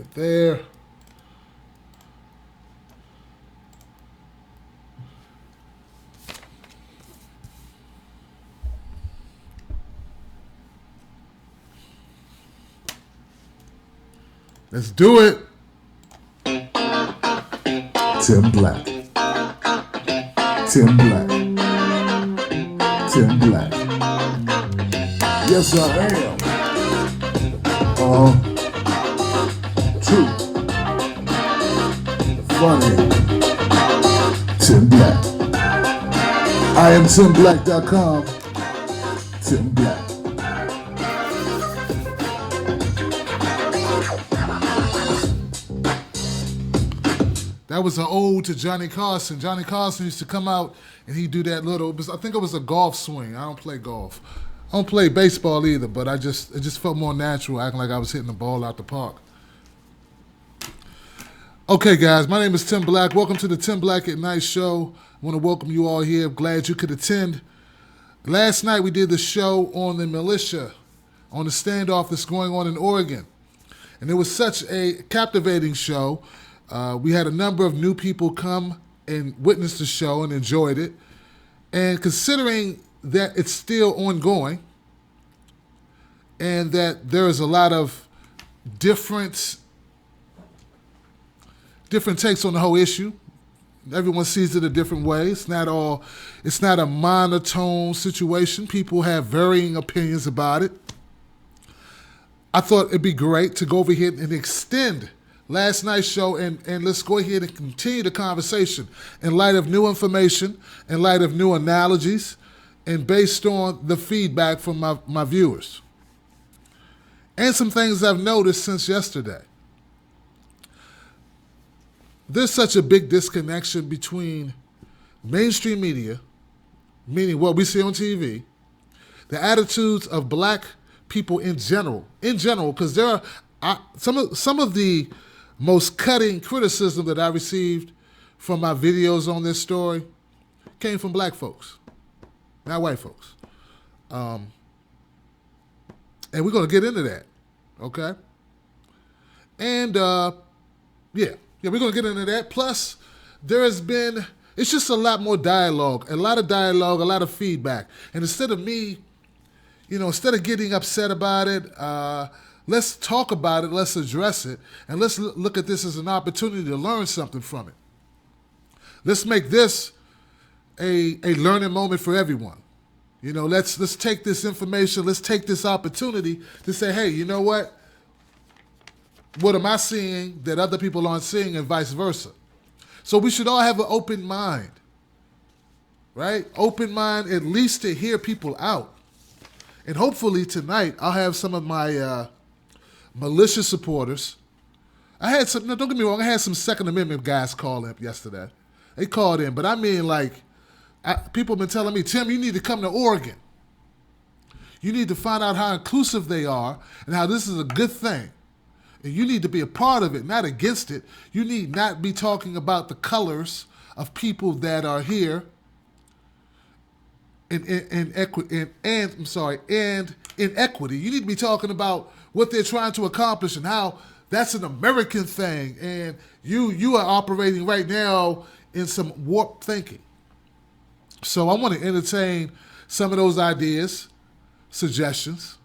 it there. Let's do it. Tim Black. Tim Black. Tim Black. Yes, I am. True. Funny. Tim Black. I am TimBlack.com. Tim Black. That was an ode to Johnny Carson. Johnny Carson used to come out and he'd do that little, I think it was a golf swing. I don't play golf. I don't play baseball either, but it just felt more natural, acting like I was hitting the ball out the park. Okay, guys, my name is Tim Black. Welcome to the Tim Black at Night show. I want to welcome you all here. I'm glad you could attend. Last night we did the show on the militia, on the standoff that's going on in Oregon. And it was such a captivating show. We had a number of new people come and witness the show and enjoyed it. And considering that it's still ongoing and that there is a lot of different takes on the whole issue, everyone sees it a different way. It's not a monotone situation. People have varying opinions about it. I thought it'd be great to go over here and extend last night's show and let's go ahead and continue the conversation in light of new information, in light of new analogies, and based on the feedback from my viewers. And some things I've noticed since yesterday. There's such a big disconnection between mainstream media, meaning what we see on TV, the attitudes of black people in general, because there are some of the most cutting criticism that I received from my videos on this story came from black folks, not white folks. And we're going to get into that, okay? And, we're going to get into that. Plus, it's just a lot more dialogue, a lot of feedback. And instead of me, instead of getting upset about it, let's talk about it, let's address it, and let's look at this as an opportunity to learn something from it. Let's make this a learning moment for everyone. Let's take this information, let's take this opportunity to say, hey, you know what? What am I seeing that other people aren't seeing, and vice versa? So we should all have an open mind, right? Open mind, at least to hear people out. And hopefully tonight I'll have some of my militia supporters. Don't get me wrong, I had some Second Amendment guys call up yesterday. They called in, but I mean, people have been telling me, Tim, you need to come to Oregon. You need to find out how inclusive they are and how this is a good thing. And you need to be a part of it, not against it. You need not be talking about the colors of people that are here and inequity. You need to be talking about what they're trying to accomplish and how that's an American thing. And you are operating right now in some warped thinking. So I want to entertain some of those ideas, suggestions,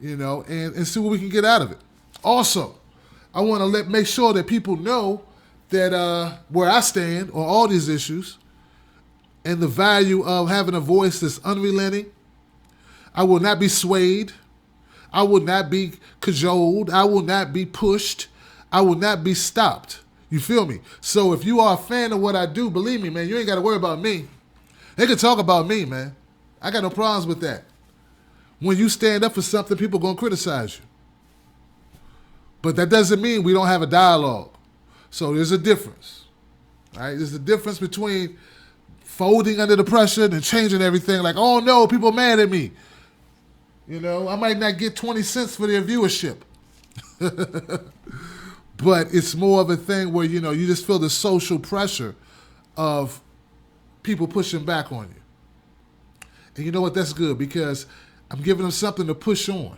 and see what we can get out of it. Also, I want to make sure that people know that where I stand on all these issues and the value of having a voice that's unrelenting. I will not be swayed. I will not be cajoled. I will not be pushed. I will not be stopped. You feel me? So if you are a fan of what I do, believe me, man, you ain't got to worry about me. They can talk about me, man. I got no problems with that. When you stand up for something, people are going to criticize you. But that doesn't mean we don't have a dialogue. So there's a difference, right? There's a difference between folding under the pressure and changing everything like, oh no, people are mad at me. I might not get 20 cents for their viewership. But it's more of a thing where, you just feel the social pressure of people pushing back on you. And you know what? That's good because I'm giving them something to push on.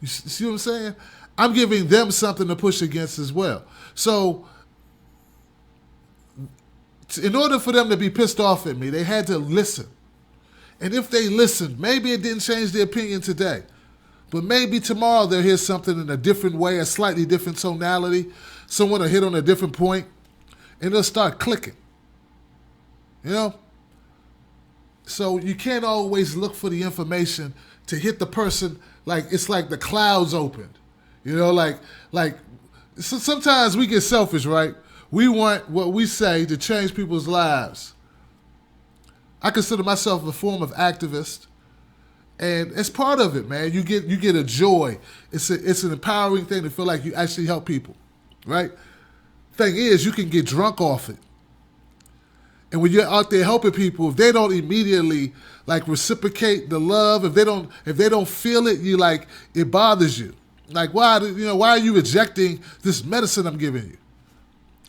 You see what I'm saying? I'm giving them something to push against as well. So in order for them to be pissed off at me, they had to listen. And if they listened, maybe it didn't change their opinion today. But maybe tomorrow they'll hear something in a different way, a slightly different tonality. Someone will hit on a different point, and it'll start clicking. You know? So you can't always look for the information to hit the person like it's like the clouds opened. You know, like so sometimes we get selfish, right? We want what we say to change people's lives. I consider myself a form of activist, and it's part of it, man. You get a joy. It's an empowering thing to feel like you actually help people, right? Thing is, you can get drunk off it. And when you're out there helping people, if they don't immediately like reciprocate the love, if they don't feel it, you like it bothers you. Like why are you rejecting this medicine I'm giving you?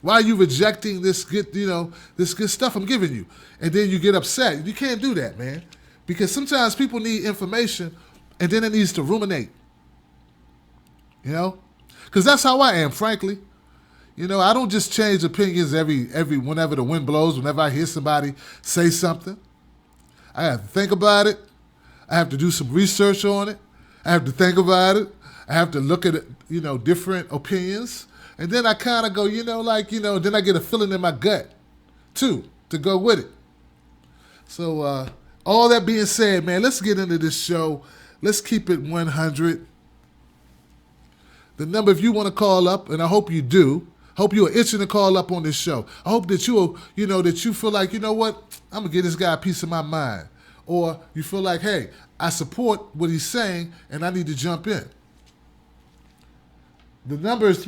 Why are you rejecting this good stuff I'm giving you? And then you get upset. You can't do that, man. Because sometimes people need information and then it needs to ruminate. You know? Because that's how I am, frankly. You know, I don't just change opinions every whenever the wind blows, whenever I hear somebody say something. I have to think about it. I have to do some research on it. I have to think about it. I have to look at it, different opinions. And then I kind of go, then I get a feeling in my gut, too, to go with it. So all that being said, man, let's get into this show. Let's keep it 100. The number, if you want to call up, and I hope you do, hope you are itching to call up on this show. I hope that that you feel like, you know what, I'm going to give this guy a piece of my mind. Or you feel like, hey, I support what he's saying, and I need to jump in. The number is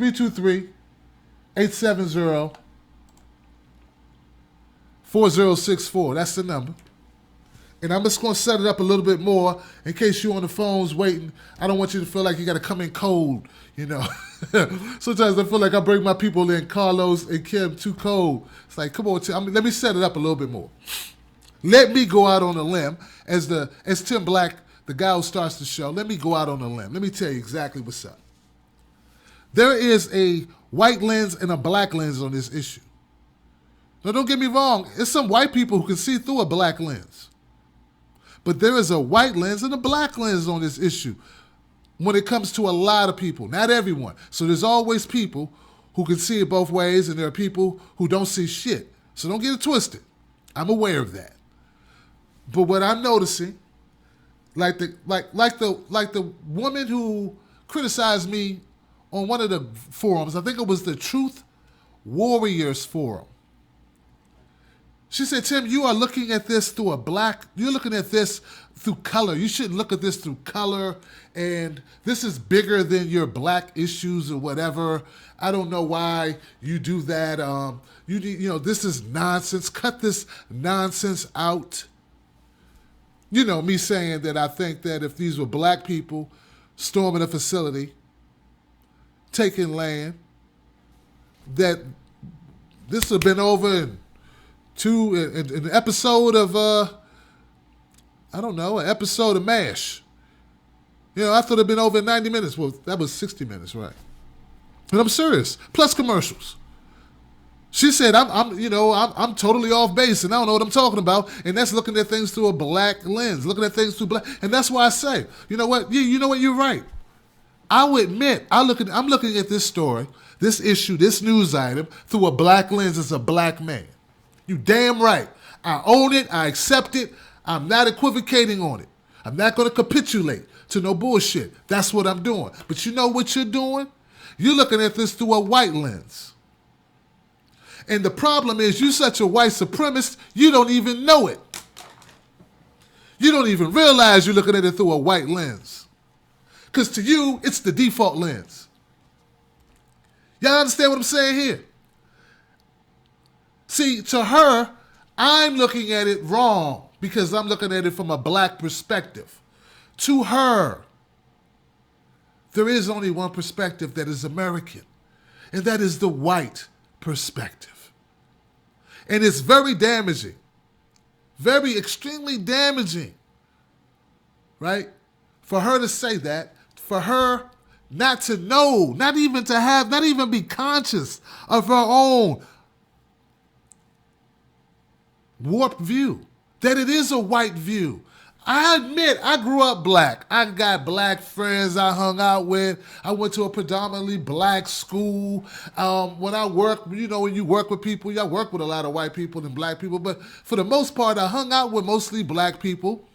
323-870-4064. That's the number. And I'm just going to set it up a little bit more in case you're on the phones waiting. I don't want you to feel like you got to come in cold, Sometimes I feel like I bring my people in, Carlos and Kim, too cold. It's like, come on, Tim. Let me set it up a little bit more. Let me go out on a limb as Tim Black, the guy who starts the show. Let me go out on a limb. Let me tell you exactly what's up. There is a white lens and a black lens on this issue. Now, don't get me wrong. There's some white people who can see through a black lens. But there is a white lens and a black lens on this issue when it comes to a lot of people. Not everyone. So there's always people who can see it both ways, and there are people who don't see shit. So don't get it twisted. I'm aware of that. But what I'm noticing, like the woman who criticized me on one of the forums, I think it was the Truth Warriors forum. She said, Tim, you are looking at this you're looking at this through color. You shouldn't look at this through color, and this is bigger than your black issues or whatever. I don't know why you do that. This is nonsense. Cut this nonsense out. Me saying that I think that if these were black people storming a facility, taking land, that this would have been over in an episode of, an episode of MASH. I thought it would have been over in 90 minutes. Well, that was 60 minutes, right? And I'm serious. Plus commercials. She said, I'm totally off base and I don't know what I'm talking about. And that's looking at things through a black lens, looking at things through black. And that's why I say, you know what? You're right. I will admit, I'm looking at this story, this issue, this news item through a black lens as a black man. You damn right. I own it. I accept it. I'm not equivocating on it. I'm not going to capitulate to no bullshit. That's what I'm doing. But you know what you're doing? You're looking at this through a white lens. And the problem is you're such a white supremacist, you don't even know it. You don't even realize you're looking at it through a white lens. Because to you, it's the default lens. Y'all understand what I'm saying here? See, to her, I'm looking at it wrong because I'm looking at it from a black perspective. To her, there is only one perspective that is American, and that is the white perspective. And it's very damaging, very extremely damaging, right? For her to say that, for her not to know, not even to have, not even be conscious of her own warped view, that it is a white view. I admit, I grew up black. I got black friends I hung out with. I went to a predominantly black school. When I work, when you work with people, I work with a lot of white people and black people, but for the most part, I hung out with mostly black people.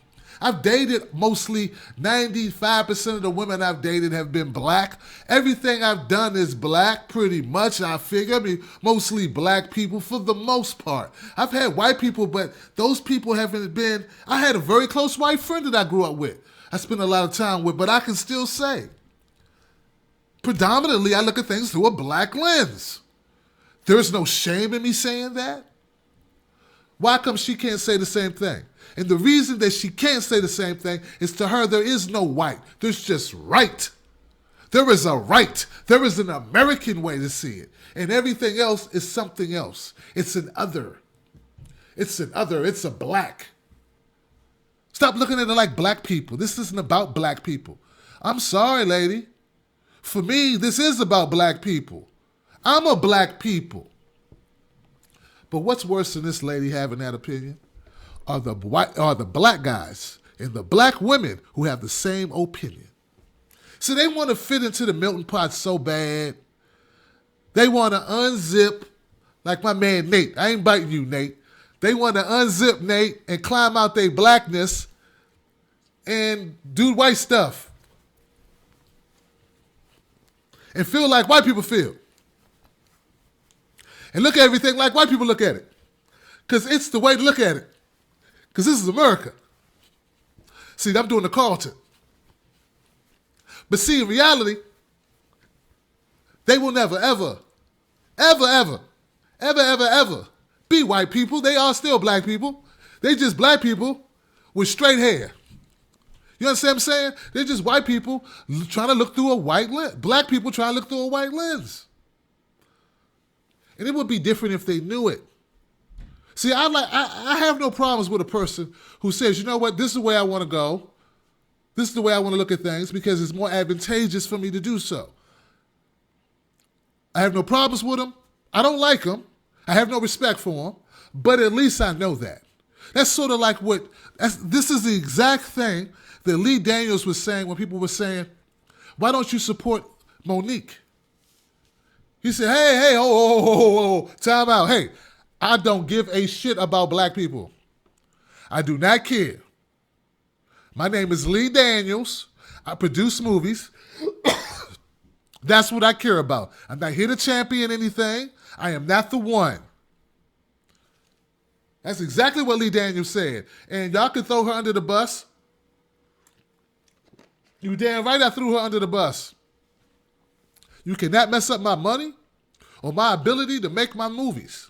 I've dated mostly 95% of the women I've dated have been black. Everything I've done is black, pretty much, I figure. I mean, mostly black people for the most part. I've had white people, but those people haven't been... I had a very close white friend that I grew up with. I spent a lot of time with, but I can still say, predominantly, I look at things through a black lens. There's no shame in me saying that. Why come she can't say the same thing? And the reason that she can't say the same thing is, to her, there is no white. There's just right. There is a right. There is an American way to see it. And everything else is something else. It's an other. It's an other. It's a black. Stop looking at it like black people. This isn't about black people. I'm sorry, lady. For me, this is about black people. I'm a black people. But what's worse than this lady having that opinion are the black guys and the black women who have the same opinion. So they want to fit into the melting pot so bad. They want to unzip, like my man Nate. I ain't biting you, Nate. They want to unzip Nate and climb out their blackness and do white stuff. And feel like white people feel. And look at everything like white people look at it. Because it's the way to look at it. Because this is America. See, I'm doing the Carlton. But see, in reality, they will never, ever, ever, ever, ever, ever, ever be white people. They are still black people. They just black people with straight hair. You understand what I'm saying? They're just white people trying to look through a white lens. Black people trying to look through a white lens. And it would be different if they knew it. See, I have no problems with a person who says, you know what, this is the way I want to go. This is the way I want to look at things because it's more advantageous for me to do so. I have no problems with them. I don't like them. I have no respect for them. But at least I know that. That's sort of like this is the exact thing that Lee Daniels was saying when people were saying, why don't you support Monique? He said, hey, time out. Hey, I don't give a shit about black people. I do not care. My name is Lee Daniels. I produce movies. That's what I care about. I'm not here to champion anything. I am not the one. That's exactly what Lee Daniels said. And y'all can throw her under the bus. You damn right I threw her under the bus. You cannot mess up my money or my ability to make my movies.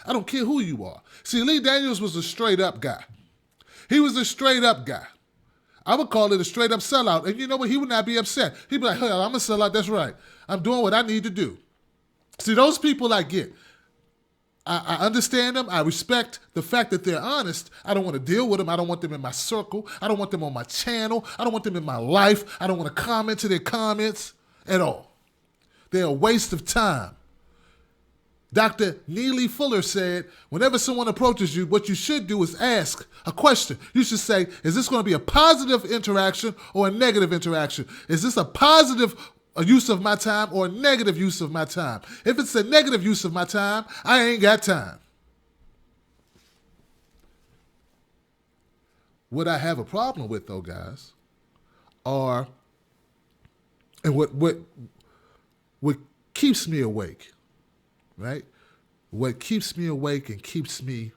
I don't care who you are. See, Lee Daniels was a straight up guy. He was a straight up guy. I would call it a straight up sellout. And you know what? He would not be upset. He'd be like, hell, I'm a sellout. That's right. I'm doing what I need to do. See, those people I get. I understand them. I respect the fact that they're honest. I don't want to deal with them. I don't want them in my circle. I don't want them on my channel. I don't want them in my life. I don't want to comment to their comments at all. They're a waste of time. Dr. Neely Fuller said, whenever someone approaches you, what you should do is ask a question. You should say, is this going to be a positive interaction or a negative interaction? Is this a positive use of my time or a negative use of my time? If it's a negative use of my time, I ain't got time. What I have a problem with, though, guys, and what keeps me awake, right? What keeps me awake and keeps me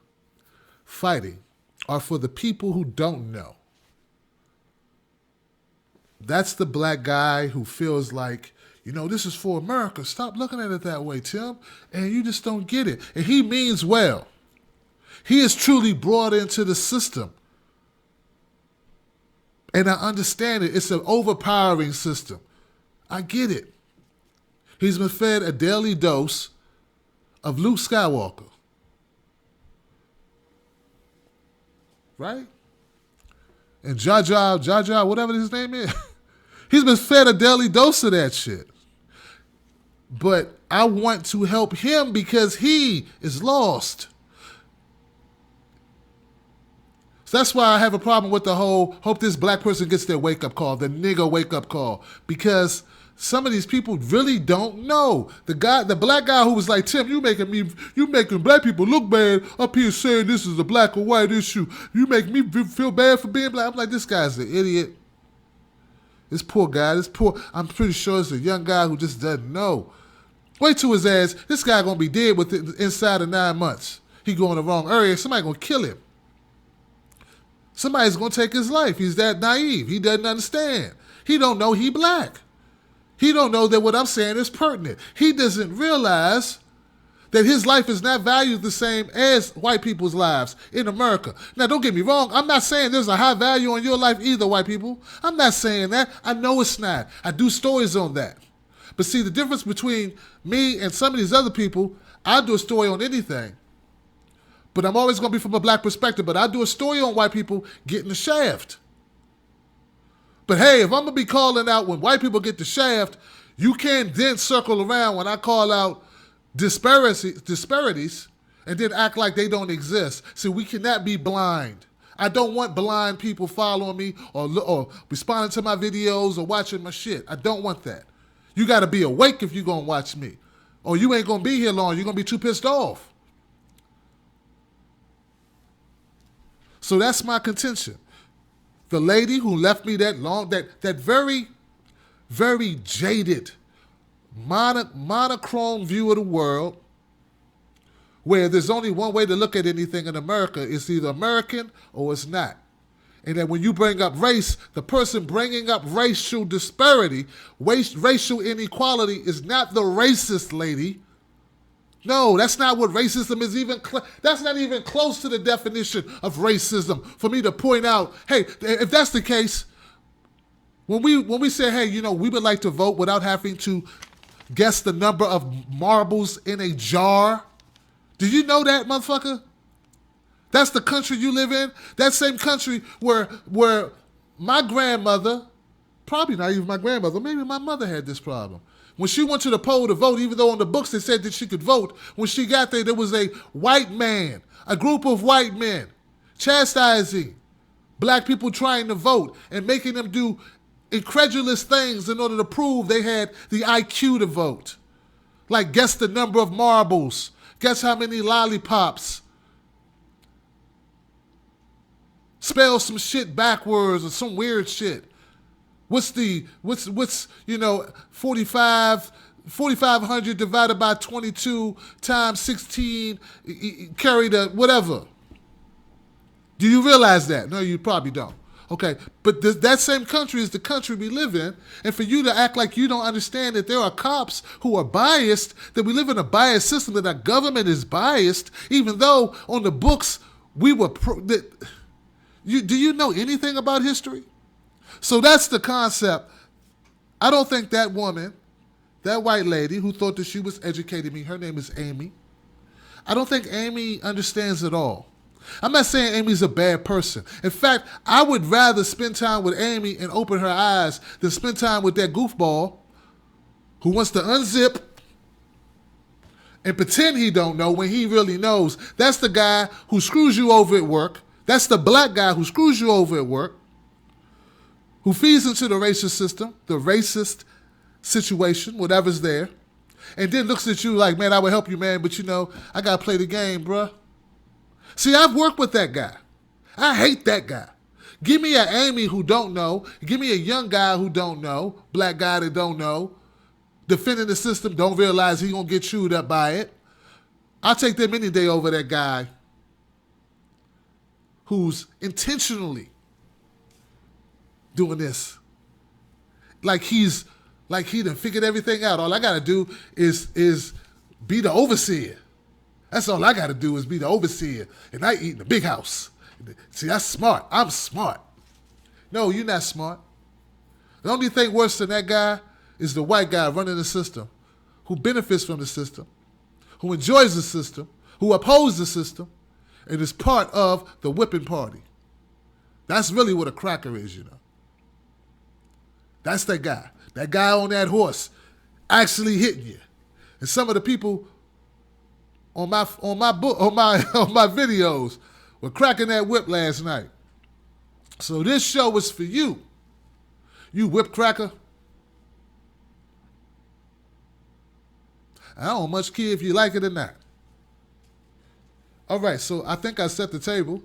fighting are for the people who don't know. That's the black guy who feels like, this is for America. Stop looking at it that way, Tim. And you just don't get it. And he means well. He is truly brought into the system. And I understand it. It's an overpowering system. I get it. He's been fed a daily dose of Luke Skywalker. Right? And Jar Jar, whatever his name is. He's been fed a daily dose of that shit. But I want to help him because he is lost. So that's why I have a problem with the whole hope this black person gets their wake-up call, the nigga wake-up call. Because some of these people really don't know. The black guy who was like, Tim, you making black people look bad up here saying this is a black or white issue. You make me feel bad for being black. I'm like, this guy's an idiot. This poor guy, I'm pretty sure it's a young guy who just doesn't know. Wait till his ass, this guy gonna be dead inside of 9 months. He go in the wrong area, somebody gonna kill him. Somebody's gonna take his life. He's that naive. He doesn't understand. He don't know he black. He don't know that what I'm saying is pertinent. He doesn't realize that his life is not valued the same as white people's lives in America. Now, don't get me wrong. I'm not saying there's a high value on your life either, white people. I'm not saying that. I know it's not. I do stories on that. But see, the difference between me and some of these other people, I do a story on anything. But I'm always going to be from a black perspective. But I do a story on white people getting the shaft. But hey, if I'm going to be calling out when white people get the shaft, you can't then circle around when I call out disparities and then act like they don't exist. See, we cannot be blind. I don't want blind people following me or responding to my videos or watching my shit. I don't want that. You got to be awake if you're going to watch me. Or you ain't going to be here long. You're going to be too pissed off. So that's my contention. The lady who left me that very, very jaded, monochrome view of the world, where there's only one way to look at anything in America. It's either American or it's not. And that when you bring up race, the person bringing up racial disparity, racial inequality is not the racist lady. No, that's not what racism is even. That's not even close to the definition of racism for me to point out. Hey, if that's the case, when we say, hey, we would like to vote without having to guess the number of marbles in a jar. Did you know that, motherfucker? That's the country you live in. That same country where my grandmother, probably not even my grandmother, maybe my mother had this problem. When she went to the poll to vote, even though on the books they said that she could vote, when she got there was a white man, a group of white men, chastising black people trying to vote and making them do incredulous things in order to prove they had the IQ to vote. Like guess the number of marbles, guess how many lollipops, spell some shit backwards or some weird shit. What's 4,500 divided by 22 times 16 carry the whatever. Do you realize that? No, you probably don't. Okay, but that same country is the country we live in, and for you to act like you don't understand that there are cops who are biased, that we live in a biased system, that our government is biased, even though on the books we were... do you know anything about history? So that's the concept. I don't think that woman, that white lady who thought that she was educating me, her name is Amy, I don't think Amy understands it all. I'm not saying Amy's a bad person. In fact, I would rather spend time with Amy and open her eyes than spend time with that goofball who wants to unzip and pretend he don't know when he really knows. That's the guy who screws you over at work. That's the black guy who screws you over at work, who feeds into the racist system, the racist situation, whatever's there, and then looks at you like, man, I would help you, man, but I got to play the game, bruh. See, I've worked with that guy. I hate that guy. Give me an Amy who don't know. Give me a young guy who don't know, black guy that don't know, defending the system, don't realize he going to get chewed up by it. I'll take them any day over that guy who's intentionally doing this. Like he done figured everything out. All I got to do is be the overseer. That's all I got to do is be the overseer. And I eat in the big house. See, that's smart. I'm smart. No, you're not smart. The only thing worse than that guy is the white guy running the system, who benefits from the system, who enjoys the system, who upholds the system, and is part of the whipping party. That's really what a cracker is, That's that guy. That guy on that horse actually hitting you. And some of the people on my videos were cracking that whip last night. So this show is for you. You whip cracker. I don't much care if you like it or not. All right, so I think I set the table.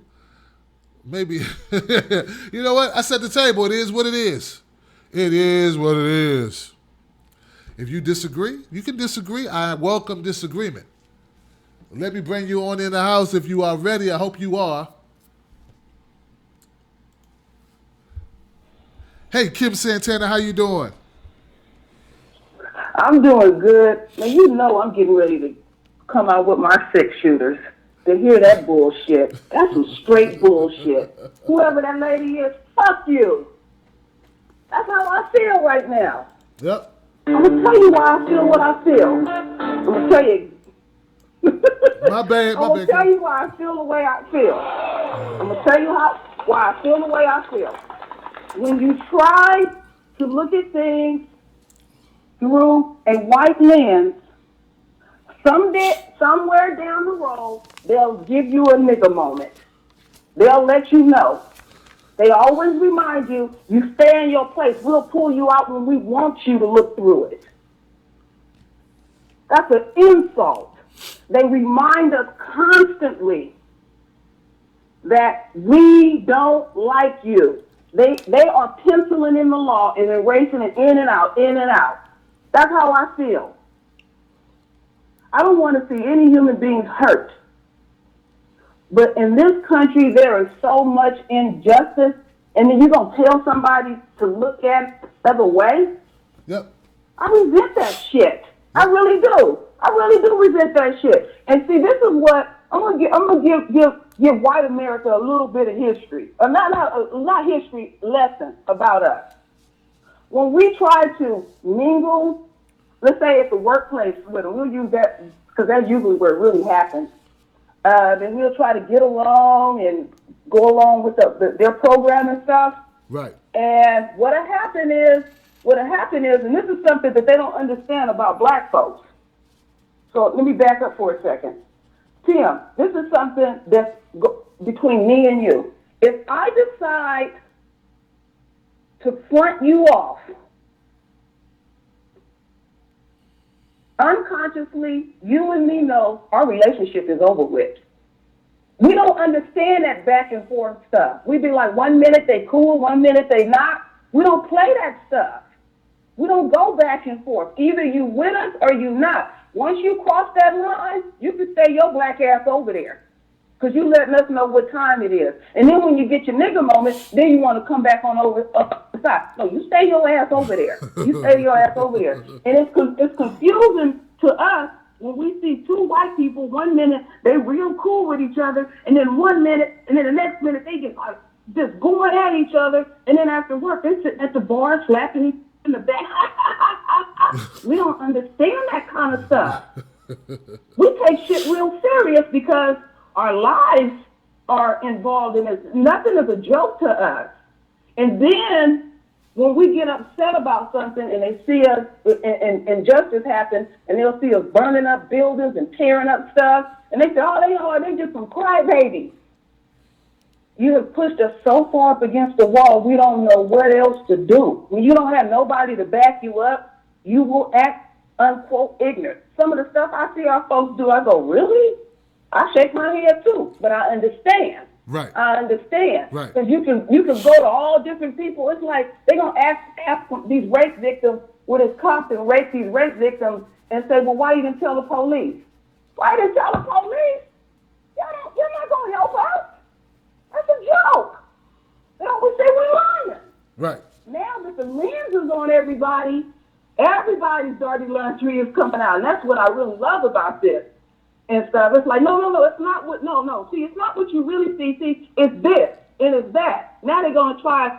Maybe, you know what? I set the table. It is what it is. It is what it is. If you disagree, you can disagree. I welcome disagreement. Let me bring you on in the house if you are ready. I hope you are. Hey, Kim Santana, how you doing? I'm doing good. Now, you know I'm getting ready to come out with my 6-shooters. To hear that bullshit, that's some straight bullshit. Whoever that lady is, fuck you. That's how I feel right now. Yep. I'm going to tell you why I feel what I feel. I'm going to tell you. My bad. I'm going to tell you why I feel the way I feel. I'm going to tell you why I feel the way I feel. When you try to look at things through a white lens, somewhere down the road, they'll give you a nigga moment. They'll let you know. They always remind you, you stay in your place. We'll pull you out when we want you to look through it. That's an insult. They remind us constantly that we don't like you. They are penciling in the law and erasing it in and out, in and out. That's how I feel. I don't want to see any human beings hurt. But in this country, there is so much injustice, and then you're going to tell somebody to look at it the other way? Yep. I resent that shit. I really do. I really do resent that shit. And see, this is what I'm gonna give white America a little bit of history, not history lesson about us. When we try to mingle, let's say at the workplace with them, we'll use that because that's usually where it really happens. Then we'll try to get along and go along with their program and stuff. Right. And what'll happen is, and this is something that they don't understand about black folks. So let me back up for a second. Tim, this is something that's between me and you. If I decide to front you off, unconsciously, you and me know our relationship is over with. We don't understand that back and forth stuff. We be like, 1 minute they cool, 1 minute they not. We don't play that stuff. We don't go back and forth. Either you with us or you not. Once you cross that line, you can stay your black ass over there. Because you letting us know what time it is. And then when you get your nigga moment, then you want to come back on over up the side. No, you stay your ass over there. You stay your ass over there. And it's confusing to us when we see two white people, 1 minute, they real cool with each other, and then 1 minute, and then the next minute they get like just going at each other, and then after work, they're sitting at the bar slapping each other in the back. We don't understand that kind of stuff. We take shit real serious because our lives are involved in it. Nothing is a joke to us. And then when we get upset about something and they see us and injustice happen and they'll see us burning up buildings and tearing up stuff, and they say, oh, they just some crybabies. You have pushed us so far up against the wall, we don't know what else to do. When you don't have nobody to back you up, you will act, unquote, ignorant. Some of the stuff I see our folks do, I go, really? I shake my head too, but I understand. Right. I understand. Right. Because you can go to all different people. It's like they're going to ask these rape victims with his cops and rape these rape victims and say, well, why you didn't tell the police? Why didn't tell the police? You're not going to help us. That's a joke. They always say we're lying. Right. Now that the lens is on everybody, everybody's dirty laundry is coming out. And that's what I really love about this and stuff. It's like, no, it's not what, no. See, it's not what you really see. See, it's this and it's that. Now they're going to try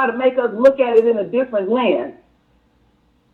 to make us look at it in a different lens.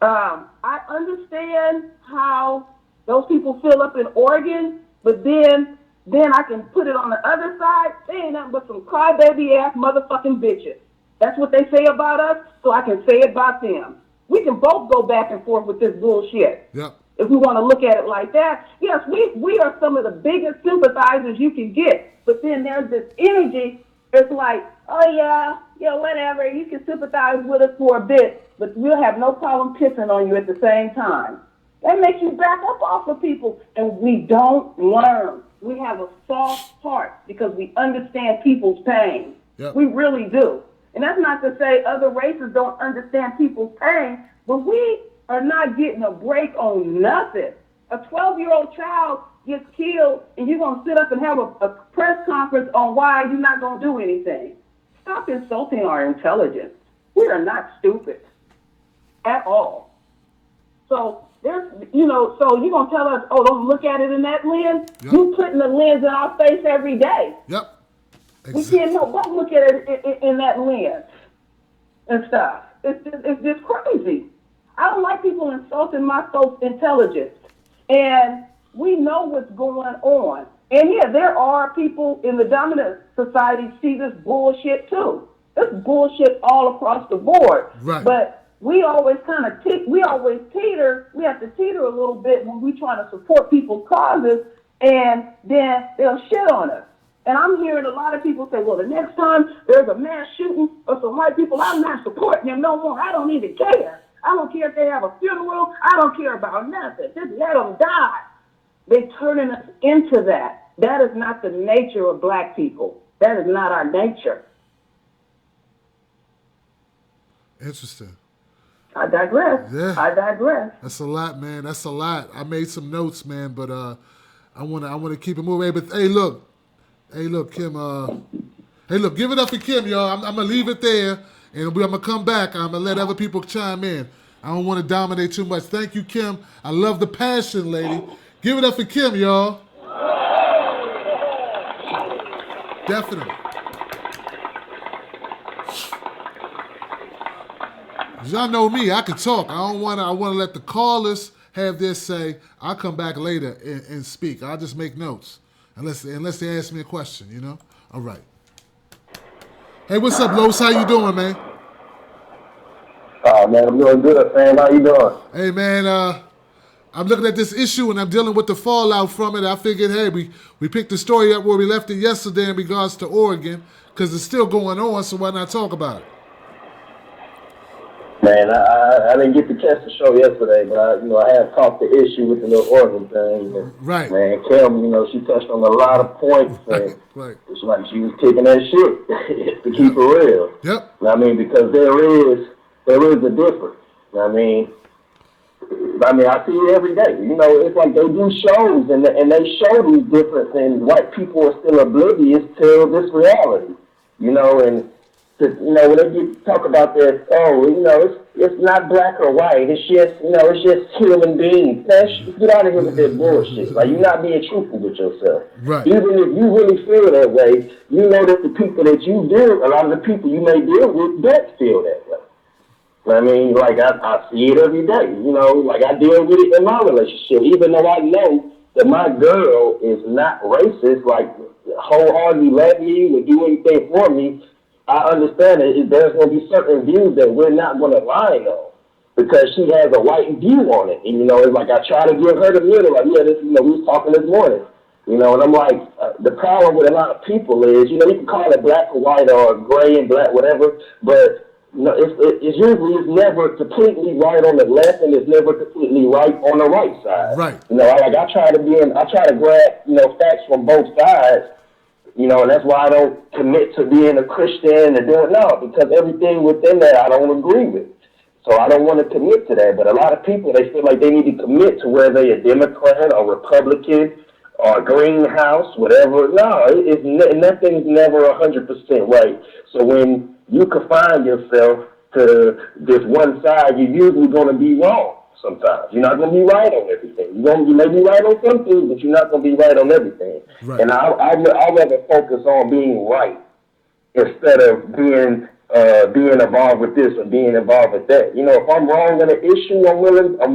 I understand how those people feel up in Oregon, but then I can put it on the other side. They ain't nothing but some crybaby ass motherfucking bitches. That's what they say about us, so I can say it about them. We can both go back and forth with this bullshit. Yep. If we want to look at it like that, yes, we are some of the biggest sympathizers you can get. But then there's this energy. It's like, oh yeah, whatever. You can sympathize with us for a bit, but we'll have no problem pissing on you at the same time. That makes you back up off of people, and we don't learn. We have a soft heart because we understand people's pain. Yep. We really do. And that's not to say other races don't understand people's pain, but we are not getting a break on nothing. A 12-year-old child gets killed, and you're going to sit up and have a press conference on why you're not going to do anything. Stop insulting our intelligence. We are not stupid at all. So there's, so you're going to tell us, oh, don't look at it in that lens? Yep. You putting the lens in our face every day. Yep. We can't help but look at it in that lens and stuff. It's just crazy. I don't like people insulting my folks' intelligence. And we know what's going on. And yeah, there are people in the dominant society see this bullshit too. This bullshit all across the board. Right. But we always kind of teeter. We have to teeter a little bit when we try to support people's causes, and then they'll shit on us. And I'm hearing a lot of people say, well, the next time there's a mass shooting of some white people, I'm not supporting them no more. I don't even care. I don't care if they have a funeral. I don't care about nothing. Just let them die. They're turning us into that. That is not the nature of black people. That is not our nature. Interesting. I digress. Yeah. I digress. That's a lot, man. That's a lot. I made some notes, man, but I wanna keep it moving. But hey, look, Kim. Hey, look, give it up for Kim, y'all. I'm gonna leave it there, and I'm gonna come back. I'm gonna let other people chime in. I don't want to dominate too much. Thank you, Kim. I love the passion, lady. Give it up for Kim, y'all. Definitely. Y'all know me. I can talk. I want to let the callers have their say. I'll come back later and speak. I'll just make notes. Unless they ask me a question, you know? All right. Hey, what's up, Los? How you doing, man? Oh, man, I'm doing good, man. How you doing? Hey, man, I'm looking at this issue and I'm dealing with the fallout from it. I figured, hey, we picked the story up where we left it yesterday in regards to Oregon because it's still going on, so why not talk about it? Man, I didn't get to catch the show yesterday, but I have caught the issue with the little Oregon thing. And, right. Man, Kim, she touched on a lot of points. And right. It's like she was kicking that shit to keep it real. Yep. I mean, because there is a difference. I mean, I see it every day. It's like they do shows and they show these different things. White people are still oblivious to this reality. And when they talk about this, it's not black or white. It's just human beings. Get out of here with that bullshit. Like, you're not being truthful with yourself. Right. Even if you really feel that way, you know that the people that you deal, a lot of the people you may deal with, don't feel that way. I mean, like, I see it every day. Like, I deal with it in my relationship, even though I know that my girl is not racist, like, wholeheartedly love me, would do anything for me. I understand that there's going to be certain views that we're not going to align on because she has a white view on it. And, it's like I try to give her the middle. Like, yeah, we was talking this morning. And I'm like, the problem with a lot of people is, you can call it black or white or gray and black, whatever, but it's usually never completely right on the left and it's never completely right on the right side. Right. I try to grab, facts from both sides. And that's why I don't commit to being a Christian and doing because everything within that I don't agree with. So I don't want to commit to that. But a lot of people, they feel like they need to commit to whether they're a Democrat or Republican or greenhouse, whatever. No, nothing's never 100% right. So when you confine yourself to this one side, you're usually going to be wrong. Sometimes you're not going to be right on everything. You may be right on some things, but you're not going to be right on everything. Right. And I'd rather focus on being right instead of being involved with this or being involved with that. If I'm wrong on an issue, I'm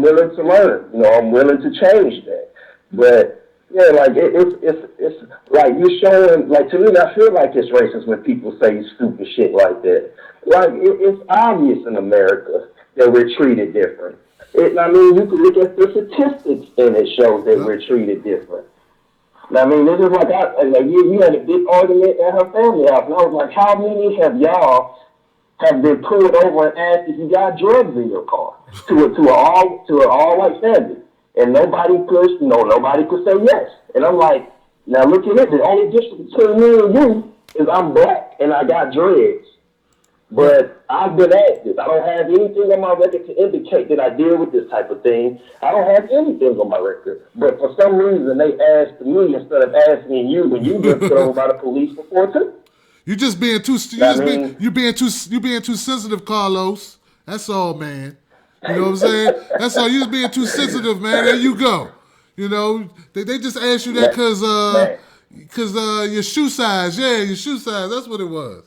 willing to learn. I'm willing to change that. But Yeah, like it's like you're showing, like, to me, I feel like it's racist when people say stupid shit like that. Like it's obvious in America that we're treated different. I mean, you can look at the statistics and it shows that Yep. we're treated different. I mean, this is like we had a big argument at her family house, and I was like, how many of y'all have been pulled over and asked if you got drugs in your car to an all white family, and nobody could say yes. And I'm like, now look at it. The only difference between me and you is I'm black and I got dreads. Right. But I've been asked this. I don't have anything on my record to indicate that I deal with this type of thing. I don't have anything on my record. But for some reason, they asked me instead of asking you, when you get pulled over by the police before too. You just being too. You being too sensitive, Carlos. That's all, man. You know what I'm saying? That's all. You just being too sensitive, man. There you go. You know, they just asked you that because your shoe size. Yeah, your shoe size. That's what it was.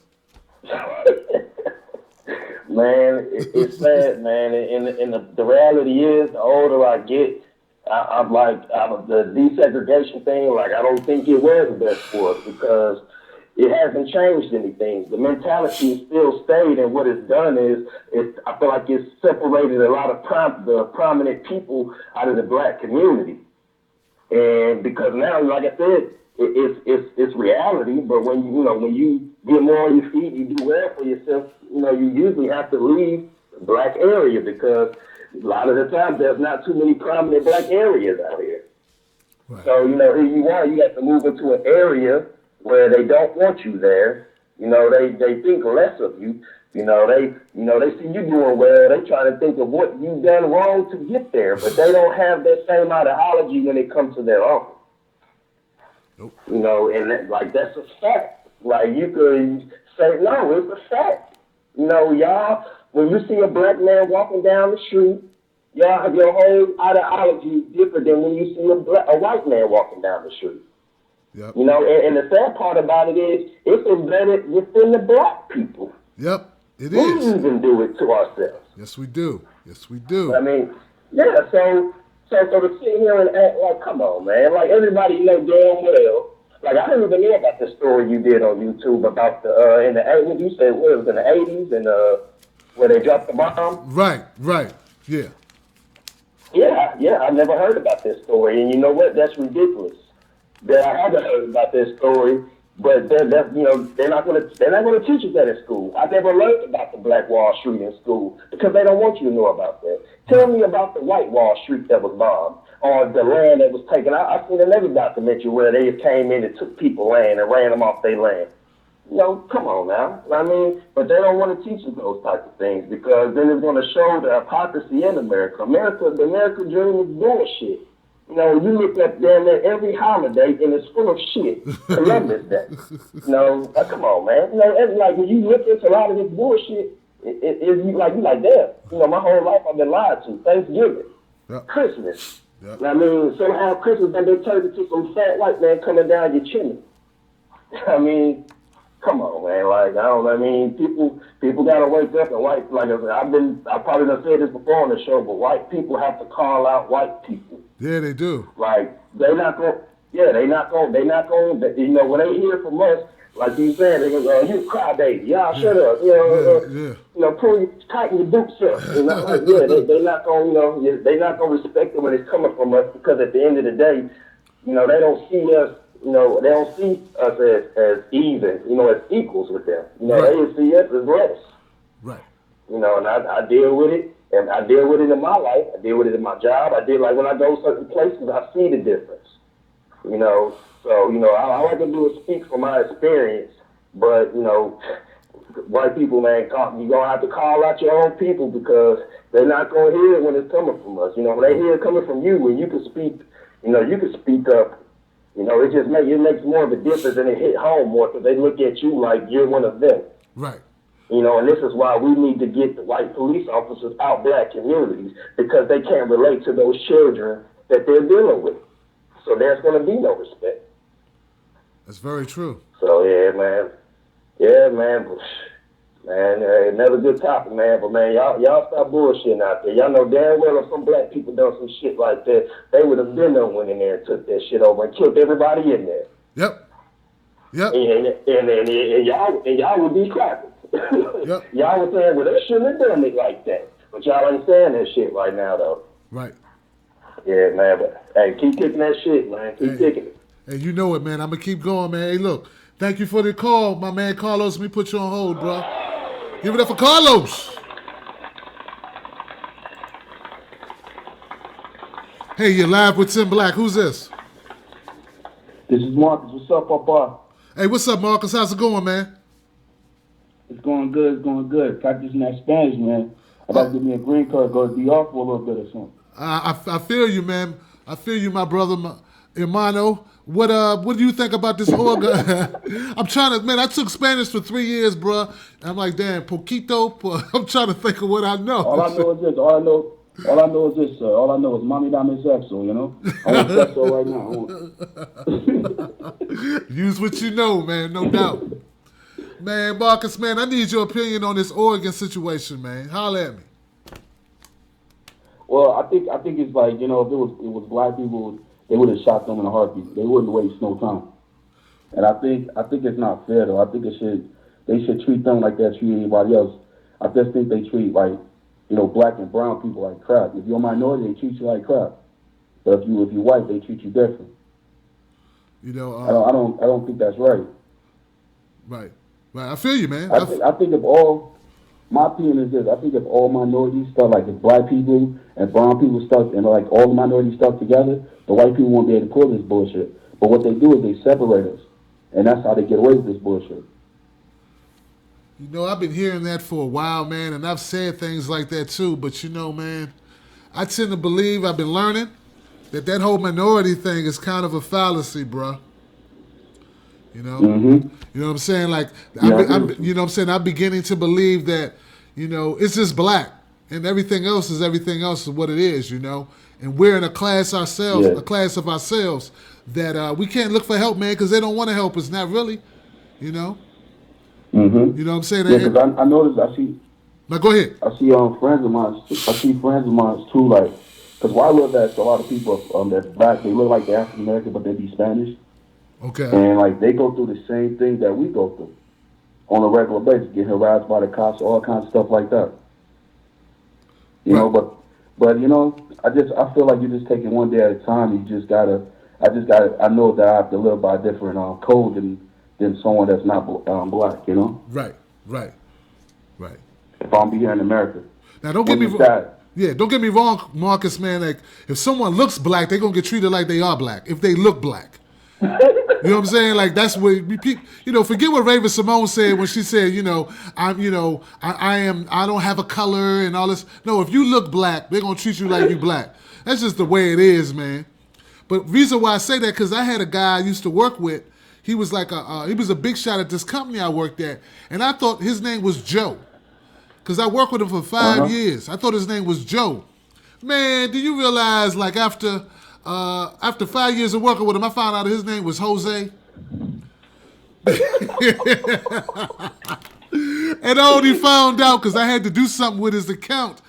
Man, it's sad, man. And the reality is, the older I get, I'm the desegregation thing. Like, I don't think it was best for us because it hasn't changed anything. The mentality is still stayed, and what it's done is, I feel like it's separated a lot of the prominent people out of the black community. And because now, like I said, it's reality. But when you get more on your feet, you do well for yourself. You usually have to leave the black area because a lot of the time there's not too many prominent black areas out here. Right. So here you have to move into an area where they don't want you there. They think less of you. They see you doing well. They try to think of what you've done wrong to get there, but they don't have that same ideology when it comes to their own. Nope. And that's a fact. Like, you could say, no, it's a fact. Y'all, when you see a black man walking down the street, y'all, your whole ideology is different than when you see a white man walking down the street. Yep. And the sad part about it is it's embedded within the black people. Yep. It We is. even do it to ourselves. Yes, we do. Yes, we do. I mean, yeah, so to sit here and act like, come on, man, like everybody damn well. Like, I didn't even know about the story you did on YouTube about in the 80s. You said it was in the 80s and where they dropped the bomb. Right. Yeah. Yeah, I never heard about this story, and you know what? That's ridiculous. That I haven't heard about this story, but they're not going to teach us that in school. I never learned about the Black Wall Street in school because they don't want you to know about that. Tell me about the White Wall Street that was bombed, or the land that was taken. I've seen another documentary where they came in and took people land and ran them off their land. Come on now. I mean, but they don't want to teach us those types of things because then it's going to show the hypocrisy in America. The American dream is bullshit. You look at damn near every holiday and it's full of shit. Columbus Day. Come on, man. It's like when you look into a lot of this bullshit, you like, damn. My whole life I've been lied to. Thanksgiving, Yep. Christmas. Yep. I mean, somehow Christmas and they turned into some fat white man coming down your chimney. I mean, come on, man. People gotta wake up and white. Like I probably done said this before on the show, but white people have to call out white people. Yeah, they do. Like they're not going. When they hear from us, like you said, they go, "You a crybaby, y'all shut up." Tighten your boots up. They're not going. They're not going to respect it when it's coming from us because at the end of the day, they don't see us. They don't see us as even, as equals with them. Right. They see us as less. Right. And I deal with it, and I deal with it in my life. I deal with it in my job. I deal, like when I go certain places, I see the difference. All I can do is speak from my experience. But white people, man, you're gonna have to call out your own people because they're not gonna hear it when it's coming from us. When they hear it coming from you, when you can speak, you can speak up. It makes more of a difference and it hit home more because they look at you like you're one of them. Right. And this is why we need to get the white police officers out black communities because they can't relate to those children that they're dealing with. So there's going to be no respect. That's very true. So, yeah, man. Man, another good topic, man. But man, y'all stop bullshitting out there. Y'all know damn well if some black people done some shit like that, they would have been there, went in there and took that shit over and killed everybody in there. Yep. Yep. And y'all would be clapping. Yep. Y'all would saying, well, they shouldn't have done it like that. But y'all understand that shit right now, though. Right. Yeah, man. But hey, keep kicking that shit, man. Keep kicking it. Hey, you know it, man. I'm gonna keep going, man. Hey, look. Thank you for the call, my man Carlos. Let me put you on hold, bro. Give it up for Carlos. Hey, you're live with Tim Black. Who's this? This is Marcus. What's up, Papa? Hey, what's up, Marcus? How's it going, man? It's going good. It's going good. Practicing that Spanish, man. I got to give me a green card. Go be off for a little bit or something. I feel you, man. I feel you, my brother, hermano. What do you think about this organ? I'm trying to, man. I took Spanish for 3 years, bro. I'm like, damn, poquito. I'm trying to think of what I know. All I know is this. All I know is this, sir. All I know is mommy dame sexo, you know? I want sexo right now. Use what you know, man. No doubt. Man, Marcus, man, I need your opinion on this Oregon situation, man. Holler at me. Well, I think it's like, you know, if it was black people, they would have shot them in a heartbeat. They wouldn't waste no time. And I think it's not fair though. I think they should treat them like they treat anybody else. I just think they treat like, you know, black and brown people like crap. If you're a minority, they treat you like crap. But if you're white, they treat you different. You know, I don't think that's right. Right. I feel you, man. I think if all, my opinion is this, I think if all minorities stuck, like if black people and brown people stuck, and like all the minorities stuck together, the white people won't be able to pull this bullshit. But what they do is they separate us. And that's how they get away with this bullshit. You know, I've been hearing that for a while, man, and I've said things like that too. But you know, man, I tend to believe, I've been learning, that whole minority thing is kind of a fallacy, bro. You know? Mm-hmm. You know what I'm saying? Like, Yeah, you know what I'm saying? I'm beginning to believe that, you know, it's just black, and everything else is what it is, you know? And we're in a class ourselves, a class of ourselves, that we can't look for help, man, because they don't want to help us, not really, you know? Mm-hmm. You know what I'm saying? Yeah, because I noticed, I see... Now, go ahead. I see friends of mine too, like, because where I live at, a lot of people that's black, they look like they're African American, but they be Spanish. Okay. And like they go through the same thing that we go through on a regular basis, get harassed by the cops, all kinds of stuff like that. You know, but you know, I feel like you're just taking one day at a time. I know that I have to live by a different code than someone that's not black. You know. Right. If I'm be here in America. Now, don't get me wrong. Yeah, don't get me wrong, Marcus, man. Like, if someone looks black, they're gonna get treated like they are black. If they look black. You know what I'm saying? Like, that's what you know. Forget what Raven Simone said when she said, you know, I don't have a color and all this. No, if you look black, they're gonna treat you like you black. That's just the way it is, man. But reason why I say that, because I had a guy I used to work with. He was like he was a big shot at this company I worked at, and I thought his name was Joe, because I worked with him for 5 years. I thought his name was Joe. Man, do you realize, like, after 5 years of working with him, I found out his name was Jose. And I only found out because I had to do something with his account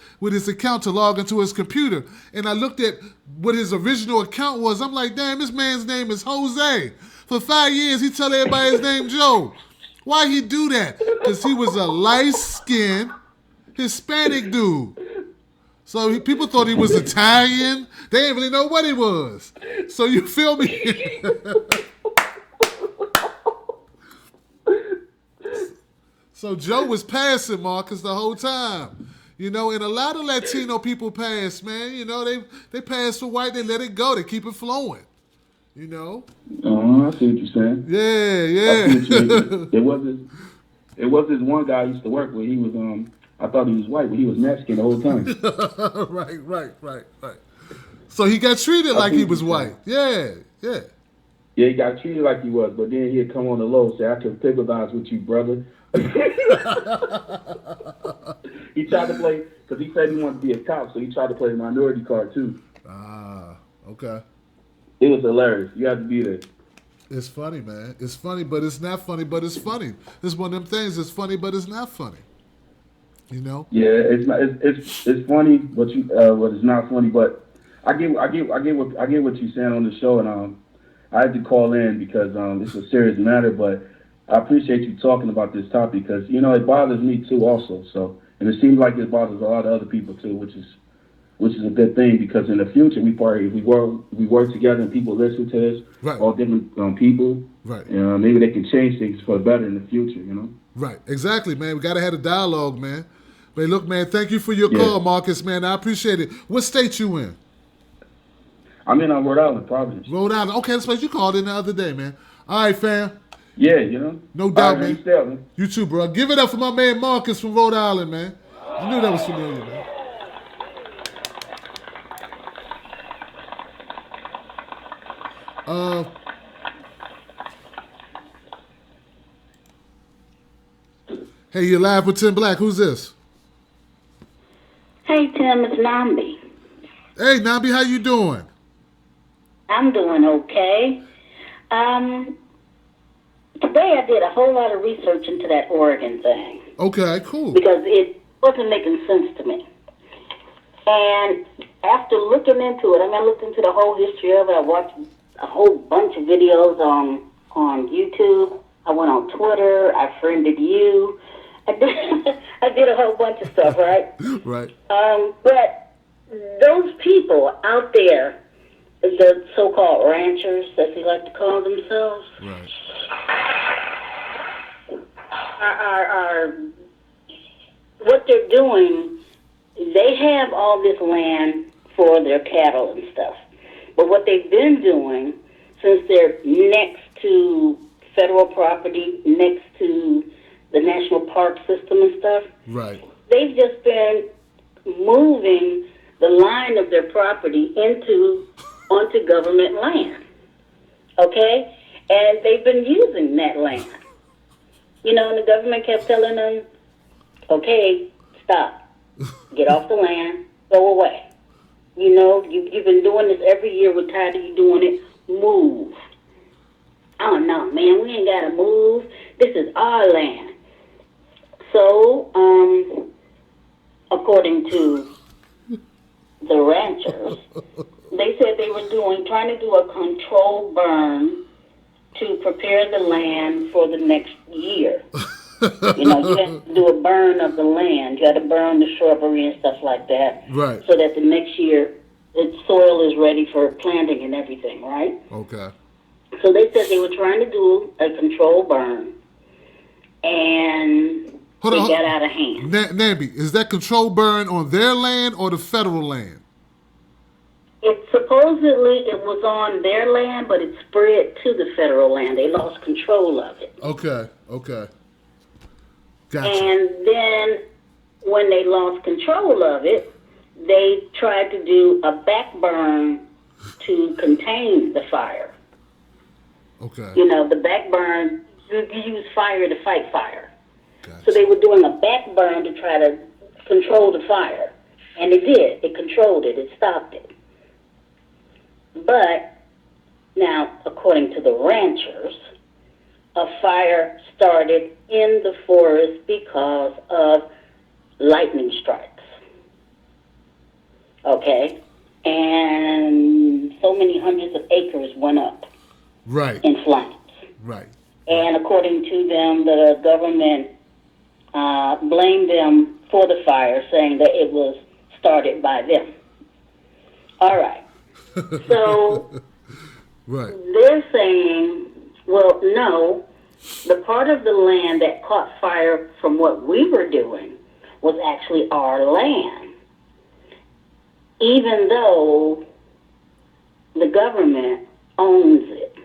to log into his computer. And I looked at what his original account was. I'm like, damn, this man's name is Jose. For 5 years, he tell everybody his name Joe. Why he do that? Because he was a light-skinned Hispanic dude. So people thought he was Italian. They didn't really know what he was. So you feel me? So Joe was passing Marcus the whole time. You know, and a lot of Latino people pass, man. You know, they pass for white, they let it go. They keep it flowing. You know? I see what you're saying. Yeah. It was this one guy I used to work with. He was I thought he was white, but he was Mexican the whole time. Right. So he got treated like he was white. Yeah. Yeah, he got treated like he was, but then he'd come on the low and say, I can sympathize with you, brother. He tried to play, because he said he wanted to be a cop, so he tried to play the minority card too. Okay. It was hilarious. You have to be there. It's funny, man. It's funny, but it's not funny, but it's funny. It's one of them things that's funny, but it's not funny. You know? Yeah, it's not. It's funny, but but it's not funny. But I get what you're saying on the show, and I had to call in because it's a serious matter. But I appreciate you talking about this topic because it bothers me too, also. So, and it seems like it bothers a lot of other people too, which is a good thing because in the future we work together and people listen to this, Right. all different people. Right. Maybe they can change things for the better in the future. Right. Exactly, man. We gotta have a dialogue, man. But look, man, thank you for your Yeah. call, Marcus, man. I appreciate it. What state you in? I'm in Rhode Island, Providence. Rhode Island. Okay, that's what you called in the other day, man. All right, fam. Yeah, No doubt, All right, man. stay up, man. You too, bro. Give it up for my man Marcus from Rhode Island, man. I knew that was familiar, man. Hey, you're live with Tim Black. Who's this? Hey Tim, it's Nambi. Hey, Nabi, how you doing? I'm doing okay. Today I did a whole lot of research into that Oregon thing Okay, cool. because it wasn't making sense to me. And after looking into it, I looked into the whole history of it. I watched a whole bunch of videos on YouTube. I went on Twitter. I friended you. I did a whole bunch of stuff, right? Right. But those people out there, the so-called ranchers, as they like to call themselves, Right. are what they're doing. They have all this land for their cattle and stuff. But what they've been doing, since they're next to federal property, next to the national park system and stuff, Right. they've just been moving the line of their property onto government land. Okay? And they've been using that land. And the government kept telling them, okay, stop. Get off the land. Go away. You've been doing this every year. We're tired of you doing it. Move. Oh, no, man, we ain't got to move. This is our land. So, according to the ranchers, they said they were trying to do a controlled burn to prepare the land for the next year. You have to do a burn of the land. You got to burn the shrubbery and stuff like that. Right. So that the next year, the soil is ready for planting and everything, right? Okay. So they said they were trying to do a controlled burn, and Hold it on. got out of hand. Nambi, is that control burn on their land or the federal land? Supposedly it was on their land, but it spread to the federal land. They lost control of it. Okay. Gotcha. And then when they lost control of it, they tried to do a back burn to contain the fire. Okay. The back burn, you use fire to fight fire. Gotcha. So they were doing a back burn to try to control the fire. And it did. It controlled it. It stopped it. But now, according to the ranchers, a fire started in the forest because of lightning strikes. Okay? And so many hundreds of acres went up Right. in flames. Right. And according to them, the government blamed them for the fire, saying that it was started by them. All right. So Right. they're saying, well, no, the part of the land that caught fire from what we were doing was actually our land, even though the government owns it.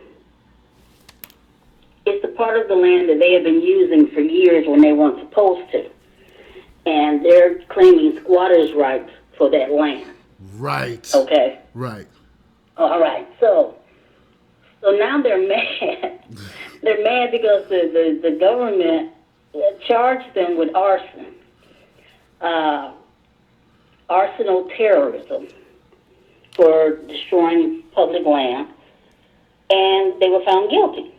It's a part of the land that they have been using for years when they weren't supposed to. And they're claiming squatters' rights for that land. Right. Okay? Right. All right. So now they're mad. They're mad because the government charged them with arson. Arsenal terrorism for destroying public land. And they were found guilty.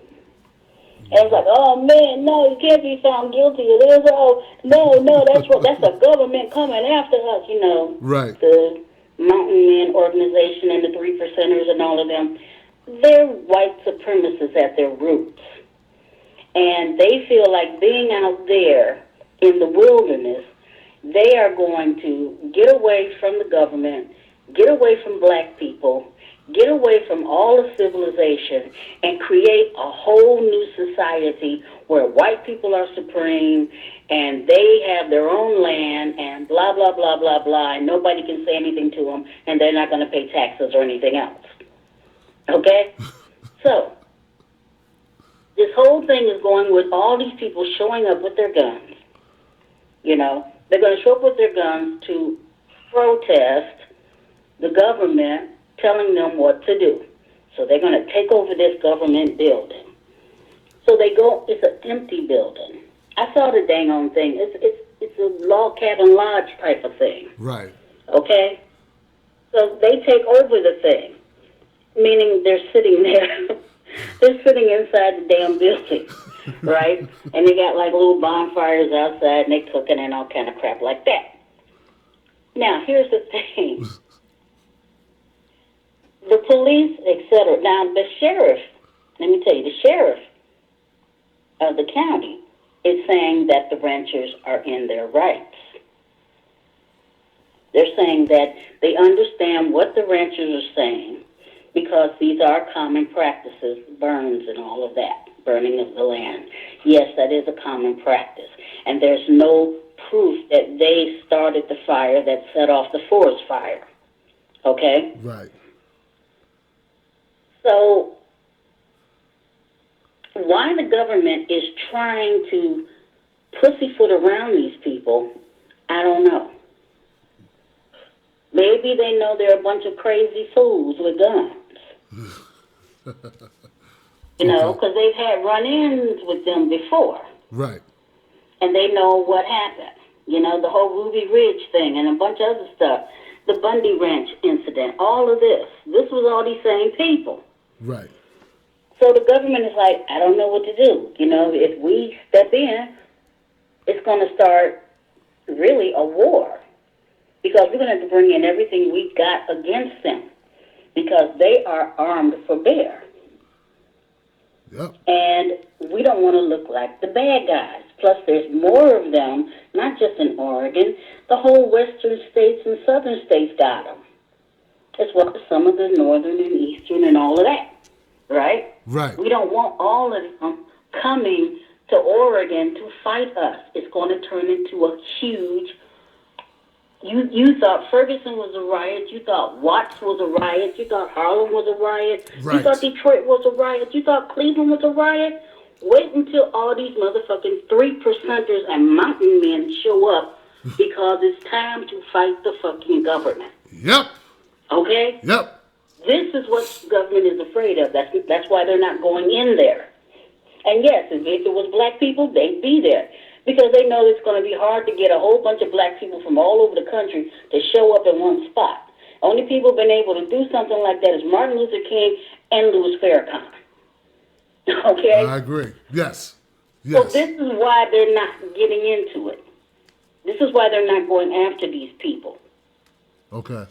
And it's like, oh man, no, you can't be found guilty of this. Oh, no, that's what, that's the government coming after us, you know. Right. The Mountain Men organization and the Three Percenters and all of them, they're white supremacists at their roots. And they feel like being out there in the wilderness, they are going to get away from the government, get away from black people, get away from all of civilization, and create a whole new society where white people are supreme and they have their own land and blah, blah, blah, blah, blah, and nobody can say anything to them, and they're not going to pay taxes or anything else. Okay? So, this whole thing is going with all these people showing up with their guns. You know, they're going to show up with their guns to protest the government telling them what to do. So they're going to take over this government building. So they go, it's an empty building. I saw the dang on thing. It's a log cabin lodge type of thing. Right. Okay? So they take over the thing, meaning they're sitting there. They're sitting inside the damn building, right? And they got like little bonfires outside and they cooking and all kind of crap like that. Now, here's the thing. The police, etc. Now, the sheriff, let me tell you, the sheriff of the county is saying that the ranchers are in their rights. They're saying that they understand what the ranchers are saying because these are common practices, burns and all of that, burning of the land. Yes, that is a common practice. And there's no proof that they started the fire that set off the forest fire. Okay? Right. So, why the government is trying to pussyfoot around these people, I don't know. Maybe they know they're a bunch of crazy fools with guns. You know, because they've had run-ins with them before. Right. And they know what happened. You know, the whole Ruby Ridge thing and a bunch of other stuff. The Bundy Ranch incident, all of this. This was all these same people. Right. So the government is like, I don't know what to do. You know, if we step in, it's going to start really a war. Because we're going to have to bring in everything we got against them. Because they are armed for bear. Yep. And we don't want to look like the bad guys. Plus, there's more of them, not just in Oregon. The whole western states and southern states got them. As well as some of the northern and eastern and all of that. Right? Right. We don't want all of them coming to Oregon to fight us. It's going to turn into a huge... You thought Ferguson was a riot. You thought Watts was a riot. You thought Harlem was a riot. Right. You thought Detroit was a riot. You thought Cleveland was a riot. Wait until all these motherfucking 3%ers and mountain men show up because it's time to fight the fucking government. Yep. Okay? Yep. This is what the government is afraid of. That's why they're not going in there. And yes, if it was black people, they'd be there. Because they know it's going to be hard to get a whole bunch of black people from all over the country to show up in one spot. Only people who've been able to do something like that is Martin Luther King and Louis Farrakhan. Okay? I agree. Yes. So Yes. this is why they're not getting into it. This is why they're not going after these people. Okay.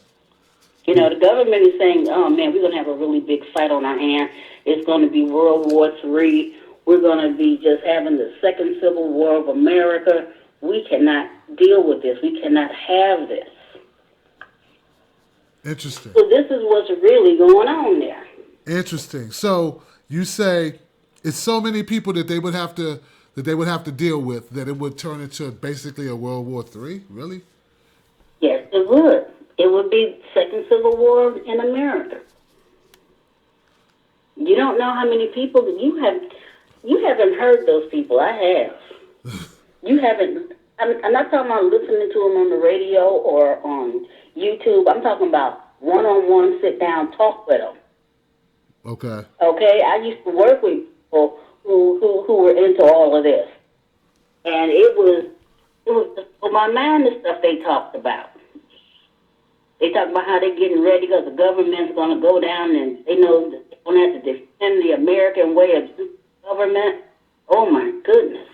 You know, the government is saying, oh, man, we're going to have a really big fight on our hands. It's going to be World War III. We're going to be just having the second Civil War of America. We cannot deal with this. We cannot have this. Interesting. So this is what's really going on there. Interesting. So you say it's so many people that they would have to deal with that it would turn into basically a World War III? Really? Yes, it would. It would be second Civil War in America. You don't know how many people that you haven't heard those people. I have. You haven't. I'm not talking about listening to them on the radio or on YouTube. I'm talking about one-on-one, sit down, talk with them. Okay. Okay, I used to work with people who were into all of this, and it was on my mind the stuff they talked about. They talk about how they're getting ready because the government's going to go down and they know that they're going to have to defend the American way of government. Oh my goodness.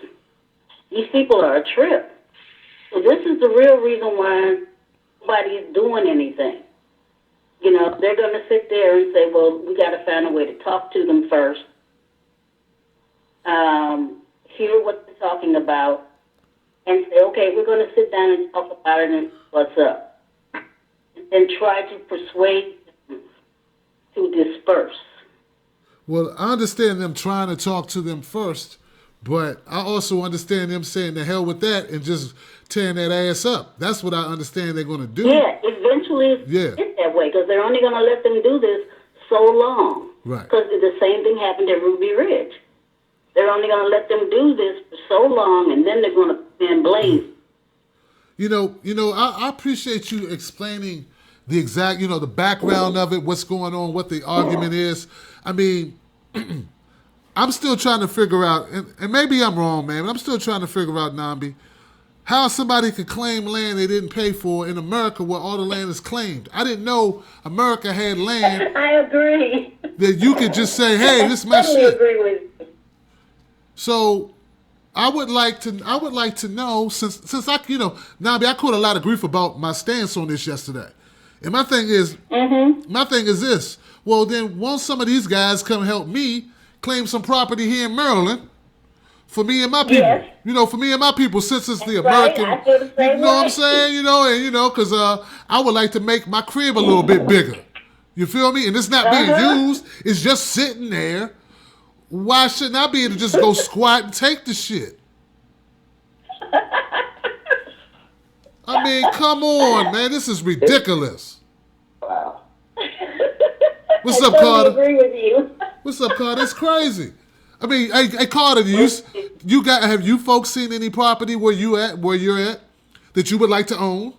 These people are a trip. So this is the real reason why nobody is doing anything. You know, they're going to sit there and say, well, we got to find a way to talk to them first, hear what they're talking about, and say, okay, we're going to sit down and talk about it and what's up. And try to persuade them to disperse. Well, I understand them trying to talk to them first, but I also understand them saying the hell with that and just tearing that ass up. That's what I understand they're going to do. Yeah, eventually it's that way because they're only going to let them do this so long. Right. Because the same thing happened at Ruby Ridge. They're only going to let them do this for so long, and then they're going to then blaze. You know, I appreciate you explaining the exact, the background of it, what's going on, what the argument is. I mean, I'm still trying to figure out, and maybe I'm wrong, man, but I'm still trying to figure out, Nambi, how somebody could claim land they didn't pay for in America where all the land is claimed. I didn't know America had land. I agree. That you could just say, hey, this is my totally shit. Agree with you. So I would like to know, since Nambi, I caught a lot of grief about my stance on this yesterday. And my thing is this. Well, then won't some of these guys come help me claim some property here in Maryland for me and my people? Yes. For me and my people, since it's the Right, American. I feel the same You know what I'm way. saying? Because I would like to make my crib a little bit bigger. You feel me? And it's not being used. It's just sitting there. Why shouldn't I be able to just go squat and take the shit? I mean, come on, man. This is ridiculous. Wow. What's I up, totally Carter? agree with you. What's up, Carter? It's crazy. I mean, hey Carter, have you folks seen any property where you're at, that you would like to own?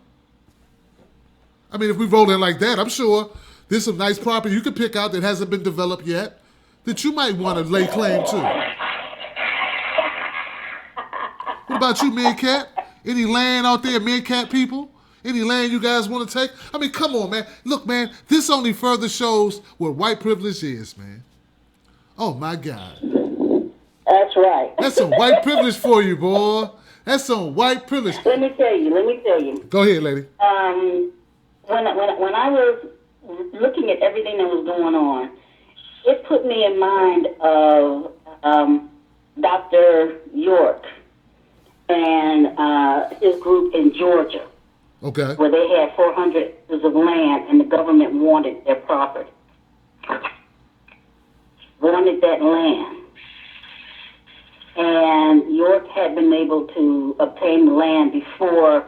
I mean, if we roll in like that, I'm sure there's some nice property you could pick out that hasn't been developed yet that you might want to lay claim to. What about you, Meerkat? Any land out there, Meerkat people? Any land you guys want to take? I mean, come on, man. Look, man, this only further shows what white privilege is, man. Oh, my God. That's right. That's some white privilege for you, boy. That's some white privilege. Let me tell you. Go ahead, lady. When I was looking at everything that was going on, it put me in mind of Dr. York and his group in Georgia. Okay. Where they had 400 acres of land and the government wanted their property. Wanted that land. And York had been able to obtain the land before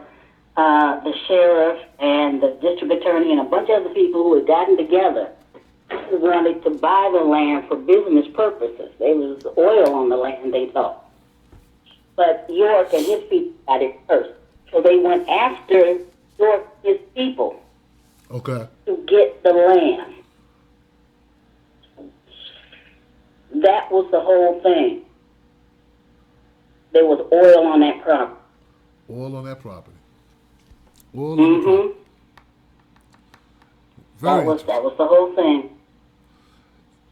the sheriff and the district attorney and a bunch of other people who had gotten together wanted to buy the land for business purposes. There was oil on the land, they thought. But York and his people got it first. So they went after York, his people, Okay. to get the land. That was the whole thing. There was oil on that property. Oil on that property. Oil on the property. Very That was the whole thing.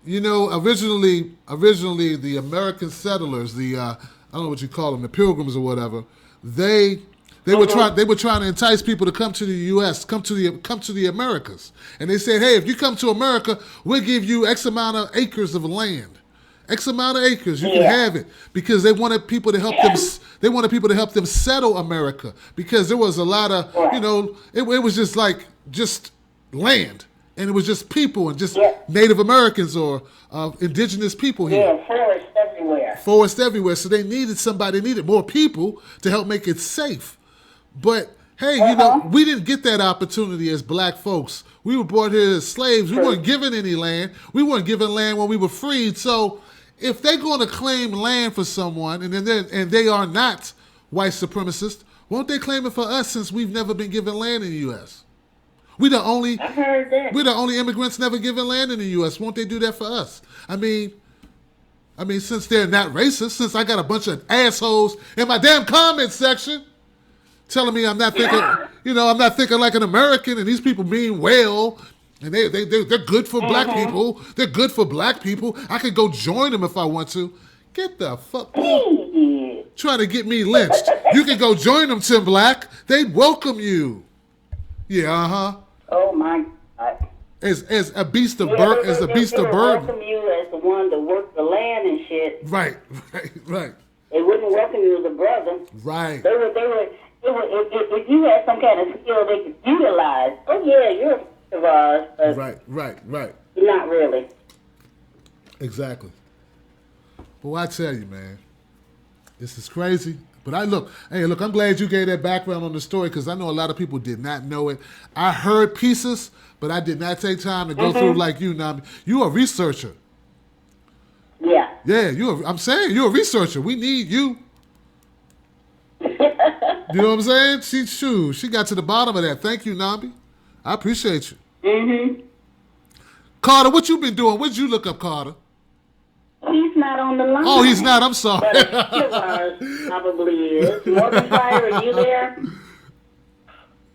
Originally the American settlers, I don't know what you call them, the Pilgrims or whatever, they were trying to entice people to come to the U.S., come to the Americas, and they said, hey, if you come to America, we'll give you X amount of acres of land, X amount of acres, you can have it, because they wanted people to help them. They wanted people to help them settle America, because there was a lot of it was just land. And it was just people and just Native Americans or indigenous people here. Yeah, forests everywhere. Forests everywhere. So they needed more people to help make it safe. But hey, we didn't get that opportunity as black folks. We were brought here as slaves. We weren't given any land. We weren't given land when we were freed. So if they're going to claim land for someone and they are not white supremacists, won't they claim it for us since we've never been given land in the U.S.? I heard that. We're the only immigrants never given land in the U.S. Won't they do that for us? I mean, since they're not racist, since I got a bunch of assholes in my damn comment section telling me I'm not thinking like an American, and these people mean well, and they're good for black people. They're good for black people. I could go join them if I want to. Get the fuck He off. did. Trying to get me lynched. You can go join them, Tim Black. They'd welcome you. Yeah, uh-huh. Oh my God. As a beast of Yeah, burden, as a beast they of would burden. welcome you as the one to work the land and shit. Right, right, right, They wouldn't welcome you as a brother. right. They would, if you had some kind of skill they could utilize, oh yeah, you're a friend of ours, but Right. not really. Exactly. Well, I tell you, man, this is crazy. But I'm glad you gave that background on the story because I know a lot of people did not know it. I heard pieces, but I did not take time to go through like you, Nami. You a researcher. Yeah. Yeah, I'm saying you're a researcher. We need you. You know what I'm saying? She got to the bottom of that. Thank you, Nambi. I appreciate you. Mm-hmm. Carter, what you been doing? What did you look up, Carter? He's not on the line. Oh, he's not. I'm sorry. But a friend of ours probably is. Morgan Fire, are you there?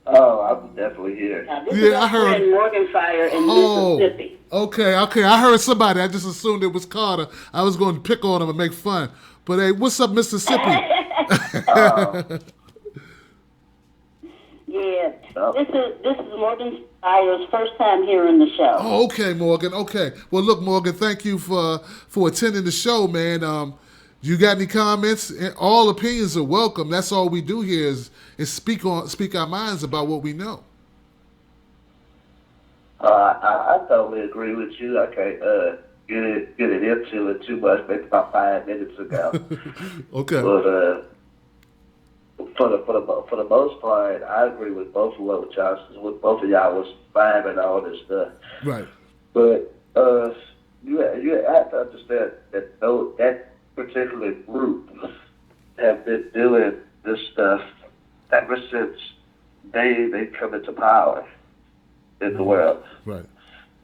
Oh, I'm definitely here. Now, this Yeah, is our I heard. friend Morgan Fire in Oh, Mississippi. okay. I heard somebody. I just assumed it was Carter. I was going to pick on him and make fun. But hey, what's up, Mississippi? Yeah, this is Morgan Fire's first time hearing the show. Oh, okay, Morgan. Okay. Well, look, Morgan, thank you for attending the show, man. You got any comments? All opinions are welcome. That's all we do here is speak our minds about what we know. I totally agree with you. I can't get it into it too much, maybe about 5 minutes ago. Okay. But for the most part, I agree with both of what both of y'all was fine and all this stuff. Right. But you have to understand that that particular group have been doing this stuff ever since they come into power in the world. Right.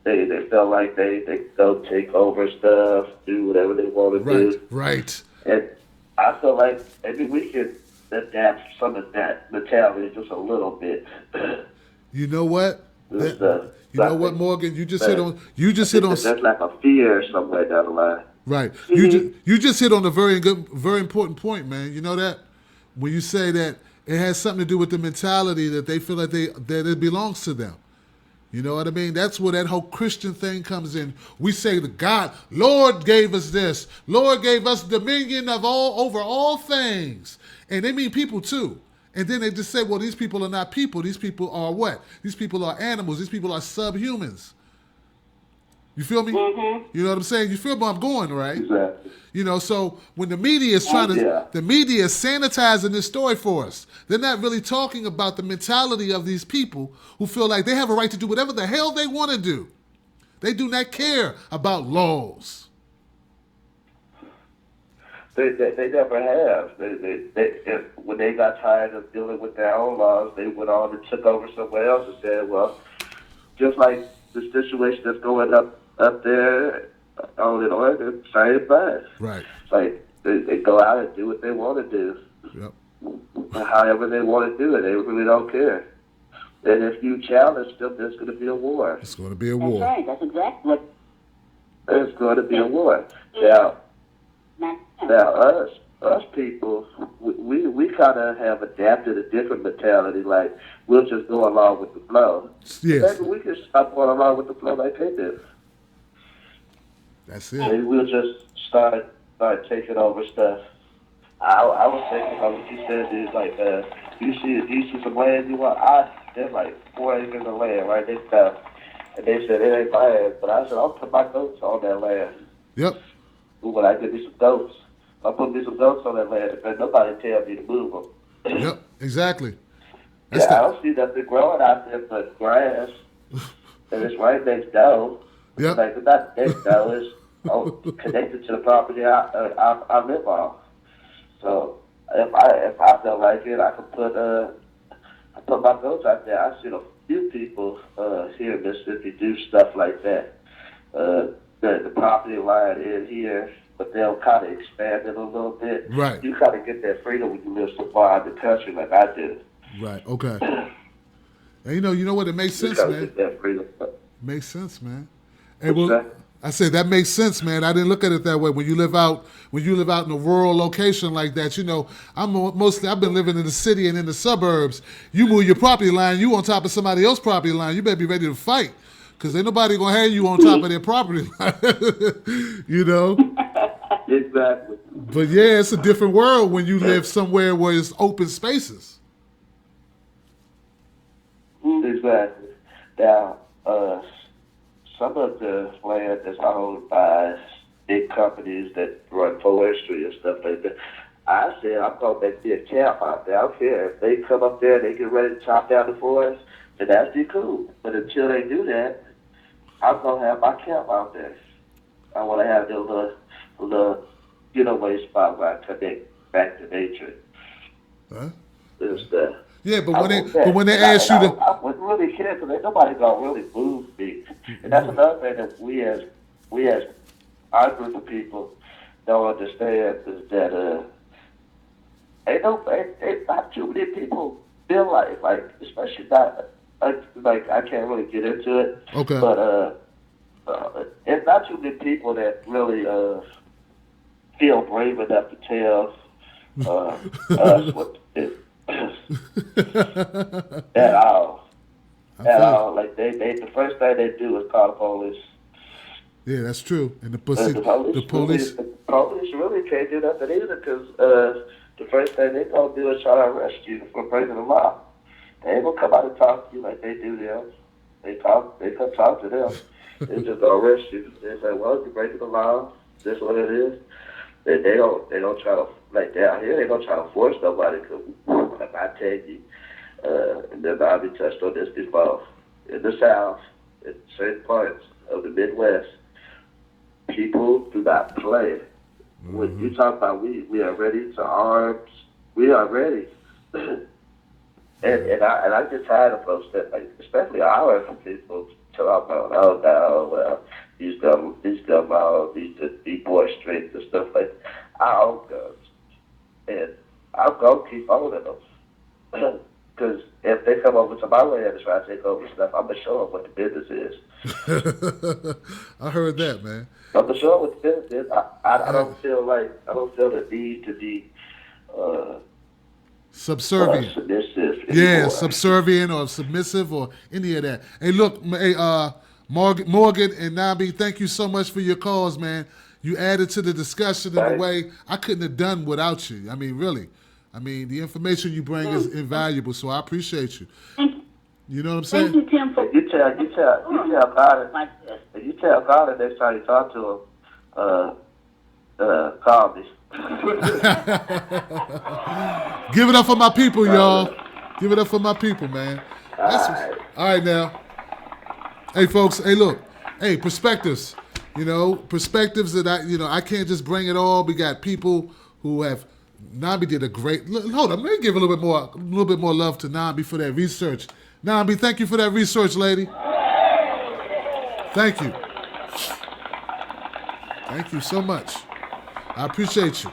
They felt like they go take over stuff, do whatever they want to do. Right. And I feel like maybe we could adapt some of that mentality just a little bit. You know what? You know what, Morgan? You just hit on. There's like a fear somewhere down the line. Right. You just hit on a very important point, man. You know that when you say that it has something to do with the mentality that they feel like that it belongs to them. You know what I mean? That's where that whole Christian thing comes in. We say the God, Lord gave us this. Lord gave us dominion over all things. And they mean people too. And then they just say, well, these people are not people. These people are what? These people are animals. These people are subhumans. You feel me? Mm-hmm. You know what I'm saying? You feel where I'm going, right? Exactly. You know, so when the media is the media is sanitizing this story for us. They're not really talking about the mentality of these people who feel like they have a right to do whatever the hell they want to do. They do not care about laws. They never have. When they got tired of dealing with their own laws, they went on and took over somewhere else and said, well, just like the situation that's going up there on in Oregon, same thing. Right. Like they go out and do what they want to do. Yep. However they want to do it, they really don't care. And if you challenge them, there's going to be a war. It's going to be a That's war. right. That's exactly what. There's going to be a war. Now us people, we kind of have adapted a different mentality. Like we'll just go along with the flow. Yes. Maybe we can stop going along with the flow like they do. That's it. Maybe we'll just start taking over stuff. I was thinking about what you said, dude. Like, you see some land you want? There's like 4 acres of land right there stuff. And they said it ain't land, but I said I'll put my goats on that land. Yep. When I get me some goats, I'll put me some goats on that land, and nobody tell me to move them. Yep. Exactly. I don't see nothing growing out there but grass, and it's right next door. Yep. Like it's not next door; it's connected to the property I live on. So if I felt like it, I could put my goats out there. I've seen a few people here in Mississippi do stuff like that. The property line is here, but they'll kind of expand it a little bit. Right. You kind of get that freedom when you live so far out of the country like I do. Right. Okay. And you know what? It makes sense, You kind of man. get that freedom. Makes sense, man. Hey, well, I said that makes sense, man. I didn't look at it that way. When you live out in a rural location like that, I've been living in the city and in the suburbs. You move your property line, you on top of somebody else's property line. You better be ready to fight, because ain't nobody gonna have you on top of their property line. Exactly. But yeah, it's a different world when you live somewhere where it's open spaces. Exactly. Now, some of the land that's owned by big companies that run forestry and stuff like that, I said I'm gonna make me a camp out there. I don't care if they come up there and they get ready to chop down the forest, then that's be cool. But until they do that, I'm gonna have my camp out there. I want to have the little getaway spot where I connect back to nature. Huh? And stuff. Yeah, but when they ask you to, I wouldn't really care because ain't nobody gonna really move me. And that's another thing that we as our group of people don't understand is that ain't not too many people feel like especially not like I can't really get into it. Okay. But it's not too many people that really feel brave enough to tell us what it at all. Like they the first thing they do is call the police. Yeah, that's true. And the police really can't do nothing either, because the first thing they gonna do is try to arrest you for breaking the law. They ain't gonna come out and talk to you like they do them. They come talk to them. They just gonna arrest you. They say, well, you're breaking the law. This is what it is. They don't try to, like down here, they don't try to force nobody. Cause like I tell you, and then I'll be touched on this before. In the South, in certain parts of the Midwest, people do not play. Mm-hmm. When you talk about we are ready to arms, we are ready. and I get tired of folks that, like, especially our people talk about, oh no, well, these gun laws, these boisterous and stuff like that. I own guns, and I'm gonna keep owning them. Because if they come over to my land and try to take over stuff, I'm gonna show them what the business is. I heard that, man. I'm gonna show them what the business is. I don't feel the need to be subservient. Submissive. Yeah, subservient or submissive or any of that. Hey, look, Morgan and Nabi, thank you so much for your calls, man. You added to the discussion in a way I couldn't have done without you. I mean, really. I mean, the information you bring is invaluable, so I appreciate you. You know what I'm saying? Thank you, Tim, for you tell Carter next time you talk to him, call me. Give it up for my people, y'all. Give it up for my people, man. All right now. Hey, folks. Hey, look. Hey, perspectives. Perspectives that I can't just bring it all. We got people who have. Nabi did a great. Hold on, let me give a little bit more love to Nabi for that research. Nabi, thank you for that research, lady. Thank you. Thank you so much. I appreciate you.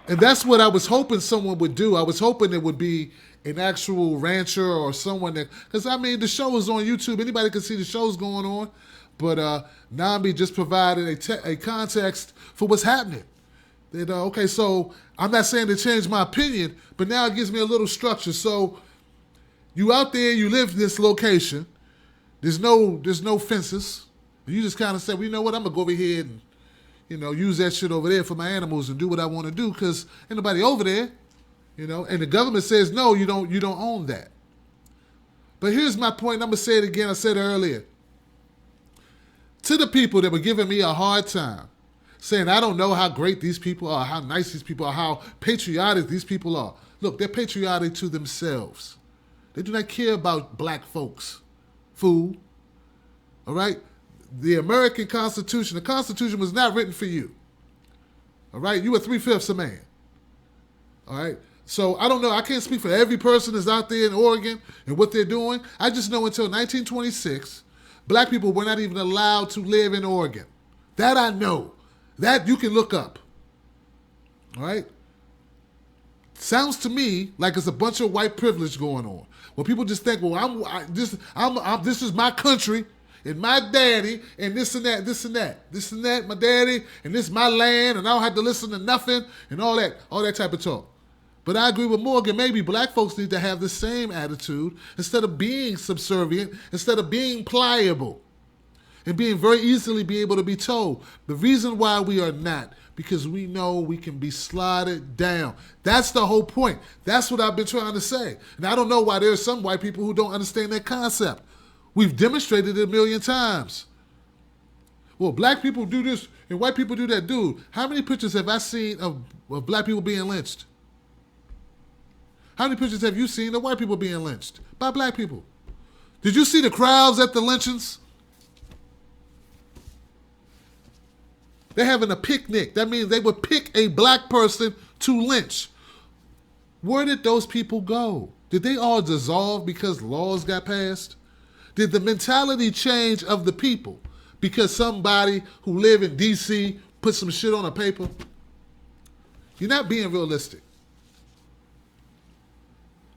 And that's what I was hoping someone would do. I was hoping it would be an actual rancher or someone that, because I mean the show is on YouTube. Anybody can see the show's going on. But Nabi just provided a context for what's happening. Okay, so I'm not saying to change my opinion, but now it gives me a little structure. So you out there, you live in this location. There's no fences. You just kind of say, well, you know what? I'm gonna go over here and use that shit over there for my animals and do what I want to do because ain't nobody over there. And the government says no, you don't own that. But here's my point. I'm gonna say it again. I said it earlier. To the people that were giving me a hard time, saying I don't know how great these people are, how nice these people are, how patriotic these people are. Look, they're patriotic to themselves. They do not care about black folks. Fool. All right? The American Constitution, the Constitution was not written for you. All right? You are 3/5 a man. All right? So I don't know. I can't speak for every person that's out there in Oregon and what they're doing. I just know until 1926, black people were not even allowed to live in Oregon. That I know. That you can look up. All right? Sounds to me like it's a bunch of white privilege going on. Where people just think, well, this is my country, and my daddy and this and that, this and that, this and that, my daddy, and this my land, and I don't have to listen to nothing, and all that type of talk. But I agree with Morgan. Maybe black folks need to have the same attitude instead of being subservient, instead of being pliable, and being very easily be able to be told. The reason why we are not, because we know we can be slotted down. That's the whole point. That's what I've been trying to say. And I don't know why there's some white people who don't understand that concept. We've demonstrated it a million times. Well, black people do this and white people do that. Dude, how many pictures have I seen of black people being lynched? How many pictures have you seen of white people being lynched by black people? Did you see the crowds at the lynchings? They're having a picnic. That means they would pick a black person to lynch. Where did those people go? Did they all dissolve because laws got passed? Did the mentality change of the people because somebody who live in D.C. put some shit on a paper? You're not being realistic.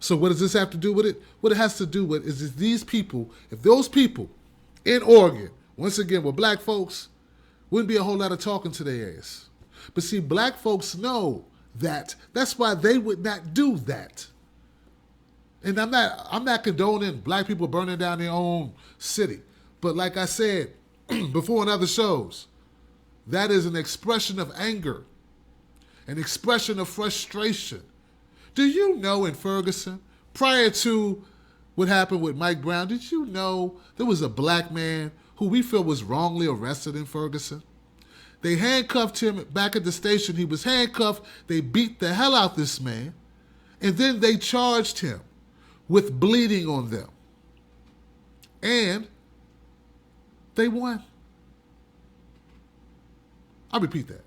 So what does this have to do with it? What it has to do with is these people, if those people in Oregon, once again, were black folks, wouldn't be a whole lot of talking to their ass. But see, black folks know that. That's why they would not do that. And I'm not condoning black people burning down their own city. But like I said before in other shows, that is an expression of anger, an expression of frustration. Do you know in Ferguson, prior to what happened with Mike Brown, did you know there was a black man who we feel was wrongly arrested in Ferguson? They handcuffed him back at the station. He was handcuffed. They beat the hell out this man. And then they charged him with bleeding on them. And they won. I'll repeat that.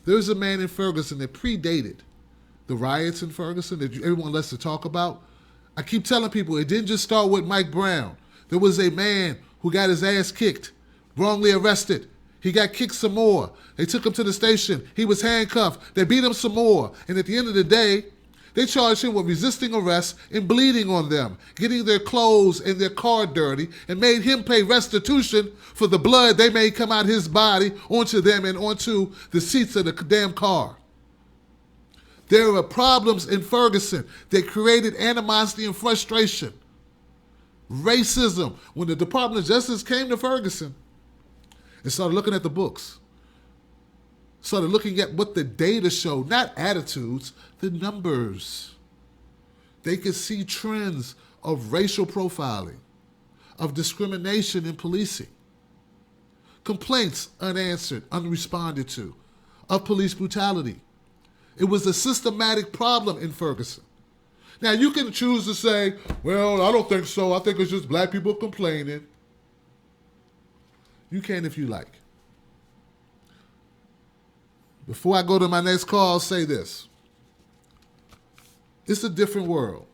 There's a man in Ferguson that predated the riots in Ferguson that everyone loves to talk about. I keep telling people it didn't just start with Mike Brown. There was a man who got his ass kicked, wrongly arrested. He got kicked some more. They took him to the station. He was handcuffed. They beat him some more. And at the end of the day, they charged him with resisting arrest and bleeding on them, getting their clothes and their car dirty, and made him pay restitution for the blood they made come out his body onto them and onto the seats of the damn car. There were problems in Ferguson that created animosity and frustration. Racism. When the Department of Justice came to Ferguson and started looking at the books, started looking at what the data showed, not attitudes, the numbers. They could see trends of racial profiling, of discrimination in policing, complaints unanswered, unresponded to, of police brutality. It was a systematic problem in Ferguson. Now, you can choose to say, well, I don't think so. I think it's just black people complaining. You can if you like. Before I go to my next call, I'll say this. It's a different world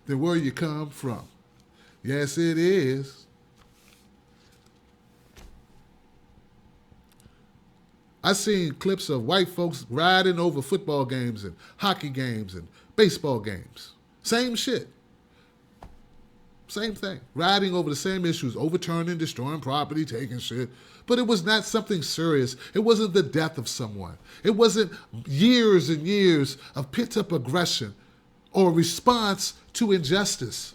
than where you come from. Yes, it is. I've seen clips of white folks riding over football games and hockey games and baseball games. Same shit. Same thing. Riding over the same issues, overturning, destroying property, taking shit. But it was not something serious. It wasn't the death of someone. It wasn't years and years of pent-up aggression or response to injustice.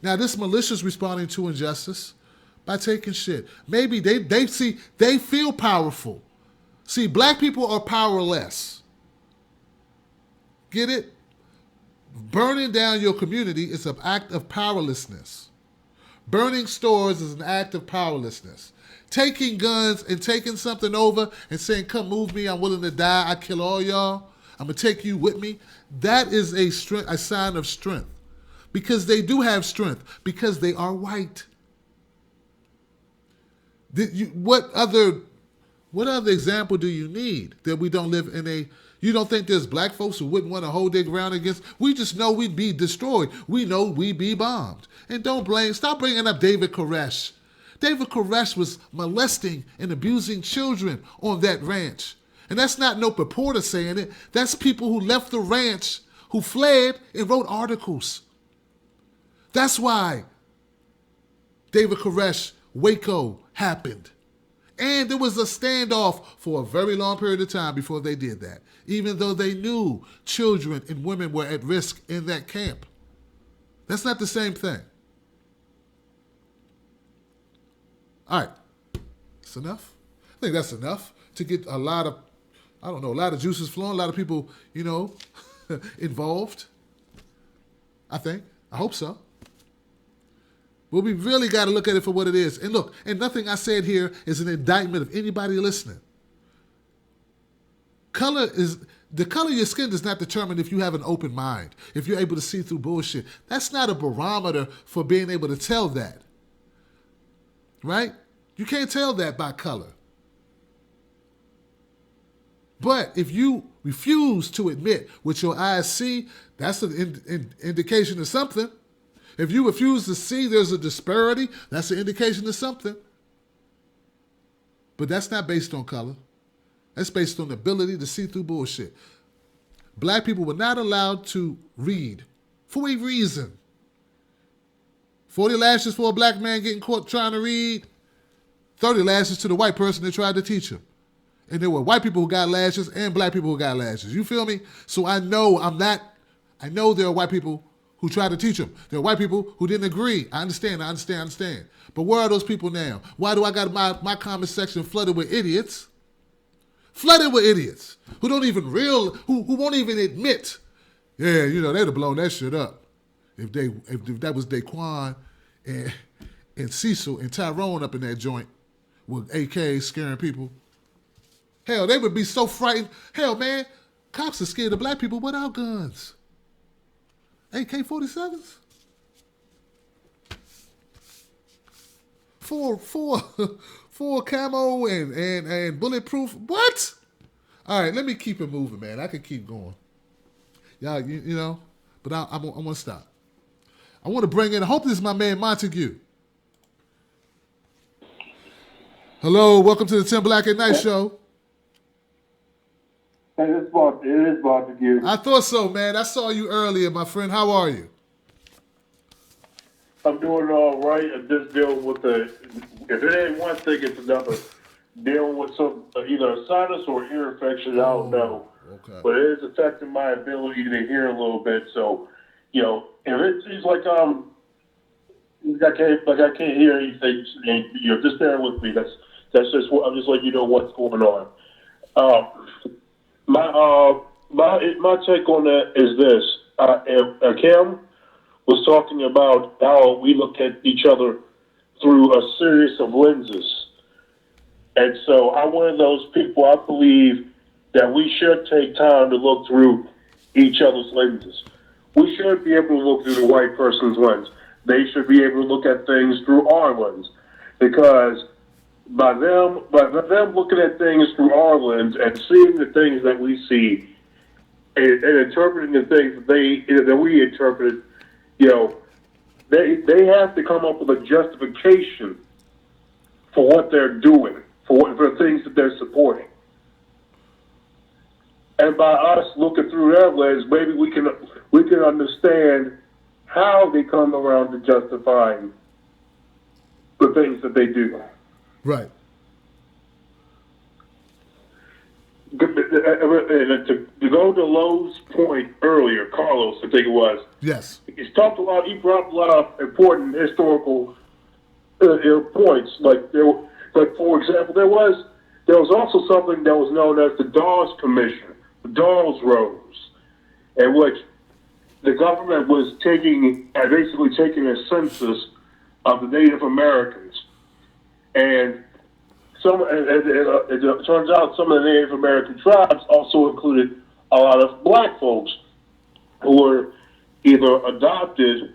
Now, this militia's responding to injustice by taking shit. Maybe they feel powerful. See, black people are powerless. Get it? Burning down your community is an act of powerlessness. Burning stores is an act of powerlessness. Taking guns and taking something over and saying, come move me, I'm willing to die, I kill all y'all, I'm going to take you with me, that is a sign of strength. Because they do have strength, because they are white. What other example do you need that we don't live in a... You don't think there's black folks who wouldn't want to hold their ground against? We just know we'd be destroyed. We know we'd be bombed. And stop bringing up David Koresh. David Koresh was molesting and abusing children on that ranch. And that's not no purporter saying it. That's people who left the ranch, who fled and wrote articles. That's why David Koresh, Waco happened. And there was a standoff for a very long period of time before they did that, even though they knew children and women were at risk in that camp. That's not the same thing. All right. That's enough? I think that's enough to get a lot of juices flowing, a lot of people, involved. I think. I hope so. But we really got to look at it for what it is. And look, and nothing I said here is an indictment of anybody listening. The color of your skin does not determine if you have an open mind, if you're able to see through bullshit. That's not a barometer for being able to tell that. Right? You can't tell that by color. But if you refuse to admit what your eyes see, that's an indication of something. If you refuse to see there's a disparity, that's an indication of something. But that's not based on color. That's based on the ability to see through bullshit. Black people were not allowed to read for a reason. 40 lashes for a black man getting caught trying to read, 30 lashes to the white person that tried to teach him. And there were white people who got lashes and black people who got lashes. You feel me? So I know there are white people who tried to teach him. There are white people who didn't agree. I understand. But where are those people now? Why do I got my comment section flooded with idiots? Flooded with idiots who who won't even admit, they'd have blown that shit up. If that was Daquan and Cecil and Tyrone up in that joint with AKs scaring people. Hell, they would be so frightened. Hell, man, cops are scared of black people without guns. AK-47s? Full camo and bulletproof. What? All right, let me keep it moving, man. I can keep going. Y'all, but I'm going to stop. I want to bring in, I hope this is my man Montague. Hello, welcome to the Tim Black at Night Show. Hey, it is Montague. I thought so, man. I saw you earlier, my friend. How are you? I'm doing all right. I'm just dealing with if it ain't one thing, it's another. Dealing with some either a sinus or ear infection. I don't know. Okay. But it is affecting my ability to hear a little bit. So, if it seems like I can't hear anything, just bear with me. That's just what I'm just letting you know what's going on. My take on that is this. Kim was talking about how we look at each other through a series of lenses. And so I'm one of those people, I believe that we should take time to look through each other's lenses. We should be able to look through the white person's lens. They should be able to look at things through our lens. Because by them looking at things through our lens and seeing the things that we see and interpreting the things that we interpret, they have to come up with a justification for what they're doing, for the things that they're supporting. And by us looking through their lens, maybe we can understand how they come around to justifying the things that they do. Right. To go to Lowe's point earlier, Carlos, I think it was. Yes. He brought up a lot of important historical points. Like for example, there was also something that was known as the Dawes Commission, the Dawes Rose, in which the government was basically taking a census of the Native Americans, and it turns out some of the Native American tribes also included a lot of black folks who were either adopted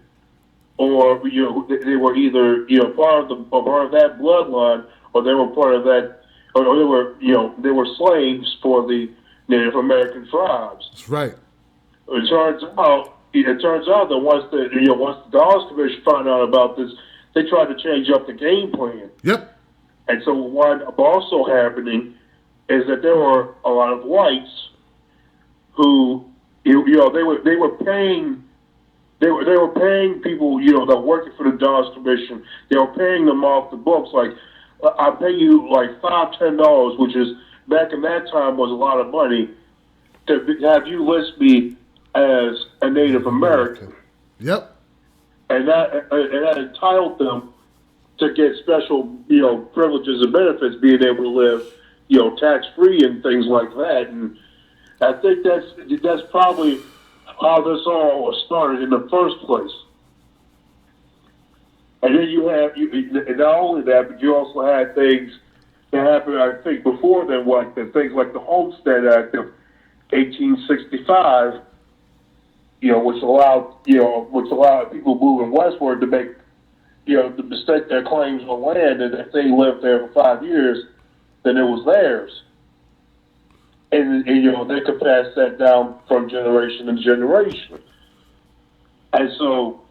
or they were either part of that bloodline, or they were part of that, or they were slaves for the Native American tribes. That's right. It turns out that once the Dawes Commission found out about this, they tried to change up the game plan. Yep. And so what also happening is that there were a lot of whites who, they were paying they were paying people, you know, that were working for the Dawes Commission. They were paying them off the books. Like, I pay you like $5, $10, which is back in that time was a lot of money to have you list me as a Native American. Yep. And that entitled them to get special, you know, privileges and benefits, being able to live, you know, tax free and things like that. And I think that's probably how this all started in the first place. And then you have, not only that, but you also had things that happened, I think, before then, like things like the Homestead Act of 1865, you know, which allowed people moving westward to make, you know, to stake their claims on land, and if they lived there for 5 years, then it was theirs. And you know, they could pass that down from generation to generation. And so,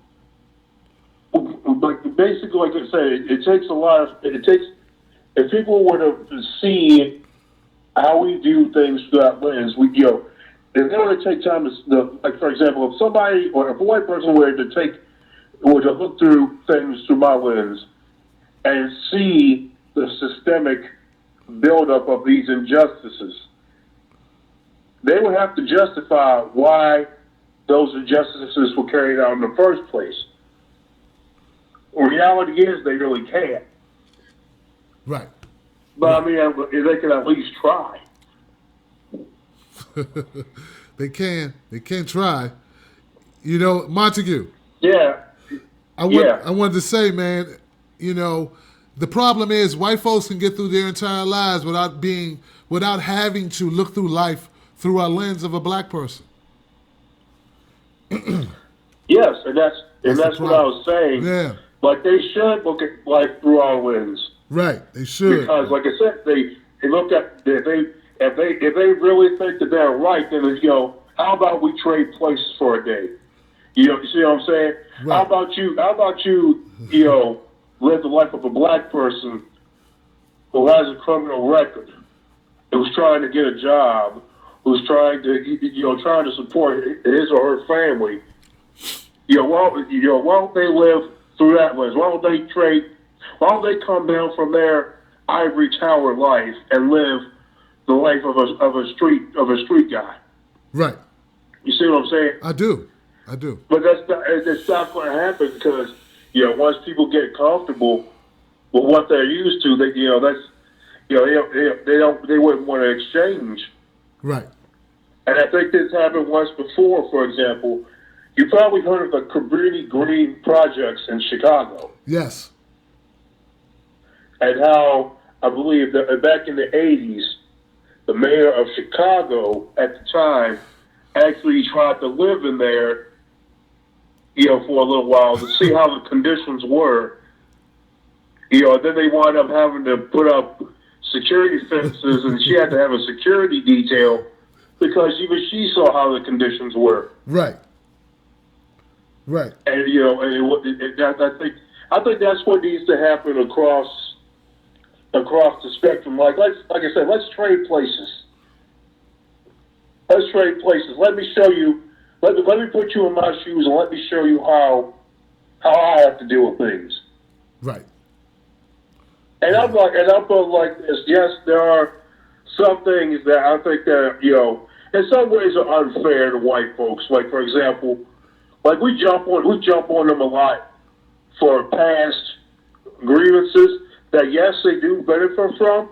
but basically, like I said, it takes a lot of, if people were to see how we view things through that lens, you know, if they were to take time to, like, for example, if somebody, or if a white person were to look through things through my lens and see the systemic buildup of these injustices, they would have to justify why those injustices were carried out in the first place. The reality is they really can't. Right. But I mean, they can at least try. They can try. You know, Montague. Yeah. I wanted to say, man, you know, the problem is white folks can get through their entire lives without having to look through life through a lens of a black person. Yes, and that's what I was saying. Yeah. Like, they should look at life through our lens. Right, they should. Because, like I said, they look at, if they really think that they're right, then it's, you know, how about we trade places for a day? You know, you see what I'm saying? Right. How about you, you know, live the life of a black person who has a criminal record, who's trying to get a job, who's trying to support his or her family. Why don't they live through that lens? Why don't they come down from their ivory tower life and live the life of a street guy? Right. You see what I'm saying? I do. But that's not going to happen because, you know, once people get comfortable with what they're used to, they wouldn't want to exchange. Right. And I think this happened once before. For example, you probably heard of the Cabrini Green projects in Chicago. Yes. And how, I believe, that back in the 80s, the mayor of Chicago at the time actually tried to live in there, you know, for a little while to see how the conditions were. You know, then they wound up having to put up security fences, and she had to have a security detail because even she saw how the conditions were. Right. Right. And you know, I think that's what needs to happen across the spectrum. Like I said, let's trade places. Let me show you. Let me put you in my shoes and let me show you how I have to deal with things. Right. And I'm like this. Yes, there are some things that I think that, you know, in some ways are unfair to white folks. Like, for example, like we jump on them a lot for past grievances that, yes, they do benefit from.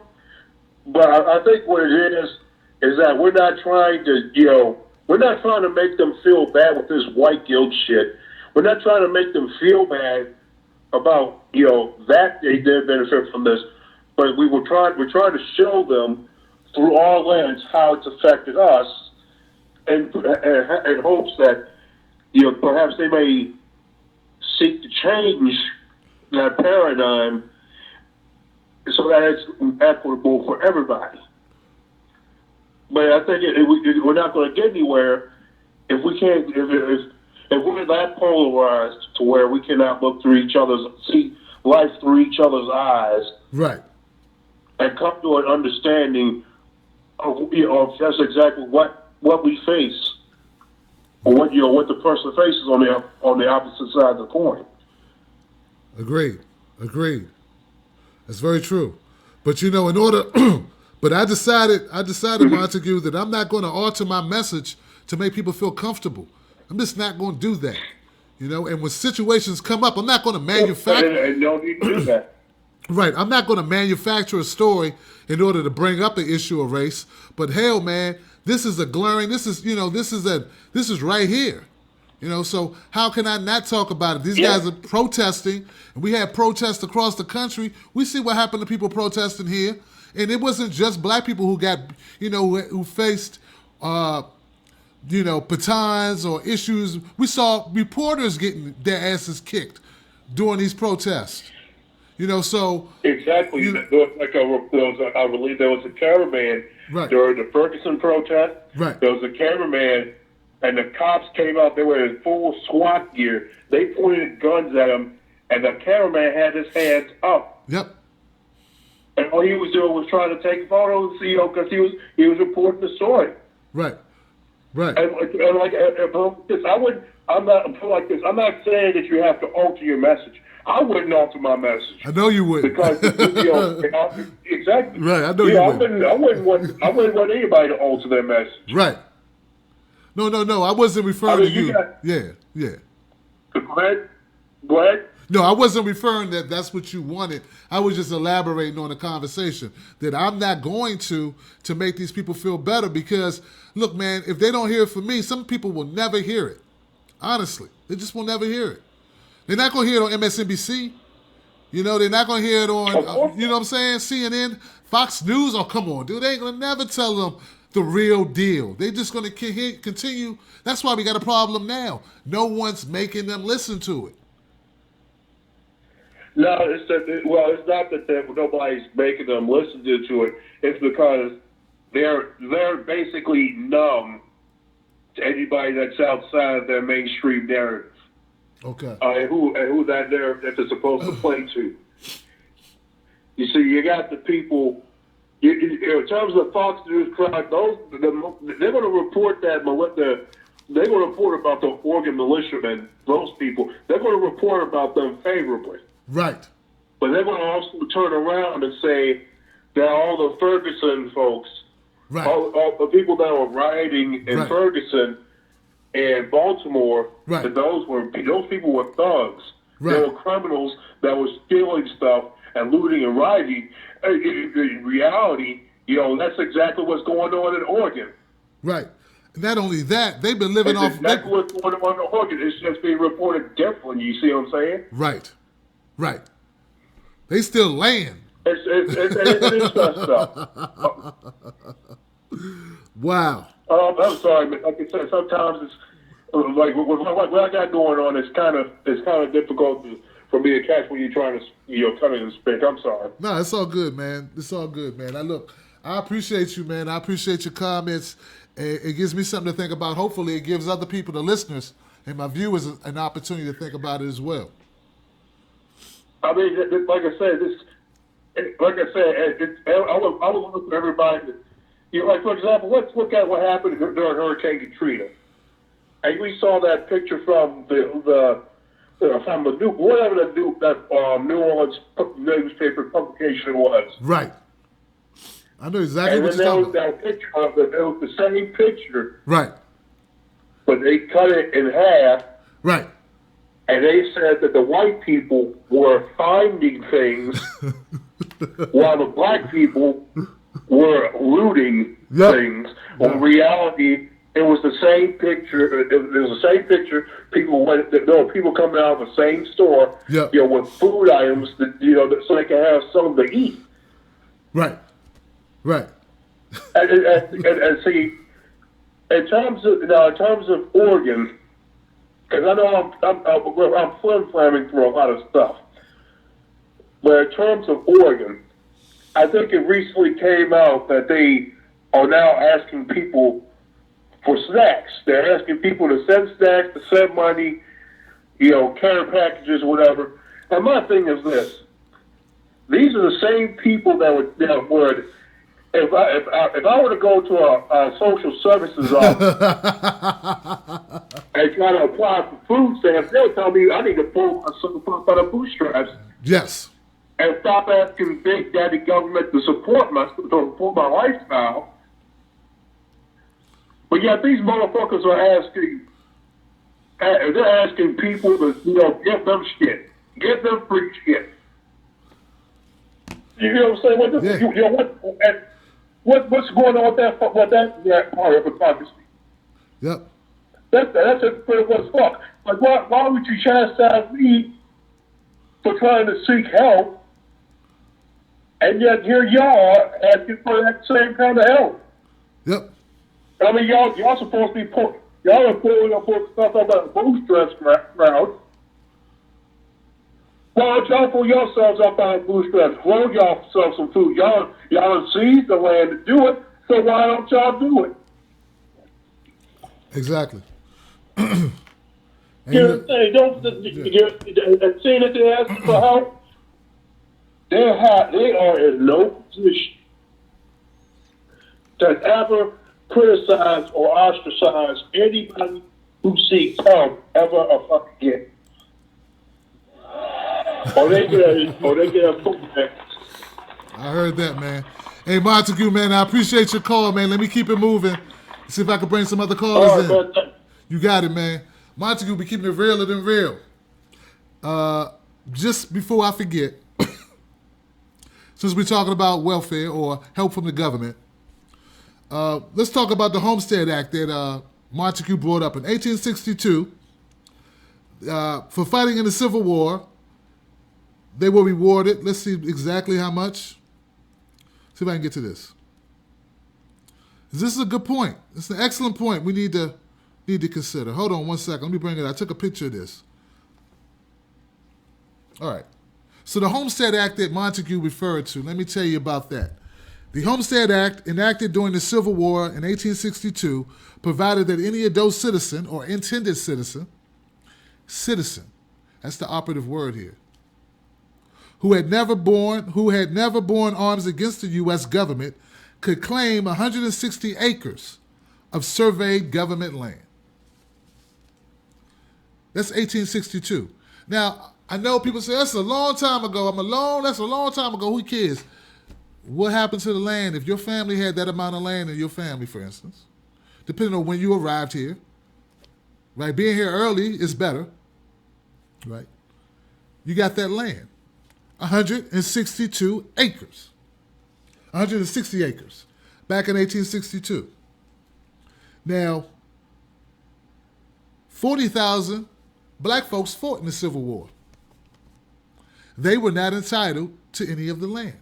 But I think what it is that we're not trying to make them feel bad with this white guilt shit. We're not trying to make them feel bad about, you know, that they did benefit from this, but we're trying to show them through our lens how it's affected us, and in hopes that, you know, perhaps they may seek to change that paradigm so that it's equitable for everybody. But I think we're not going to get anywhere if we can't. If we're that polarized to where we cannot look through see life through each other's eyes, right, and come to an understanding of, you know, of just exactly what we face. or what the person faces on the opposite side of the coin. Agreed. That's very true. But in order, but I decided, Montague, that I'm not going to alter my message to make people feel comfortable. I'm just not going to do that. And when situations come up, I'm not going to manufacture. And no need to do that. Right. I'm not going to manufacture a story in order to bring up the issue of race. But hell, man, this is a glaring. This is right here. So how can I not talk about it? These guys are protesting, and we had protests across the country. We see what happened to people protesting here, and it wasn't just black people who got, who faced, batons or issues. We saw reporters getting their asses kicked during these protests. So exactly. I believe there was a cameraman during the Ferguson protest. Right. There was a cameraman. And the cops came out, they were in full SWAT gear. They pointed guns at him, and the cameraman had his hands up. Yep. And all he was doing was trying to take photos, because he was reporting the story. Right. I'm not saying that you have to alter your message. I wouldn't alter my message. I know you wouldn't. Because exactly. Right. I know you wouldn't. I wouldn't want anybody to alter their message. Right. No. I wasn't referring to you. Yeah. Go ahead. No, I wasn't referring that's what you wanted. I was just elaborating on the conversation that I'm not going to make these people feel better because, look, man, if they don't hear it from me, some people will never hear it. Honestly, they just will never hear it. They're not going to hear it on MSNBC. They're not going to hear it on, what I'm saying, CNN, Fox News. Oh, come on, dude. They ain't going to never tell them the real deal. They're just going to continue. That's why we got a problem now. No one's making them listen to it. No, it's not that nobody's making them listen to it. It's because they're basically numb to anybody that's outside of their mainstream narrative. Okay. And who that narrative they're supposed to play to. You see, you got the people. In terms of Fox News crowd, they're going to report that. They're going to report about the Oregon militiamen. Those people, they're going to report about them favorably. Right. But they're going to also turn around and say that all the Ferguson folks, right, all the people that were rioting in Ferguson and Baltimore, that those people were thugs. Right. They were criminals that were stealing stuff and looting and rioting. In reality, that's exactly what's going on in Oregon. Right. Not only that, they've been living off. Exactly what's going on in Oregon. It's just being reported differently. You see what I'm saying? Right. They still laying. It's stuff. Wow. I'm sorry, but like I said, sometimes it's like what I got going on. It's kind of difficult for me to catch when you're trying to come in and speak. I'm sorry. No, it's all good, man. I appreciate you, man. I appreciate your comments. It gives me something to think about. Hopefully, it gives other people, the listeners, and my viewers, an opportunity to think about it as well. I mean, like I said, I would look for everybody. Like for example, let's look at what happened during Hurricane Katrina, and we saw that picture from the New Orleans newspaper publication was. Right. I know exactly what you're talking about. And then there was that picture of it. It was the same picture. Right. But they cut it in half. Right. And they said that the white people were finding things while the black people were looting things. When in reality, it was the same picture. It was the same picture. People coming out of the same store, with food items that, so they can have something to eat. Right. And see, in terms of Oregon. Because I know I'm flim-flamming through a lot of stuff. But in terms of Oregon, I think it recently came out that they are now asking people for snacks. They're asking people to send snacks, to send money, care packages, whatever. And my thing is this. These are the same people that would if I were to go to a social services office and try to apply for food stamps, they'll tell me I need to pull myself up by the bootstraps Yes. and stop asking big daddy government to support my lifestyle. But yet these motherfuckers are they're asking people to, give them shit, give them free shit. You know what I'm saying? What's going on with that part of hypocrisy? Yep. That's a critical as fuck. Like, why would you chastise me for trying to seek help, and yet here y'all are asking for that same kind of help? Yep. I mean, y'all supposed to be y'all are pulling up stuff about bootstraps route. Why don't y'all pull yourselves up out of bootstraps? Grow yourselves some food. Y'all have seized the land to do it, so why don't y'all do it? Exactly. Here's the thing, seeing that they're asking for help, they are in no position to ever criticize or ostracize anybody who seeks help ever a fucking again. Or they get a food back. I heard that, man. Hey, Montague, man, I appreciate your call, man. Let me keep it moving. See if I can bring some other callers in. Man. You got it, man. Montague be keeping it realer than real. Just before I forget, since we're talking about welfare or help from the government, let's talk about the Homestead Act that Montague brought up in 1862. For fighting in the Civil War, they were rewarded. Let's see exactly how much. See if I can get to this. This is a good point. It's an excellent point we need to consider. Hold on one second. Let me bring it. I took a picture of this. All right. So the Homestead Act that Montague referred to, let me tell you about that. The Homestead Act, enacted during the Civil War in 1862, provided that any adult citizen or intended citizen, that's the operative word here, who had never borne arms against the U.S. government could claim 160 acres of surveyed government land. That's 1862. Now, I know people say, that's a long time ago. That's a long time ago. Who cares? What happened to the land if your family had that amount of land in your family, for instance? Depending on when you arrived here. Right? Being here early is better. Right? You got that land. 162 acres. 160 acres. Back in 1862. Now, 40,000 black folks fought in the Civil War. They were not entitled to any of the land.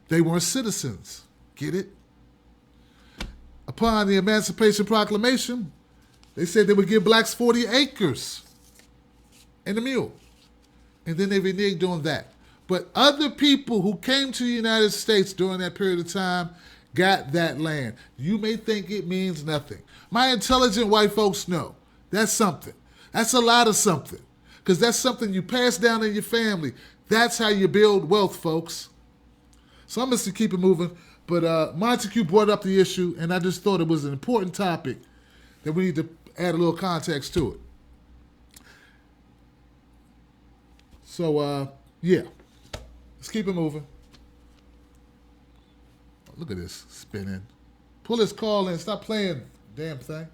They weren't citizens. Get it? Upon the Emancipation Proclamation, they said they would give blacks 40 acres and a mule. And then they reneged on that. But other people who came to the United States during that period of time got that land. You may think it means nothing. My intelligent white folks know that's something. That's a lot of something. Because that's something you pass down in your family. That's how you build wealth, folks. So I'm just to keep it moving. But Montague brought up the issue, and I just thought it was an important topic that we need to add a little context to it. So, yeah. Let's keep it moving. Oh, look at this spinning. Pull this call in. Stop playing, damn thing.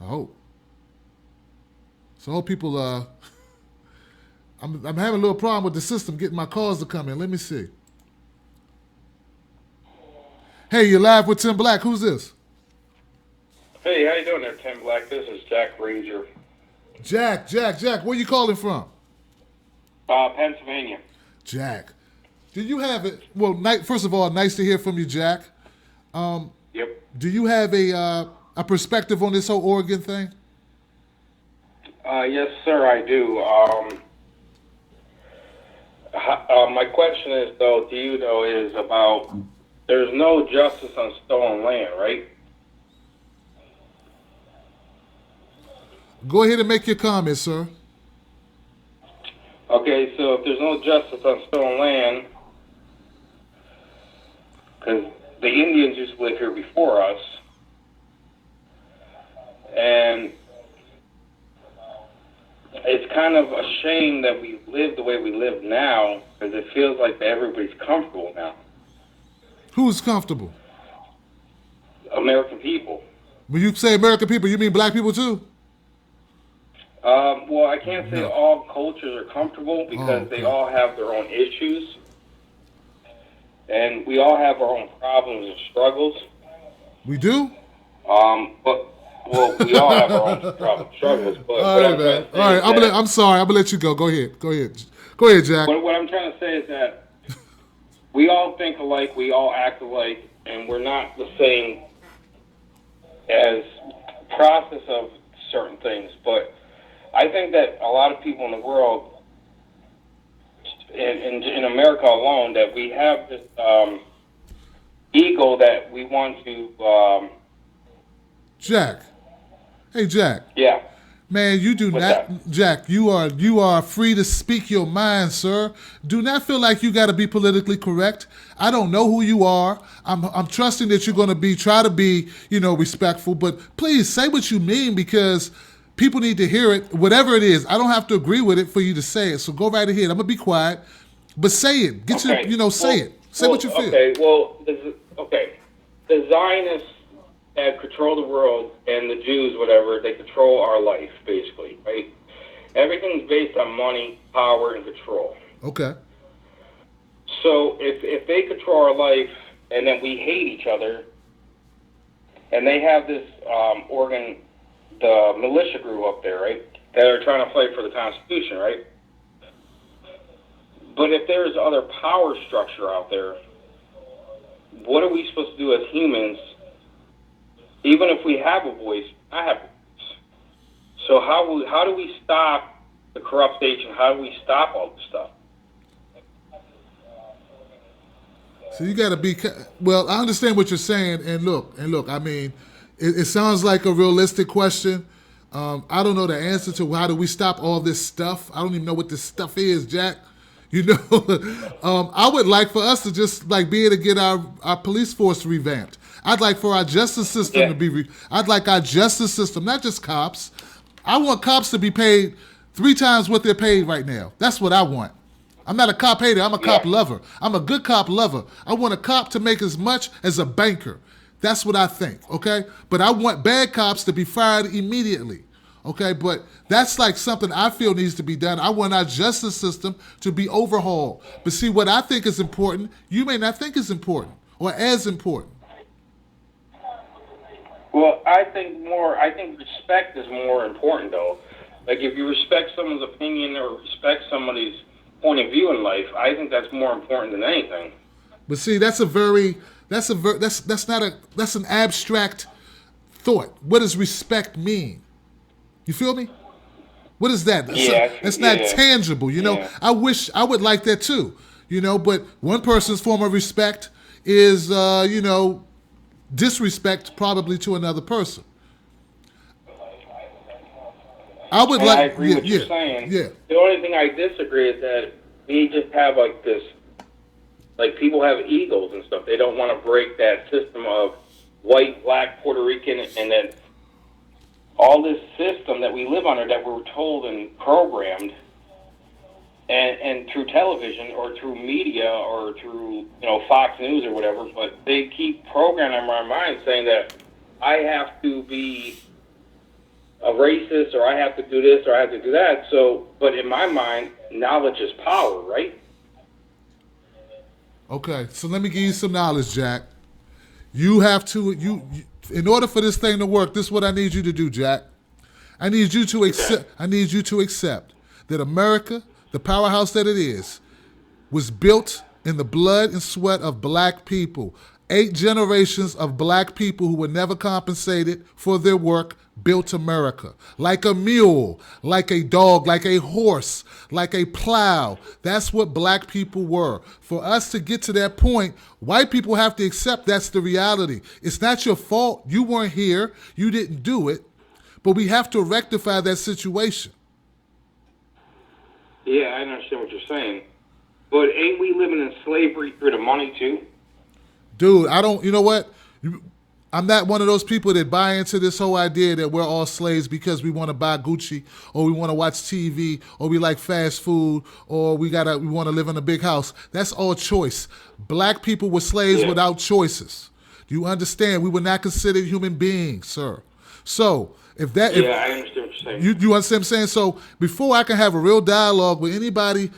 I hope. So I hope people, I'm having a little problem with the system getting my calls to come in. Let me see. Hey, you're live with Tim Black. Who's this? Hey, how you doing there, Tim Black? This is Jack Ranger. Jack, where you calling from? Pennsylvania. Jack. Do you have it? Well, first of all, nice to hear from you, Jack. Yep. Do you have a perspective on this whole Oregon thing? Yes, sir, I do. My question is, though, to you, though, is about there's no justice on stolen land, right? Go ahead and make your comments, sir. Okay, so if there's no justice on stolen land, because the Indians used to live here before us, and it's kind of a shame that we live the way we live now, because it feels like that everybody's comfortable now. Who's comfortable? American people. When you say American people, you mean black people too? Well, I can't say all cultures are comfortable because they all have their own issues, and we all have our own problems and struggles. We do? But well, we all have our own problems and struggles. But All right, man. All right, I'm sorry. I'm gonna let you go. Go ahead, Jack. What I'm trying to say is that we all think alike, we all act alike, and we're not the same as process of certain things. But I think that a lot of people in the world, in America alone, that we have this ego that we want to. Jack. Hey, Jack. Yeah. Man, you do What's not, that? Jack. You are free to speak your mind, sir. Do not feel like you got to be politically correct. I don't know who you are. I'm trusting that you're going to try to be, respectful. But please say what you mean, because people need to hear it. Whatever it is, I don't have to agree with it for you to say it. So go right ahead. I'm gonna be quiet, but say it. Say it. Say what you feel. Okay. The Zionists that control the world, and the Jews, whatever, they control our life, basically, right? Everything's based on money, power, and control. Okay. So if they control our life, and then we hate each other, and they have this the militia group up there, right, that are trying to fight for the Constitution, right? But if there's other power structure out there, what are we supposed to do as humans? Even if we have a voice, I have a voice. So how do we stop the corrupt nation? How do we stop all this stuff? So you got to be. Well, I understand what you're saying, and look. I mean, it sounds like a realistic question. I don't know the answer to how do we stop all this stuff. I don't even know what this stuff is, Jack. I would like for us to just be able to get our police force revamped. I'd like for our justice system to be. I'd like our justice system, not just cops. I want cops to be paid 3 times what they're paid right now. That's what I want. I'm not a cop hater. I'm a cop lover. I'm a good cop lover. I want a cop to make as much as a banker. That's what I think, okay? But I want bad cops to be fired immediately, okay? But that's something I feel needs to be done. I want our justice system to be overhauled. But see, what I think is important, you may not think is important or as important. Well, I think respect is more important, though. Like, if you respect someone's opinion or respect somebody's point of view in life, I think that's more important than anything. But see, that's an abstract thought. What does respect mean? You feel me? What is that? That's not tangible, I would like that too, but one person's form of respect is, disrespect probably to another person. I agree with what you're saying. Yeah. The only thing I disagree is that we just have this, people have egos and stuff. They don't want to break that system of white, black, Puerto Rican, and then all this system that we live under that we're told and programmed, and through television or through media or through Fox News or whatever. But they keep programming my mind saying that I have to be a racist, or I have to do this, or I have to do that. So, but in my mind, knowledge is power, right? Okay, so let me give you some knowledge, Jack. You have to, in order for this thing to work, this is what I need you to do, Jack. I need you to accept that America, the powerhouse that it is, was built in the blood and sweat of black people. 8 generations of black people who were never compensated for their work built America. Like a mule, like a dog, like a horse, like a plow. That's what black people were. For us to get to that point, white people have to accept that's the reality. It's not your fault. You weren't here. You didn't do it. But we have to rectify that situation. Yeah, I understand what you're saying. But ain't we living in slavery through the money, too? Dude, I don't, you know what? I'm not one of those people that buy into this whole idea that we're all slaves because we want to buy Gucci or we want to watch TV or we like fast food or we want to live in a big house. That's all choice. Black people were slaves without choices. Do you understand? We were not considered human beings, sir. So if that, I understand what you're saying. you understand what I'm saying? So before I can have a real dialogue with anybody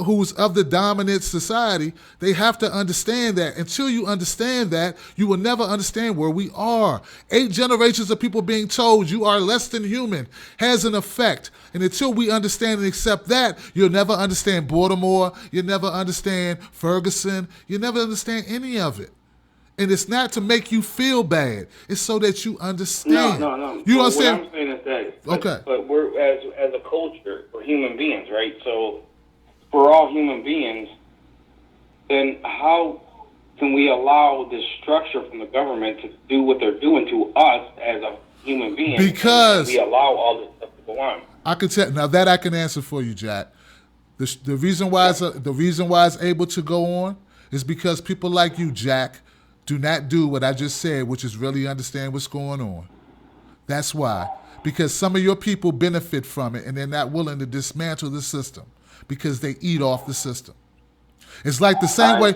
who's of the dominant society, they have to understand that. Until you understand that, you will never understand where we are. 8 generations of people being told you are less than human has an effect. And until we understand and accept that, you'll never understand Baltimore. You'll never understand Ferguson. You'll never understand any of it. And it's not to make you feel bad. It's so that you understand. No. You But understand? What I'm saying is that, Okay. but we're, as a culture, we're human beings, right? So we're all human beings. Then how can we allow this structure from the government to do what they're doing to us as a human being? Because we allow all this stuff to go on. I can tell now that I can answer for you, Jack. The reason why it's able to go on is because people like you, Jack, do not do what I just said, which is really understand what's going on. That's why. Because some of your people benefit from it and they're not willing to dismantle the system because they eat off the system. It's like the same way.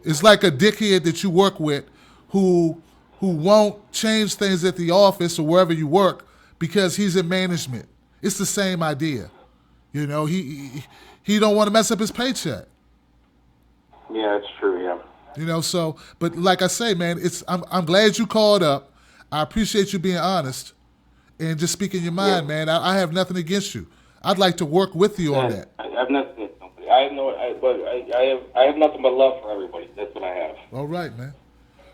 It's like a dickhead that you work with who won't change things at the office or wherever you work because he's in management. It's the same idea. You know, he don't want to mess up his paycheck. Yeah, it's true, yeah. You know, so, but like I say, man, I'm glad you called up. I appreciate you being honest and just speaking your mind, man. I have nothing against you. I'd like to work with you on that. I have nothing against nobody. I have nothing but love for everybody. That's what I have. All right, man.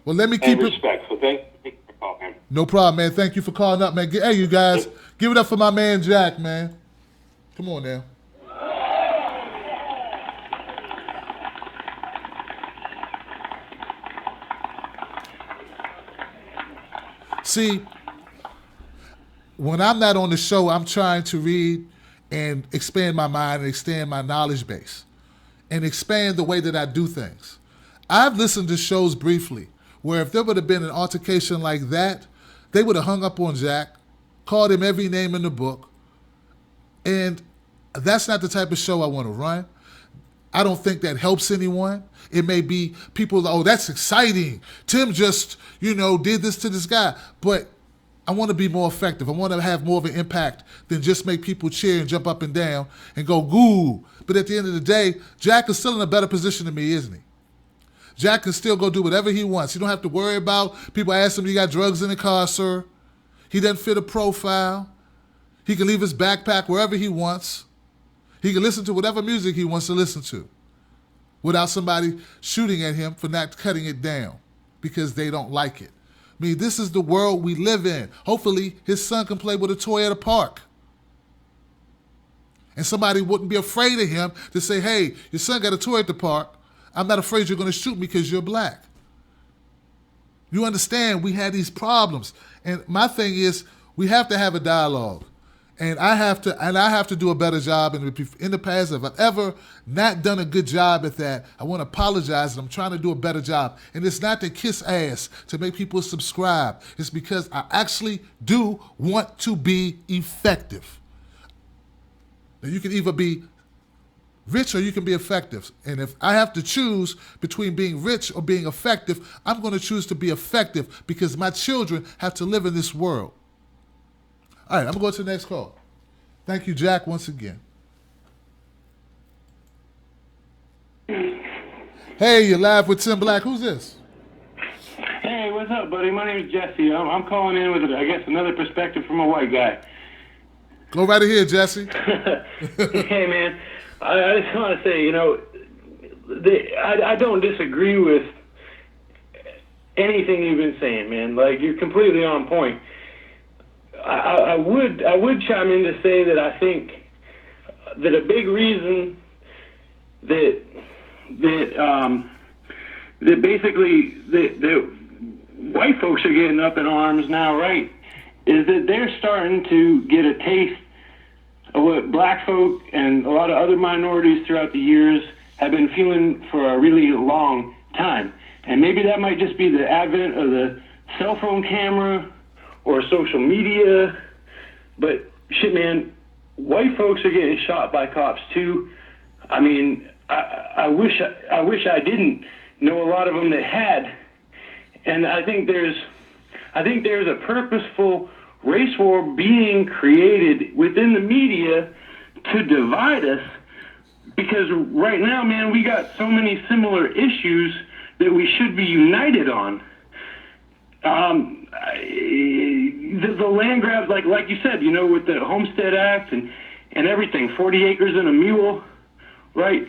Well, let me And keep it. respect. So thank you for calling, man. No problem, man. Thank you for calling up, man. Hey, you guys, give it up for my man Jack, man. Come on now. See, when I'm not on the show, I'm trying to read and expand my mind and expand my knowledge base and expand the way that I do things. I've listened to shows briefly where if there would have been an altercation like that, they would have hung up on Jack, called him every name in the book, and that's not the type of show I want to run. I don't think that helps anyone. It may be people, oh, that's exciting. Tim just, did this to this guy. But I want to be more effective. I want to have more of an impact than just make people cheer and jump up and down and go, goo. But at the end of the day, Jack is still in a better position than me, isn't he? Jack can still go do whatever he wants. He don't have to worry about people ask him, you got drugs in the car, sir? He doesn't fit a profile. He can leave his backpack wherever he wants. He can listen to whatever music he wants to listen to without somebody shooting at him for not cutting it down because they don't like it. I mean, this is the world we live in. Hopefully, his son can play with a toy at a park. And somebody wouldn't be afraid of him to say, hey, your son got a toy at the park. I'm not afraid you're going to shoot me because you're black. You understand we had these problems. And my thing is, we have to have a dialogue. And I have to do a better job. And in the past, if I've ever not done a good job at that, I want to apologize. And I'm trying to do a better job. And it's not to kiss ass to make people subscribe. It's because I actually do want to be effective. Now, you can either be rich or you can be effective. And if I have to choose between being rich or being effective, I'm going to choose to be effective because my children have to live in this world. All right, I'm going to go to the next call. Thank you, Jack, once again. Hey, you're live with Tim Black. Who's this? Hey, what's up, buddy? My name is Jesse. I'm calling in with, I guess, another perspective from a white guy. Go right ahead, Jesse. Hey, man. I just want to say, I don't disagree with anything you've been saying, man. Like, you're completely on point. I would chime in to say that I think that a big reason that basically the white folks are getting up in arms now, right, is that they're starting to get a taste what black folk and a lot of other minorities throughout the years have been feeling for a really long time. And maybe that might just be the advent of the cell phone camera or social media. But shit, man, white folks are getting shot by cops too. I mean, I wish I didn't know a lot of them that had. And I think there's a purposeful race war being created within the media to divide us, because right now, man, we got so many similar issues that we should be united on. The land grabs, like you said, you know, with the Homestead Act and everything, 40 acres and a mule, right?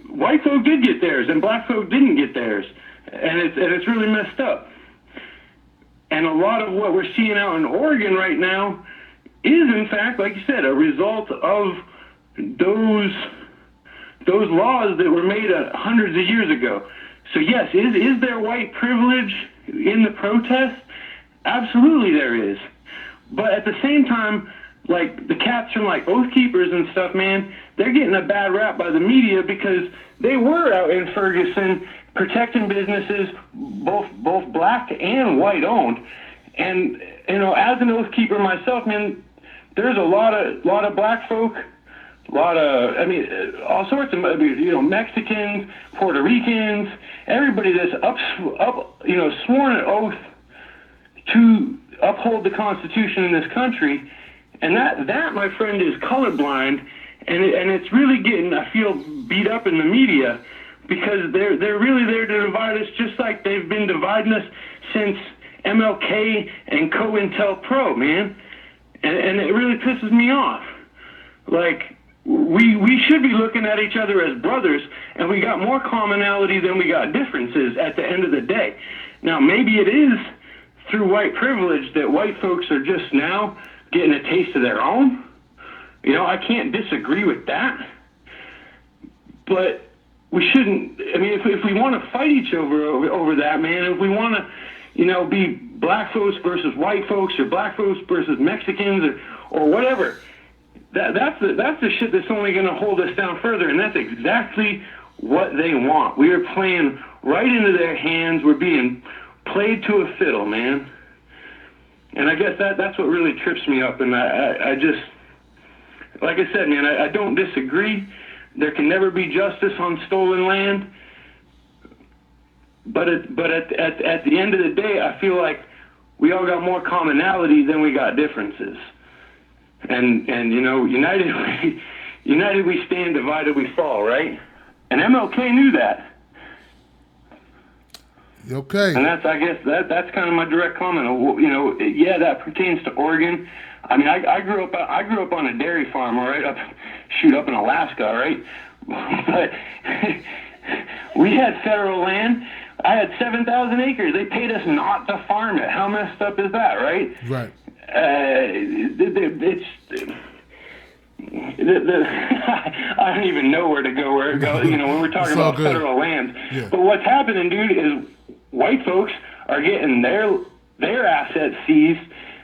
White folk did get theirs, and black folk didn't get theirs, and it's really messed up. And a lot of what we're seeing out in Oregon right now is, in fact, like you said, a result of those laws that were made hundreds of years ago. So yes, is there white privilege in the protest? Absolutely there is. But at the same time, like the cats from like Oath Keepers and stuff, man, they're getting a bad rap by the media because they were out in Ferguson protecting businesses, both black and white owned. And you know, as an Oath Keeper myself, man, there's a lot of black folk, all sorts of, you know, Mexicans, Puerto Ricans, everybody that's sworn an oath to uphold the Constitution in this country. And that, my friend, is colorblind, and it's really getting, I feel, beat up in the media, because they're really there to divide us, just like they've been dividing us since MLK and COINTELPRO, man. And it really pisses me off. Like, we should be looking at each other as brothers, and we got more commonality than we got differences at the end of the day. Now, maybe it is through white privilege that white folks are just now getting a taste of their own. You know, I can't disagree with that. But we shouldn't, I mean, if we want to fight each other over that, man, if we want to, you know, be black folks versus white folks, or black folks versus Mexicans, or whatever, that's the shit that's only going to hold us down further, and that's exactly what they want. We are playing right into their hands. We're being played to a fiddle, man. And I guess that's what really trips me up. And I just, like I said, man, I don't disagree. There can never be justice on stolen land. But at the end of the day, I feel like we all got more commonality than we got differences. And you know, united we stand, divided we fall, right? And MLK knew that. Okay. And that's, I guess, that's kind of my direct comment. You know, yeah, that pertains to Oregon. I mean, I grew up on a dairy farm, all right, up in Alaska, all right. But we had federal land. I had 7,000 acres. They paid us not to farm it. How messed up is that, right? Right. It's I don't even know where to go. You know, when we're talking about good. Federal lands. Yeah. But what's happening, dude, is white folks are getting their assets seized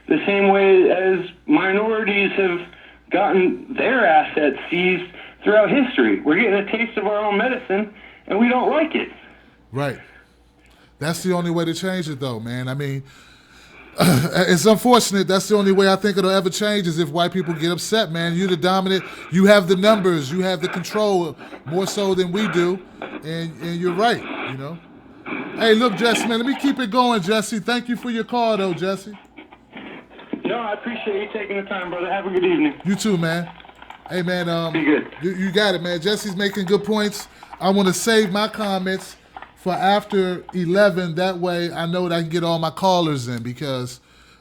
the same way as minorities have gotten their assets seized throughout history. We're getting a taste of our own medicine, and we don't like it. Right. That's the only way to change it, though, man. I mean, it's unfortunate. That's the only way I think it'll ever change, is if white people get upset, man. You're the dominant. You have the numbers. You have the control more so than we do. And you're right, you know. Hey, look, Jesse, man, let me keep it going, Jesse. Thank you for your call, though, Jesse. No, I appreciate you taking the time, brother. Have a good evening. You too, man. Hey, man, be good. You got it, man. Jesse's making good points. I want to save my comments for after 11. That way I know that I can get all my callers in, because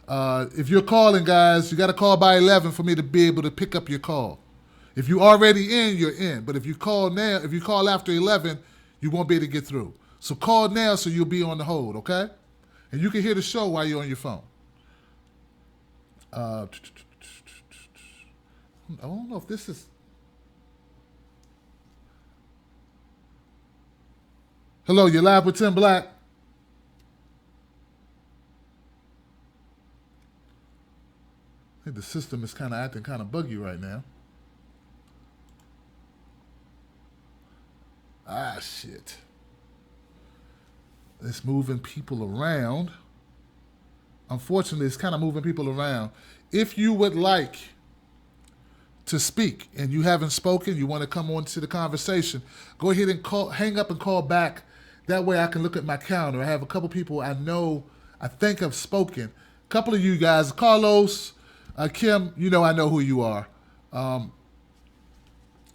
if you're calling, guys, you got to call by 11 for me to be able to pick up your call. If you're already in, you're in. But if you call now, if you call after 11, you won't be able to get through. So call now so you'll be on the hold, okay? And you can hear the show while you're on your phone. I don't know if this is... Hello, you're live with Tim Black. think the system is kind of acting kind of buggy right now. Ah, shit. It's moving people around. Unfortunately, it's kind of moving people around. If you would like to speak and you haven't spoken, you want to come on to the conversation, go ahead and hang up and call back. That way I can look at my calendar. I have a couple people I think have spoken. A couple of you guys, Carlos, Kim, I know who you are.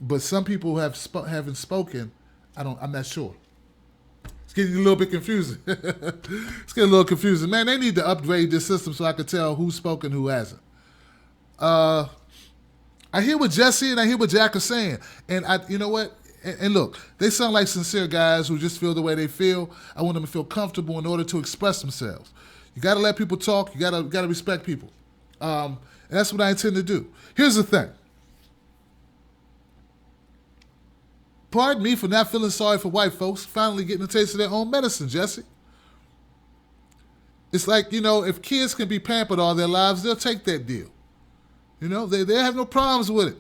But some people haven't spoken. I'm not sure. It's getting a little bit confusing. It's getting a little confusing. Man, they need to upgrade this system so I can tell who's spoken, who hasn't. I hear what Jesse and I hear what Jack are saying. And you know what? And look, they sound like sincere guys who just feel the way they feel. I want them to feel comfortable in order to express themselves. You got to let people talk. You got to respect people. And that's what I intend to do. Here's the thing. Pardon me for not feeling sorry for white folks finally getting a taste of their own medicine, Jesse. It's like, if kids can be pampered all their lives, they'll take that deal. They have no problems with it.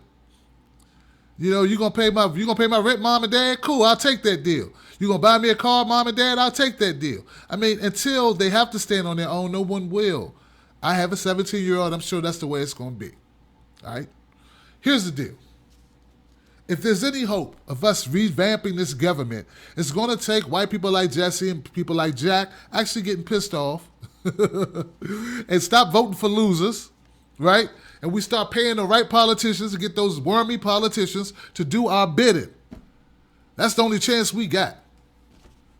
You gonna pay my rent, mom and dad? Cool, I'll take that deal. You gonna buy me a car, mom and dad? I'll take that deal. I mean, until they have to stand on their own, no one will. I have a 17-year-old. I'm sure that's the way it's gonna be. All right. Here's the deal. If there's any hope of us revamping this government, it's going to take white people like Jesse and people like Jack actually getting pissed off and stop voting for losers, right? And we start paying the right politicians to get those wormy politicians to do our bidding. That's the only chance we got.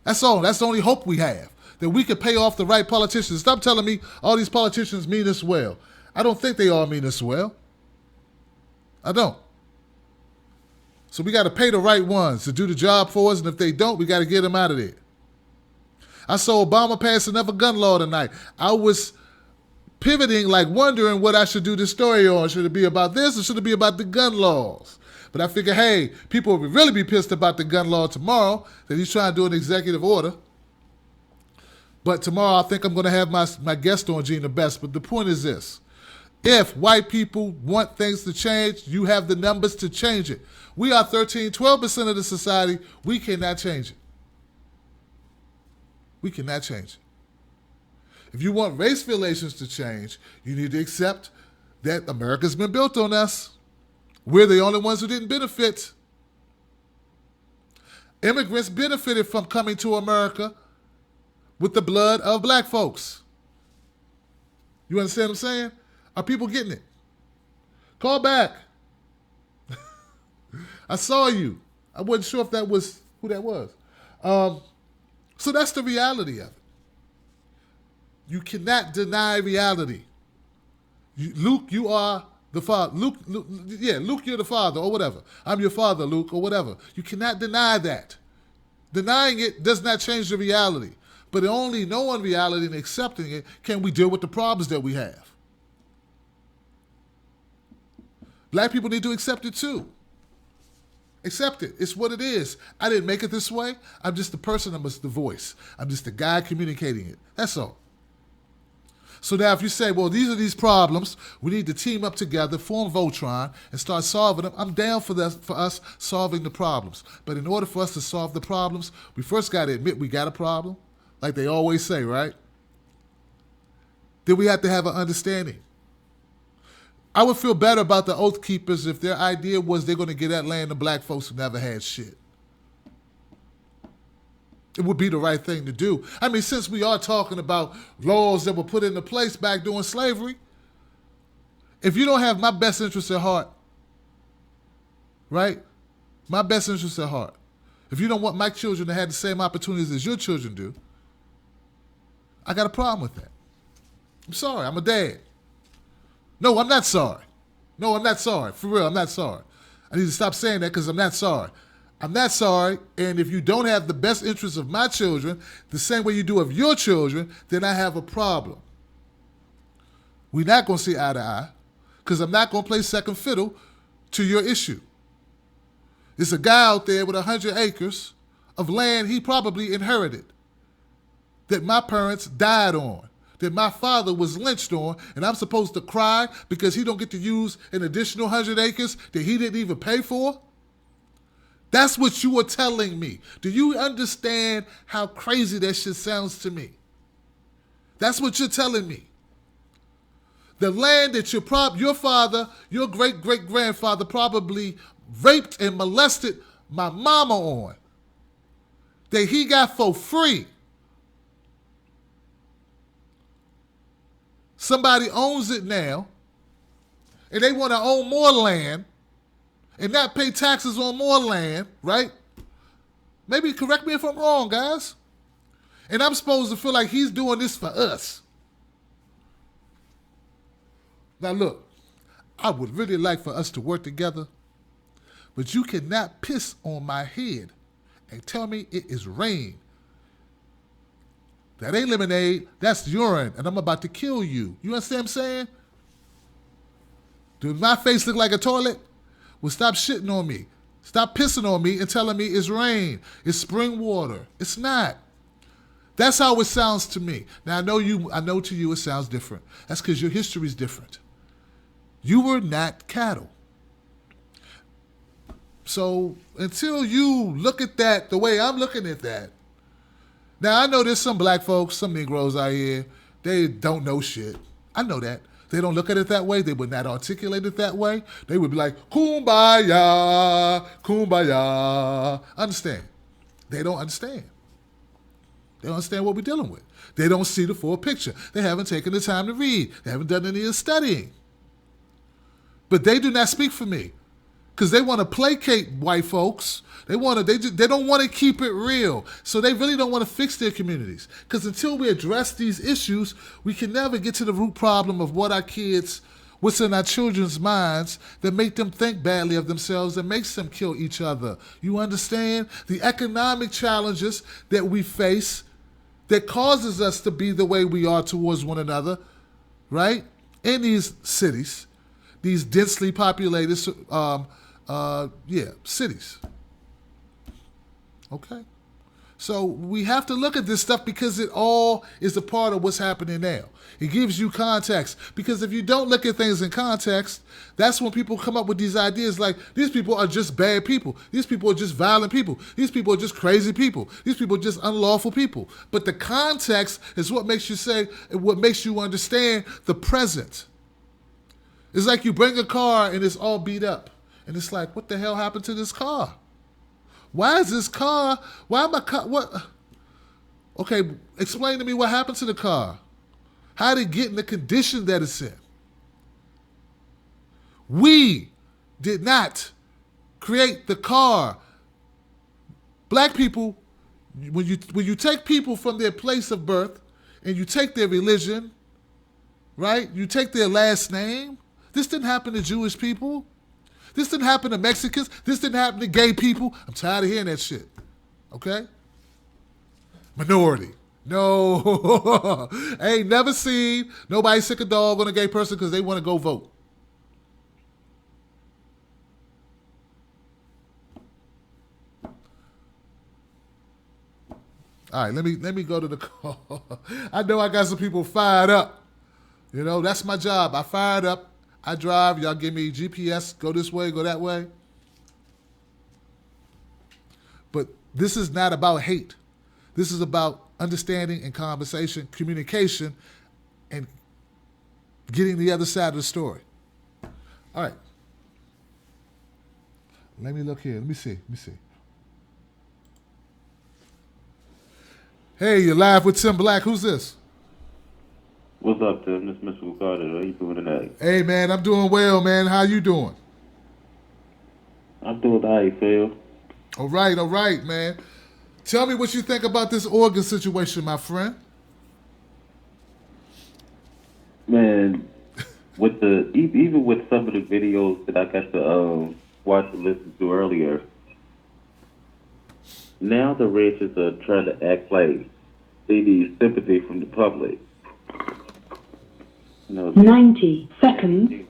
That's all. That's the only hope we have, that we could pay off the right politicians. Stop telling me all these politicians mean us well. I don't think they all mean us well. I don't. So we got to pay the right ones to do the job for us, and if they don't, we got to get them out of there. I saw Obama pass another gun law tonight. I was pivoting, wondering what I should do this story on. Should it be about this or should it be about the gun laws? But I figure, hey, people will really be pissed about the gun law tomorrow, that he's trying to do an executive order. But tomorrow I think I'm going to have my guest on, Gina Best. But the point is this. If white people want things to change, you have the numbers to change it. We are 12% of the society. We cannot change it. We cannot change it. If you want race relations to change, you need to accept that America's been built on us. We're the only ones who didn't benefit. Immigrants benefited from coming to America with the blood of black folks. You understand what I'm saying? Are people getting it? Call back. I saw you. I wasn't sure if that was who that was. So that's the reality of it. You cannot deny reality. Luke, you are the father. Luke, you're the father or whatever. I'm your father, Luke, or whatever. You cannot deny that. Denying it does not change the reality. But only knowing reality and accepting it can we deal with the problems that we have. Black people need to accept it too. Accept it. It's what it is. I didn't make it this way. I'm just the person. I'm just the voice. I'm just the guy communicating it. That's all. So now if you say, well, these are these problems, we need to team up together, form Voltron, and start solving them, I'm down for us solving the problems. But in order for us to solve the problems, we first got to admit we got a problem, like they always say, right? Then we have to have an understanding. I would feel better about the Oath Keepers if their idea was they're going to give that land to black folks who never had shit. It would be the right thing to do. I mean, since we are talking about laws that were put into place back during slavery, if you don't have my best interests at heart, right? My best interests at heart. If you don't want my children to have the same opportunities as your children do, I got a problem with that. I'm sorry. I'm a dad. No, I'm not sorry. No, I'm not sorry. For real, I'm not sorry. I need to stop saying that because I'm not sorry. I'm not sorry, and if you don't have the best interests of my children the same way you do of your children, then I have a problem. We're not going to see eye to eye because I'm not going to play second fiddle to your issue. There's a guy out there with 100 acres of land he probably inherited that my parents died on. that my father was lynched on, and I'm supposed to cry because he don't get to use an additional 100 acres that he didn't even pay for? That's what you are telling me. Do you understand how crazy that shit sounds to me? That's what you're telling me. The land that your father, your great-great-grandfather probably raped and molested my mama on, that he got for free. Somebody owns it now, and they want to own more land and not pay taxes on more land, right? Maybe correct me if I'm wrong, guys. And I'm supposed to feel like he's doing this for us. Now look, I would really like for us to work together, but you cannot piss on my head and tell me it is rain. That ain't lemonade, that's urine, and I'm about to kill you. You understand what I'm saying? Does my face look like a toilet? Well, stop shitting on me. Stop pissing on me and telling me it's rain. It's spring water. It's not. That's how it sounds to me. Now, I know to you it sounds different. That's because your history is different. You were not cattle. So until you look at that the way I'm looking at that, now I know there's some black folks, some Negroes out here, they don't know shit. I know that. They don't look at it that way. They would not articulate it that way. They would be like, kumbaya, kumbaya. Understand? They don't understand. They don't understand what we're dealing with. They don't see the full picture. They haven't taken the time to read. They haven't done any of the studying. But they do not speak for me because they want to placate white folks. They don't want to keep it real. So they really don't want to fix their communities. Because until we address these issues, we can never get to the root problem of what's in our children's minds that make them think badly of themselves and makes them kill each other. You understand? The economic challenges that we face that causes us to be the way we are towards one another, right? In these cities, these densely populated, cities. Okay? So we have to look at this stuff because it all is a part of what's happening now. It gives you context. Because if you don't look at things in context, that's when people come up with these ideas like, these people are just bad people. These people are just violent people. These people are just crazy people. These people are just unlawful people. But the context is what makes you say, what makes you understand the present. It's like you bring a car and it's all beat up. And it's like, what the hell happened to this car? Why is this car, what? Okay, explain to me what happened to the car. How did it get in the condition that it's in? We did not create the car. Black people, when you take people from their place of birth and you take their religion, right? You take their last name. This didn't happen to Jewish people. This didn't happen to Mexicans. This didn't happen to gay people. I'm tired of hearing that shit. Okay? Minority. No. I ain't never seen nobody sick a dog on a gay person because they want to go vote. All right, let me go to the call. I know I got some people fired up. You know, that's my job. I fired up. I drive, y'all give me GPS, go this way, go that way. But this is not about hate. This is about understanding and conversation, communication, and getting the other side of the story. All right. Let me look here. Let me see. Hey, you're live with Tim Black. Who's this? What's up, Tim? This is Mr. Ricardo. How you doing tonight? Hey, man, I'm doing well, man. How you doing? I'm doing all right, Phil. All right, man. Tell me what you think about this organ situation, my friend. Man, even with some of the videos that I got to watch and listen to earlier, now the ranchers are trying to act like they need sympathy from the public. You know, 90 seconds.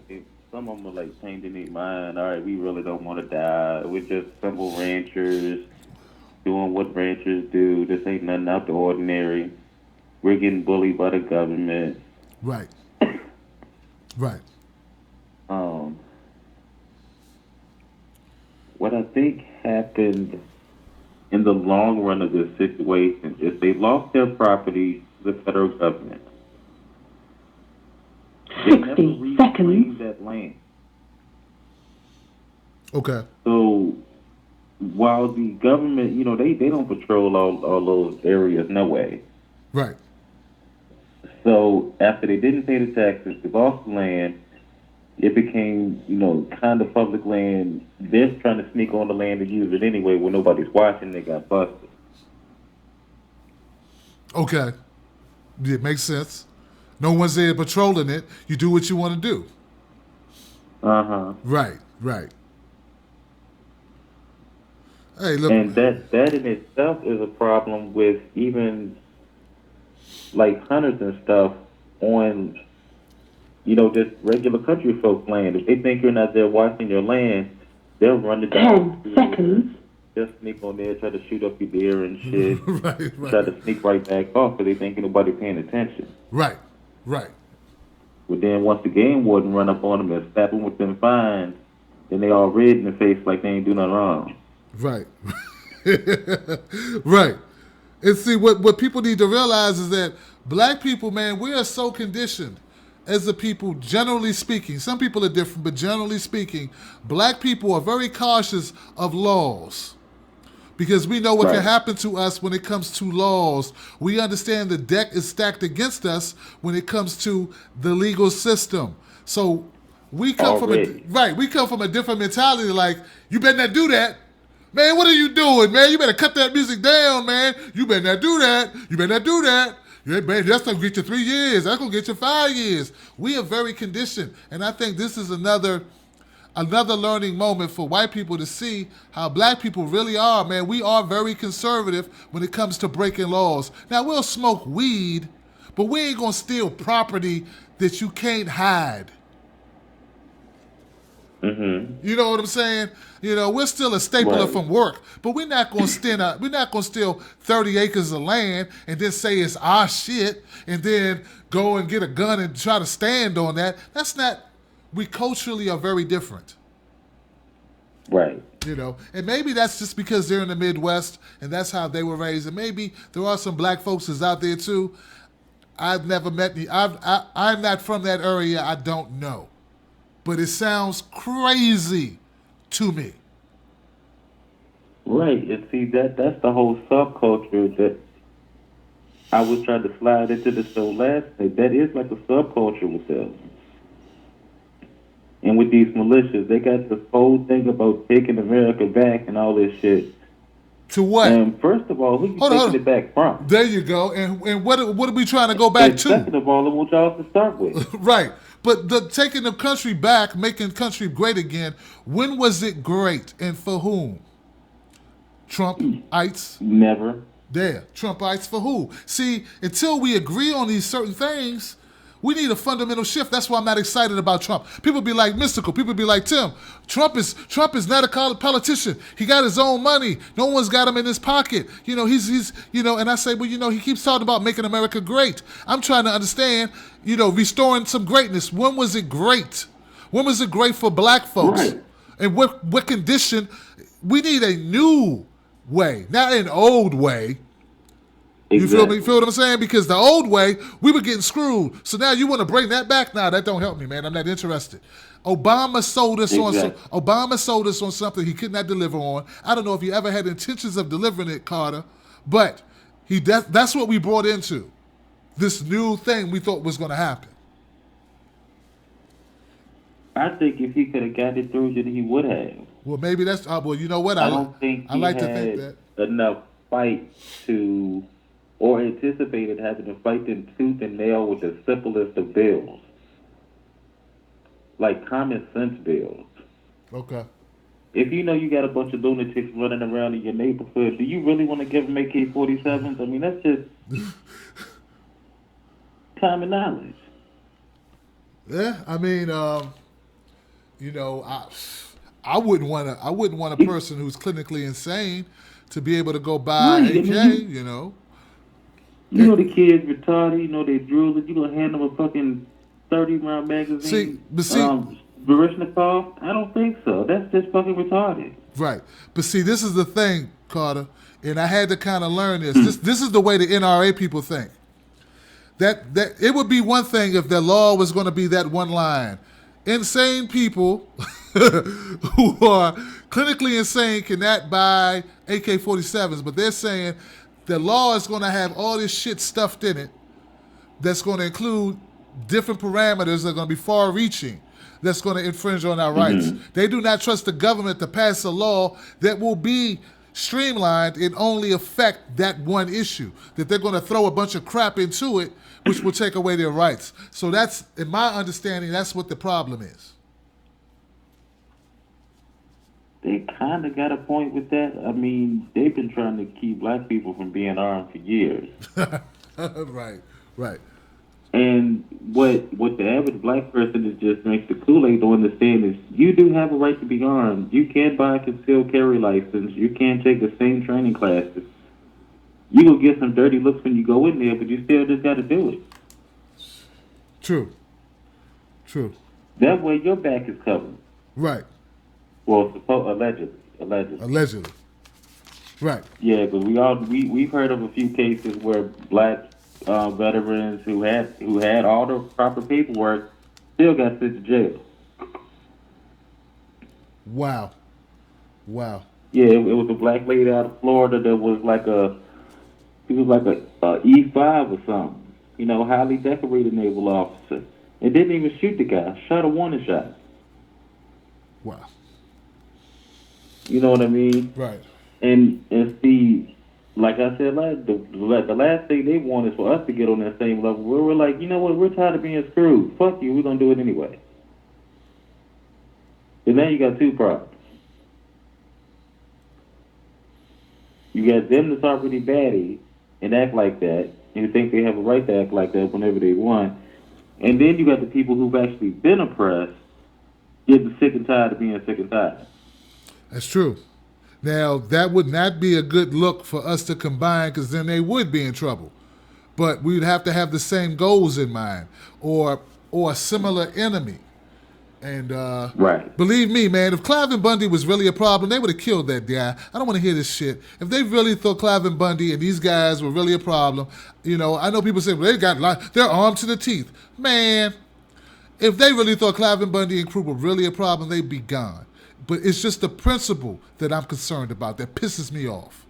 Some of them are like changing their mind. All right, we really don't want to die. We're just simple ranchers doing what ranchers do. This ain't nothing out the ordinary. we're getting bullied by the government. Right. Right. What I think happened in the long run of this situation is they lost their property to the federal government. They never 60 seconds. reclaimed that land. Okay. So while the government, they don't patrol all those areas, no way. Right. So after they didn't pay the taxes, they lost the land. It became, kind of public land. They're trying to sneak on the land and use it anyway when nobody's watching. They got busted. Okay. It makes sense. No one's there patrolling it. You do what you want to do. Uh-huh. Right. Right. Hey, look. And that in itself is a problem with even like hunters and stuff on, just regular country folk land. If they think you're not there watching your land, they'll run it down. 10 seconds. Just sneak on there, try to shoot up your deer and shit. Right. Try to sneak right back off because they think ain't nobody paying attention. Right. Right. But then once the game warden run up on them and slap them with them fines, then they all red in the face like they ain't do nothing wrong. Right. Right. And see, what people need to realize is that black people, man, we are so conditioned as a people, generally speaking. Some people are different, but generally speaking, black people are very cautious of laws because we know what can happen to us when it comes to laws. We understand the deck is stacked against us when it comes to the legal system. So we come from a different mentality. Like, you better not do that. Man, what are you doing, man? You better cut that music down, man. You better not do that. You better not do that. Yeah, man, that's going to get you 3 years. That's going to get you 5 years. We are very conditioned. And I think this is another learning moment for white people to see how black people really are, man. We are very conservative when it comes to breaking laws. Now, we'll smoke weed, but we ain't going to steal property that you can't hide. Mm-hmm. You know what I'm saying? We're still a stapler from work, but we're not gonna steal 30 acres of land and then say it's our shit and then go and get a gun and try to stand on that. That's not. We culturally are very different. Right. And maybe that's just because they're in the Midwest and that's how they were raised. And maybe there are some black folks that's out there too. I've never met any. I'm not from that area. I don't know. But it sounds crazy to me. Right, and see that's the whole subculture that I was trying to slide into the show last night. That is like a subculture with them. And with these militias, they got this whole thing about taking America back and all this shit. To what? And first of all, who you taking it back from? There you go. And what are we trying to go back to? Second of all, I want y'all to start with. Right. But taking the country back, making country great again, when was it great and for whom? Trumpites? Never. There. Trumpites for who? See, until we agree on these certain things, we need a fundamental shift. That's why I'm not excited about Trump. People be like mystical. People be like, Tim, Trump is not a politician. He got his own money. No one's got him in his pocket. He's and I say, well, he keeps talking about making America great. I'm trying to understand, restoring some greatness. When was it great? When was it great for black folks? Right. And what condition? We need a new way, not an old way. You feel me? Feel what I'm saying? Because the old way, we were getting screwed. So now you want to bring that back? Nah, that don't help me, man. I'm not interested. Obama sold us on something he could not deliver on. I don't know if he ever had intentions of delivering it, Carter, but that's what we brought into this new thing we thought was going to happen. I think if he could have got it through, then he would have. Well, maybe that's. Well, you know what? I don't think he like had to think that enough fight to, or anticipated having to fight them tooth and nail with the simplest of bills, like common sense bills. Okay. If you know you got a bunch of lunatics running around in your neighborhood, do you really want to give them AK-47s? I mean, that's just common knowledge. Yeah, I mean, I wouldn't want a person who's clinically insane to be able to go buy AK. You know the kids retarded. You know they drooling. You gonna hand them a fucking 30-round magazine? Baryshnikov? I don't think so. That's just fucking retarded. Right. But see, this is the thing, Carter, and I had to kind of learn this. This is the way the NRA people think. That it would be one thing if the law was going to be that one line. Insane people who are clinically insane cannot buy AK-47s, but they're saying the law is going to have all this shit stuffed in it that's going to include different parameters that are going to be far-reaching, that's going to infringe on our rights. They do not trust the government to pass a law that will be streamlined and only affect that one issue, that they're going to throw a bunch of crap into it, which will take away their rights. So that's, in my understanding, that's what the problem is. They kind of got a point with that. I mean, they've been trying to keep black people from being armed for years. Right. And what the average black person is just makes the Kool-Aid to understand is you do have a right to be armed. You can buy a concealed carry license. You can take the same training classes. You will get some dirty looks when you go in there, but you still just got to do it. True. That way your back is covered. Right. Well, allegedly. Right. Yeah, because we've heard of a few cases where black veterans who had all the proper paperwork still got sent to jail. Wow. Yeah, it was a black lady out of Florida that was like a E5 or something. You know, highly decorated naval officer. And didn't even shoot the guy. Shot a warning shot. Wow. You know what I mean? Right. And see, like I said, the last thing they want is for us to get on that same level where we're like, you know what, we're tired of being screwed. Fuck you, we're going to do it anyway. And now you got two problems. You got them that's already batty and act like that, and who think they have a right to act like that whenever they want. And then you got the people who've actually been oppressed, getting sick and tired of being sick and tired. That's true. Now, that would not be a good look for us to combine, because then they would be in trouble. But we'd have to have the same goals in mind, or a similar enemy. And right. Believe me, man, if Clive Bundy was really a problem, they would have killed that guy. I don't want to hear this shit. If they really thought Clive Bundy and these guys were really a problem, you know, I know people say, well, they're armed to the teeth. Man, if they really thought Clive Bundy and crew were really a problem, they'd be gone. But it's just the principle that I'm concerned about that pisses me off.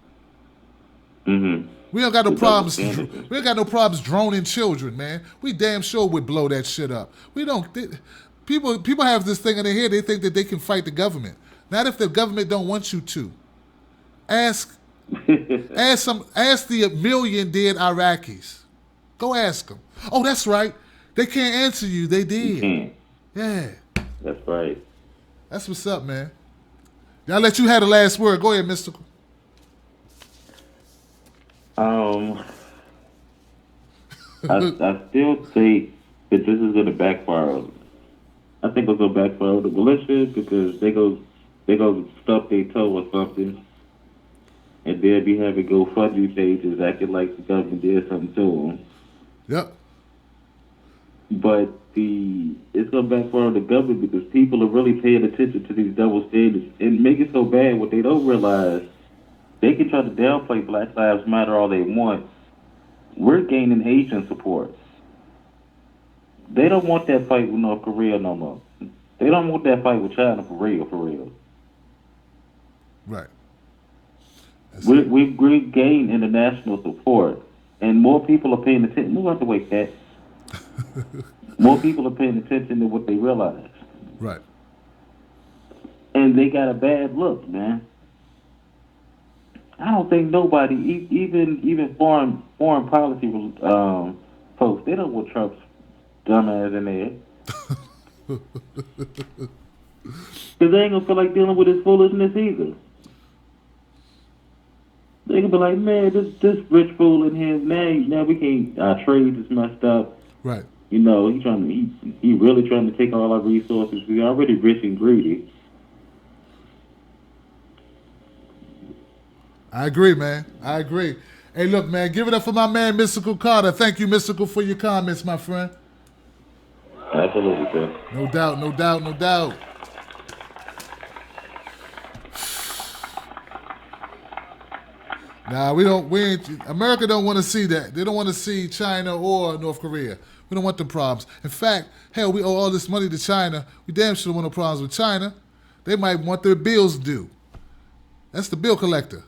Mm-hmm. We don't got no problems. We ain't got no problems droning children, man. We damn sure would blow that shit up. We don't. People have this thing in their head. They think that they can fight the government. Not if the government don't want you to. Ask the million dead Iraqis. Go ask them. Oh, that's right. They can't answer you. They did. Yeah. That's right. That's what's up, man. I'll let you have the last word. Go ahead, Mystical. I still think that this is going to backfire. I think it's going to backfire on the militia because they go stub their toe or something, and they'll be having GoFundMe pages acting like the government did something to them. Yep. But it's going to backfire on the government because people are really paying attention to these double standards and make it so bad what they don't realize. They can try to downplay Black Lives Matter all they want. We're gaining Asian support. They don't want that fight with North Korea no more. They don't want that fight with China for real. Right. We've gained international support, and more people are paying attention. Move out the way, Cat. More people are paying attention to what they realize. Right. And they got a bad look, man. I don't think nobody, even foreign policy folks, they don't want Trump's dumbass in there. Because they ain't going to feel like dealing with his foolishness either. They can be like, man, this rich fool in here, now we can't, our trade is messed up. Right. You know, he really trying to take all our resources. We're already rich and greedy. I agree, man. I agree. Hey, look, man, give it up for my man, Mystical Carter. Thank you, Mystical, for your comments, my friend. Absolutely, sir. No doubt, no doubt, no doubt. Nah, America don't want to see that. They don't want to see China or North Korea. We don't want them problems. In fact, hell, we owe all this money to China. We damn sure don't want no problems with China. They might want their bills due. That's the bill collector.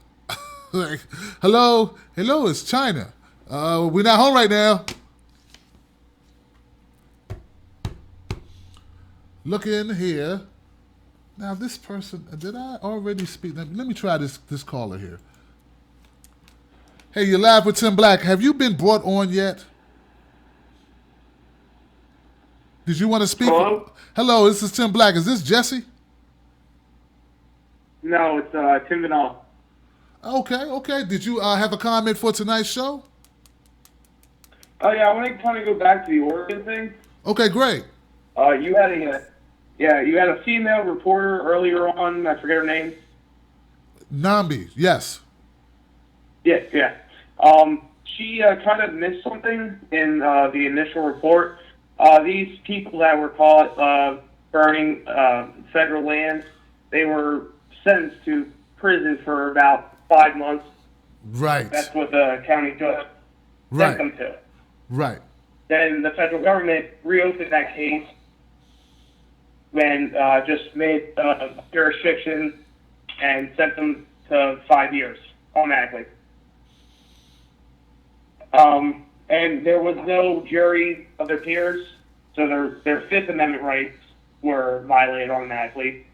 Like, hello, it's China. We're not home right now. Look in here. Now, this person, did I already speak? Let me try this caller here. Hey, you're live with Tim Black. Have you been brought on yet? Did you want to speak? Hello, this is Tim Black. Is this Jesse? No, it's Tim Vinall. Okay. Did you have a comment for tonight's show? Oh yeah, I want to kind of go back to the Oregon thing. Okay, great. You had a female reporter earlier on. I forget her name. Nambi, yes. Yeah. She kind of missed something in the initial report. These people that were caught burning federal land, they were sentenced to prison for about 5 months. Right. That's what the county judge sent them to. Right. Then the federal government reopened that case and just made jurisdiction and sent them to 5 years automatically. And there was no jury of their peers, so their Fifth Amendment rights were violated automatically.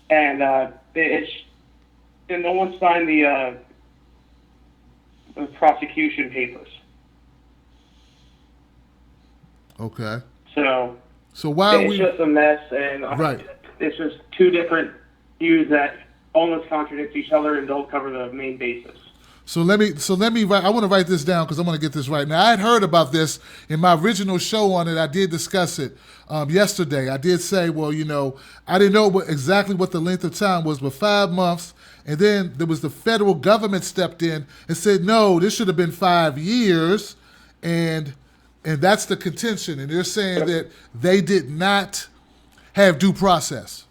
And no one signed the prosecution papers. Okay. So why are it's just a mess, and it's just two different views that almost contradict each other and don't cover the main basis. So let me write. I want to write this down because I want to get this right. Now, I had heard about this in my original show on it. I did discuss it yesterday. I did say, well, I didn't know exactly what the length of time was, but 5 months. And then there was the federal government stepped in and said, no, this should have been 5 years. And that's the contention. And they're saying that they did not have due process.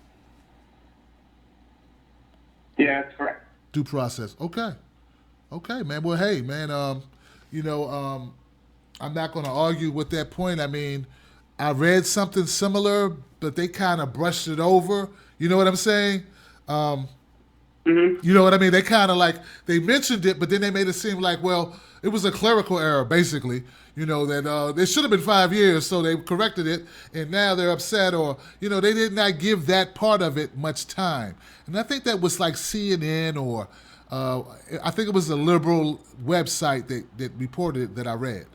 Yeah, that's correct. Due process. Okay, man. Well, hey, man, I'm not going to argue with that point. I mean, I read something similar, but they kind of brushed it over. You know what I'm saying? You know what I mean? They kind of they mentioned it, but then they made it seem like, well, it was a clerical error, basically. That it should have been 5 years, so they corrected it, and now they're upset, or, they did not give that part of it much time. And I think that was like CNN or... I think it was a liberal website that reported it that I read.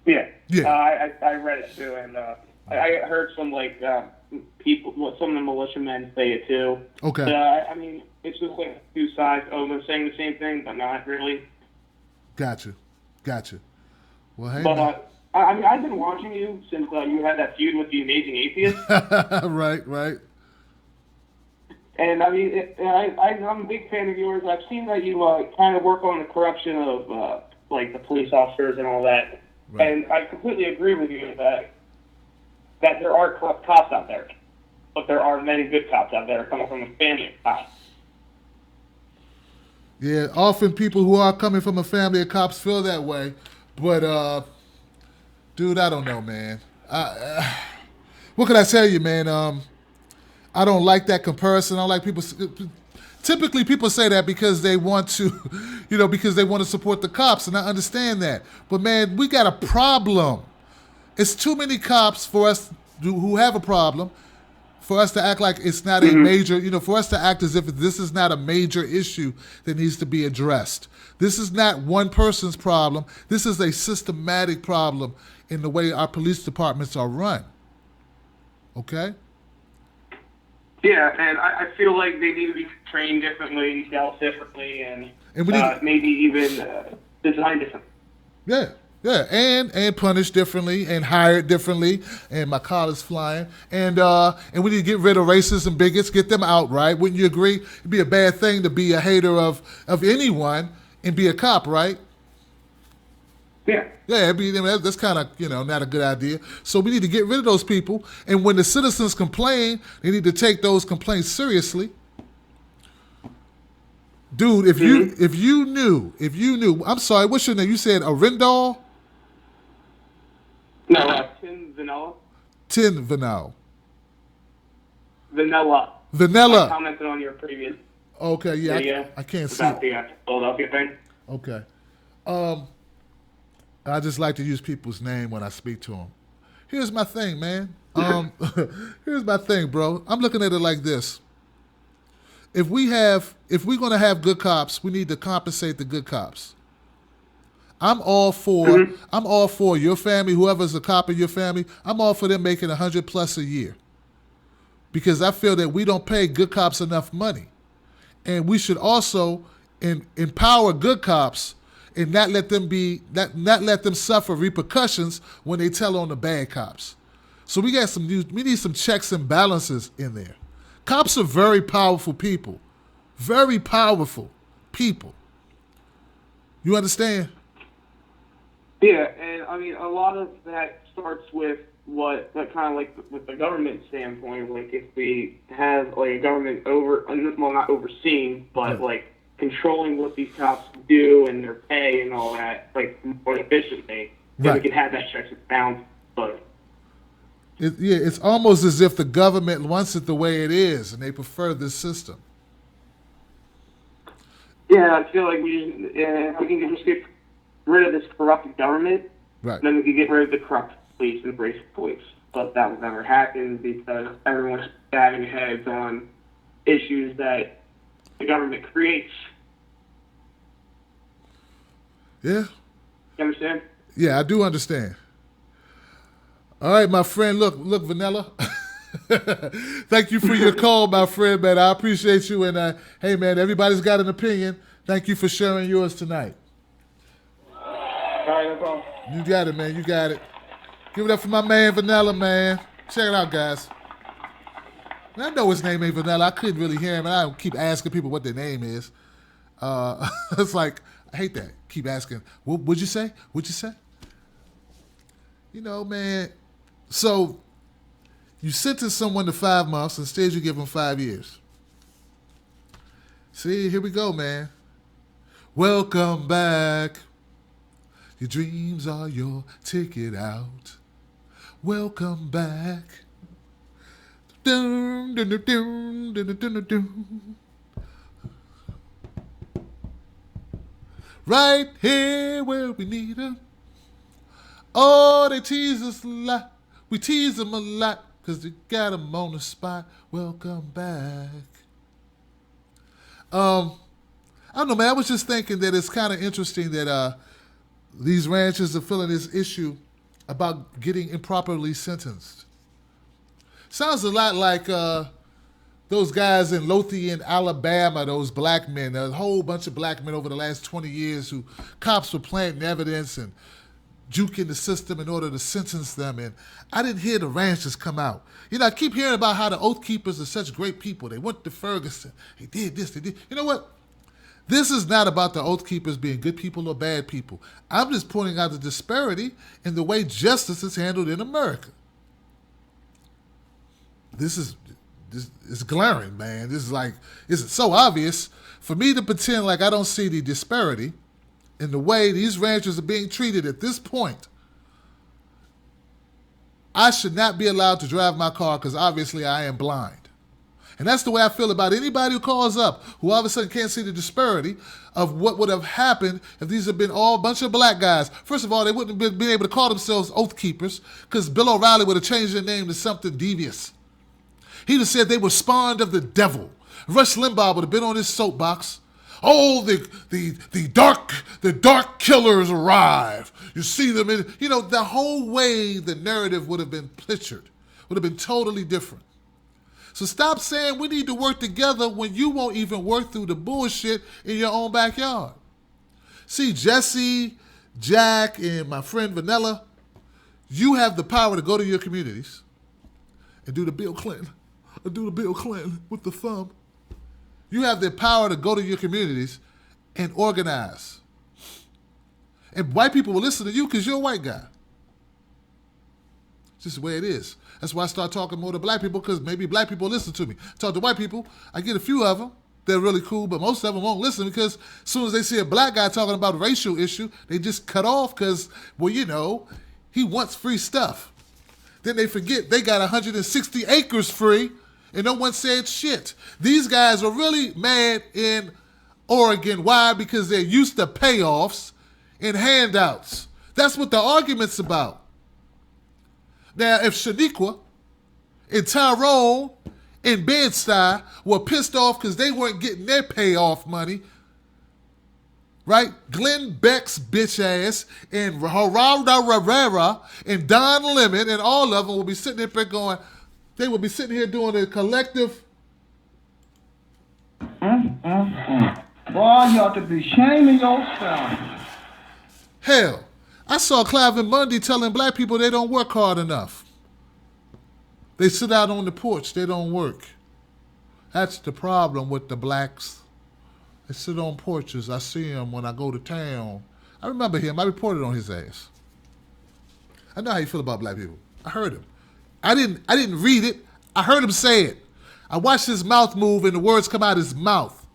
Yeah. I read it too, and I heard some people, some of the militiamen say it too. Okay. I mean, it's just like two sides. Oh, they're saying the same thing, but not really. Gotcha. Well, hey. But I mean, I've been watching you since you had that feud with the Amazing Atheist. Right. And I mean, I'm a big fan of yours. I've seen that you kind of work on the corruption of the police officers and all that. Right. And I completely agree with you that there are corrupt cops out there, but there are many good cops out there coming from a family of cops. Yeah, often people who are coming from a family of cops feel that way, but dude, I don't know, man. What can I tell you, man? I don't like that comparison. I don't like people. Typically, people say that because they want to, because they want to support the cops, and I understand that. But man, we got a problem. It's too many cops for us who have a problem, for us to act like it's not a major, for us to act as if this is not a major issue that needs to be addressed. This is not one person's problem. This is a systematic problem in the way our police departments are run. Okay? Yeah, and I feel like they need to be trained differently, dealt differently, and we need, maybe even designed differently. Yeah, and punished differently and hired differently, and my collar's flying, and we need to get rid of racists and bigots, get them out, right? Wouldn't you agree? It'd be a bad thing to be a hater of anyone and be a cop, right? Yeah. Yeah, that's kind of not a good idea. So we need to get rid of those people, and when the citizens complain, they need to take those complaints seriously. Dude, if you knew, I'm sorry, what's your name? You said Arendal? No, Tin Vanilla. Tin Vanal. Vanilla. Vanilla. I commented on your previous Okay, yeah, video I can't see. about the Philadelphia thing. Okay. I just like to use people's name when I speak to them. Here's my thing, man. Here's my thing, bro. I'm looking at it like this. If we're gonna have good cops, we need to compensate the good cops. I'm all for your family, whoever's a cop in your family, I'm all for them making $100+ a year. Because I feel that we don't pay good cops enough money. And we should also empower good cops and not let them suffer repercussions when they tell on the bad cops. So we need some checks and balances in there. Cops are very powerful people. Very powerful people. You understand? Yeah, and I mean, a lot of that starts with what kind of like with the government standpoint. Like if we have like a government not overseeing, but like controlling what these cops do and their pay and all that, like more efficiently, then we can have that checks and balance. But it's almost as if the government wants it the way it is, and they prefer this system. Yeah, I feel like we can just get rid of this corrupt government, right? Then we can get rid of the corrupt police and racist police. But that will never happen because everyone's batting heads on issues that the government creates. Yeah. You understand? Yeah, I do understand. All right, my friend. Look, Vanilla. Thank you for your call, my friend, man. I appreciate you. And hey, man, everybody's got an opinion. Thank you for sharing yours tonight. All right, no problem. You got it, man. You got it. Give it up for my man, Vanilla, man. Check it out, guys. And I know his name ain't Vanilla. I couldn't really hear him, and I keep asking people what their name is. It's like, I hate that. Keep asking, what'd you say? What'd you say? You know, man. So, you sentence someone to 5 months, instead you give them 5 years. See, here we go, man. Welcome back. Your dreams are your ticket out. Welcome back. Dun, dun, dun, dun, dun, dun, dun, dun. Right here where we need them. Oh, they tease us a lot. We tease them a lot because they got them on the spot. Welcome back. I don't know, man. I was just thinking that it's kind of interesting that these ranchers are feeling this issue about getting improperly sentenced. Sounds a lot like those guys in Lothian, Alabama, those black men. A whole bunch of black men over the last 20 years who cops were planting evidence and juking the system in order to sentence them. And I didn't hear the ranchers come out. You know, I keep hearing about how the Oath Keepers are such great people. They went to Ferguson. They did this, they did. You know what? This is not about the Oath Keepers being good people or bad people. I'm just pointing out the disparity in the way justice is handled in America. This is glaring, man. This is so obvious for me to pretend like I don't see the disparity in the way these ranchers are being treated at this point. I should not be allowed to drive my car because obviously I am blind. And that's the way I feel about anybody who calls up, who all of a sudden can't see the disparity of what would have happened if these had been all a bunch of black guys. First of all, they wouldn't have been able to call themselves Oath Keepers because Bill O'Reilly would have changed their name to something devious. He'd have said they were spawned of the devil. Rush Limbaugh would have been on his soapbox. Oh, the dark killers arrive. You see them in, the whole way the narrative would have been pictured would have been totally different. So stop saying we need to work together when you won't even work through the bullshit in your own backyard. See, Jesse Jack and my friend Vanilla, you have the power to go to your communities and do the Bill Clinton, or do the Bill Clinton with the thumb. You have the power to go to your communities and organize. And white people will listen to you because you're a white guy. It's just the way it is. That's why I start talking more to black people, because maybe black people listen to me. Talk to white people, I get a few of them. They're really cool, but most of them won't listen because as soon as they see a black guy talking about a racial issue, they just cut off because, well, you know, he wants free stuff. Then they forget they got 160 acres free and no one said shit. These guys are really mad in Oregon. Why? Because they're used to payoffs and handouts. That's what the argument's about. Now, if Shaniqua and Tyrone and Bed-Stuy were pissed off because they weren't getting their payoff money, right? Glenn Beck's bitch ass and Geraldo Rivera and Don Lemon and all of them will be sitting there going, they will be sitting here doing a collective. Boy, you ought to be shaming yourself. Hell, I saw Cliven Bundy telling black people they don't work hard enough. They sit out on the porch, they don't work. That's the problem with the blacks. They sit on porches. I see him when I go to town. I remember him. I reported on his ass. I know how you feel about black people. I heard him. I didn't read it. I heard him say it. I watched his mouth move and the words come out of his mouth.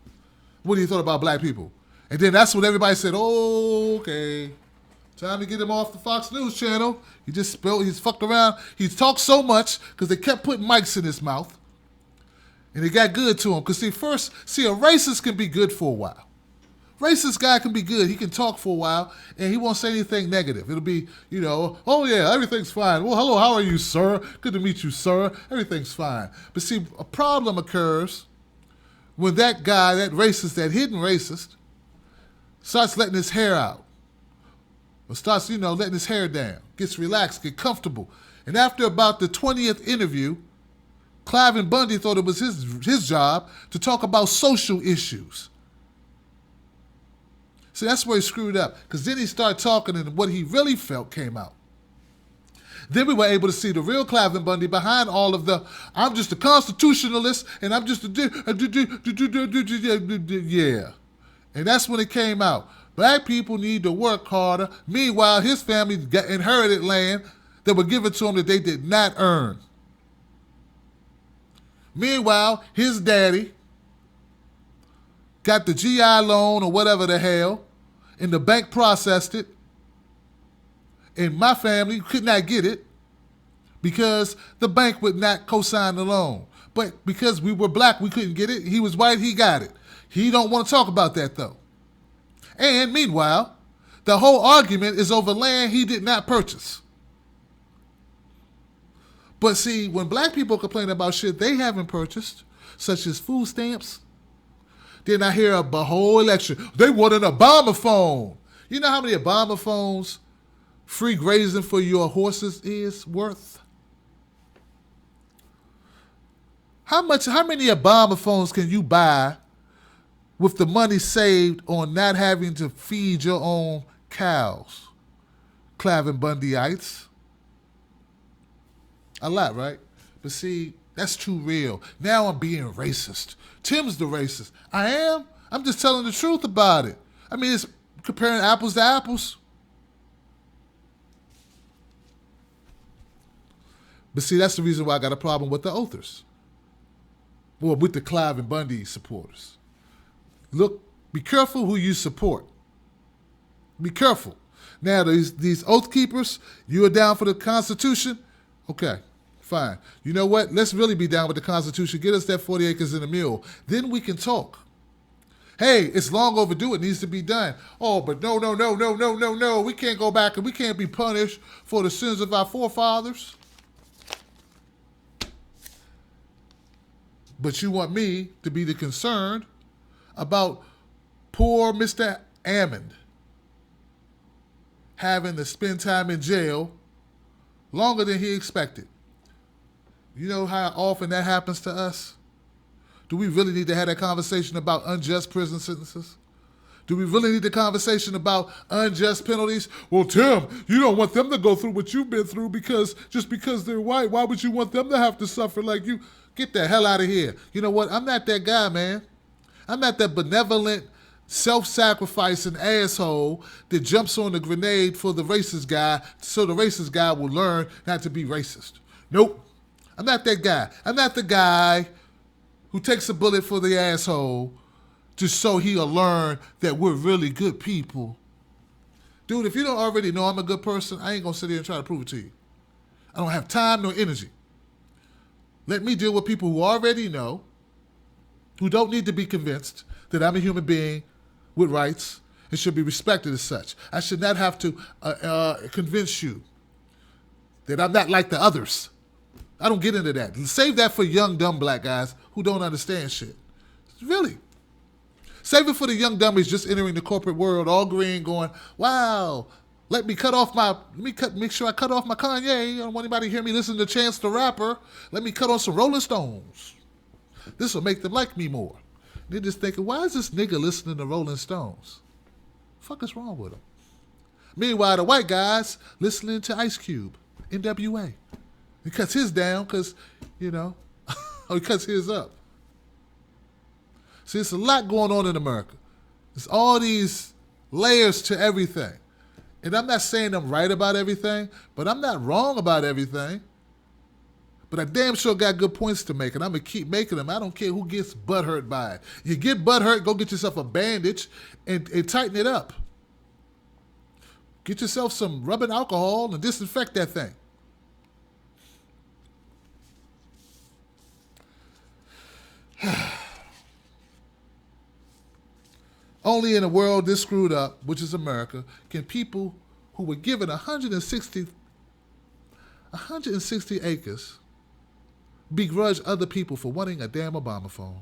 What do you thought about black people? And then that's when everybody said, oh, okay. Time to get him off the Fox News channel. He just spilled, he's fucked around. He's talked so much because they kept putting mics in his mouth. And it got good to him. Because a racist can be good for a while. Racist guy can be good. He can talk for a while, and he won't say anything negative. It'll be, you know, oh yeah, everything's fine. Well, hello, how are you, sir? Good to meet you, sir. Everything's fine. But see, a problem occurs when that guy, that racist, that hidden racist, starts letting his hair out. Or starts, letting his hair down. Gets relaxed, get comfortable. And after about the 20th interview, Cliven Bundy thought it was his job to talk about social issues. See, that's where he screwed up. Because then he started talking and what he really felt came out. Then we were able to see the real Cliven Bundy behind all of the, I'm just a constitutionalist and I'm just yeah. And that's when it came out. Black people need to work harder. Meanwhile, his family got inherited land that were given to him that they did not earn. Meanwhile, his daddy got the GI loan or whatever the hell, and the bank processed it, and my family could not get it because the bank would not co-sign the loan. But because we were black, we couldn't get it. He was white, he got it. He don't want to talk about that, though. And meanwhile, the whole argument is over land he did not purchase. But see, when black people complain about shit they haven't purchased, such as food stamps, then I hear a whole election. They want an Obama phone. You know how many Obama phones free grazing for your horses is worth? How many Obama phones can you buy with the money saved on not having to feed your own cows? Cliven Bundyites. A lot, right? But see, that's too real. Now I'm being racist. Tim's the racist. I am? I'm just telling the truth about it. I mean, it's comparing apples to apples. But see, that's the reason why I got a problem with the Others. Well, with the Cliven Bundy supporters. Look, be careful who you support. Be careful. Now, these oath keepers, you are down for the Constitution? Okay, fine. You know what? Let's really be down with the Constitution. Get us that 40 acres and a mule. Then we can talk. Hey, it's long overdue. It needs to be done. Oh, but no. We can't go back and we can't be punished for the sins of our forefathers. But you want me to be the concerned about poor Mr. Ammond having to spend time in jail longer than he expected. You know how often that happens to us? Do we really need to have that conversation about unjust prison sentences? Do we really need the conversation about unjust penalties? Well, Tim, you don't want them to go through what you've been through because just because they're white, why would you want them to have to suffer like you? Get the hell out of here. You know what? I'm not that guy, man. I'm not that benevolent, self-sacrificing asshole that jumps on the grenade for the racist guy so the racist guy will learn not to be racist. Nope. I'm not that guy. I'm not the guy who takes a bullet for the asshole just so he'll learn that we're really good people. Dude, if you don't already know I'm a good person, I ain't going to sit here and try to prove it to you. I don't have time nor energy. Let me deal with people who already know, who don't need to be convinced that I'm a human being with rights and should be respected as such. I should not have to convince you that I'm not like the others. I don't get into that. Save that for young, dumb black guys who don't understand shit. Really. Save it for the young dummies just entering the corporate world, all green, going, wow, make sure I cut off my Kanye. I don't want anybody to hear me listen to Chance the Rapper. Let me cut on some Rolling Stones. This will make them like me more. They're just thinking, why is this nigga listening to Rolling Stones? What the fuck is wrong with him? Meanwhile, the white guys listening to Ice Cube, NWA. He cuts his down because, he cuts his up. See, it's a lot going on in America. There's all these layers to everything. And I'm not saying I'm right about everything, but I'm not wrong about everything. But I damn sure got good points to make, and I'm going to keep making them. I don't care who gets butthurt by it. You get butthurt, go get yourself a bandage and tighten it up. Get yourself some rubbing alcohol and disinfect that thing. Only in a world this screwed up, which is America, can people who were given 160 acres begrudge other people for wanting a damn Obama phone.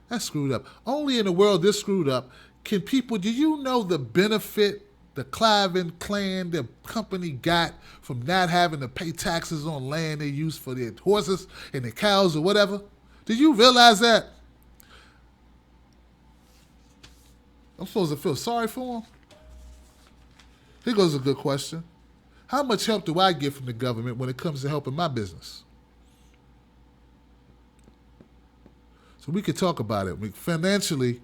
That's screwed up. Only in a world this screwed up can people, do you know the benefit the Cliven clan, their company got from not having to pay taxes on land they use for their horses and their cows or whatever? Do you realize that? I'm supposed to feel sorry for them? Here goes a good question. How much help do I get from the government when it comes to helping my business? So we could talk about it. Financially,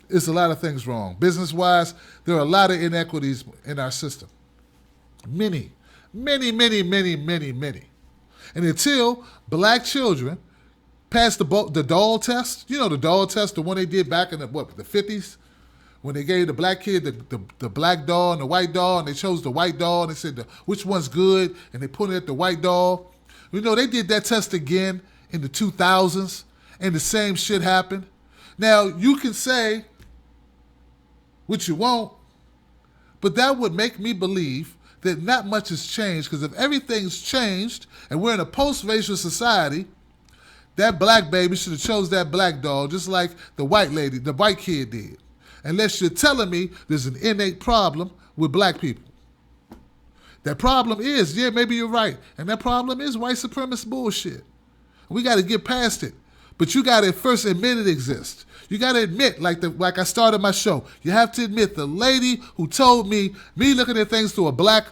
there's a lot of things wrong. Business-wise, there are a lot of inequities in our system. Many. And until black children pass the Doll test, the Doll test, the one they did back in the 50s? When they gave the black kid the black doll and the white doll, and they chose the white doll, and they said, which one's good? And they put it at the white doll. They did that test again in the 2000s, and the same shit happened. Now, you can say what you want, but that would make me believe that not much has changed, because if everything's changed and we're in a post-racial society, that black baby should have chose that black doll just like the white kid did. Unless you're telling me there's an innate problem with black people. That problem is, maybe you're right, and that problem is white supremacist bullshit. We got to get past it. But you got to first admit it exists. You got to admit, like I started my show, you have to admit the lady who told me looking at things from a black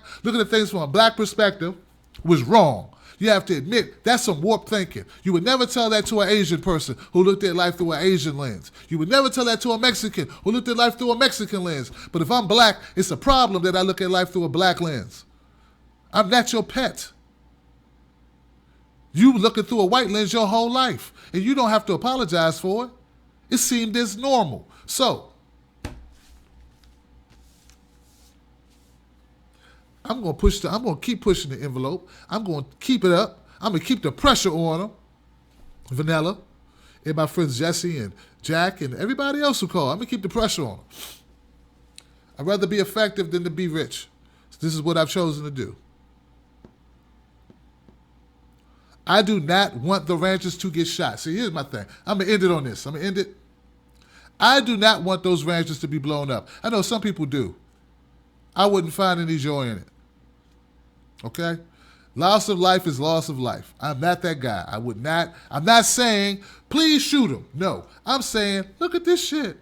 perspective was wrong. You have to admit that's some warped thinking. You would never tell that to an Asian person who looked at life through an Asian lens. You would never tell that to a Mexican who looked at life through a Mexican lens. But if I'm black, it's a problem that I look at life through a black lens. I'm not your pet. You looking through a white lens your whole life, and you don't have to apologize for it. It seemed as normal. So, I'm going to keep pushing the envelope. I'm going to keep it up. I'm going to keep the pressure on them. Vanilla and my friends Jesse and Jack and everybody else who call. I'm going to keep the pressure on them. I'd rather be effective than to be rich. So this is what I've chosen to do. I do not want the ranchers to get shot. See, here's my thing. I'm going to end it on this. I do not want those ranchers to be blown up. I know some people do. I wouldn't find any joy in it. Okay? Loss of life is loss of life. I'm not that guy. I'm not saying Please shoot him. No. I'm saying, look at this shit.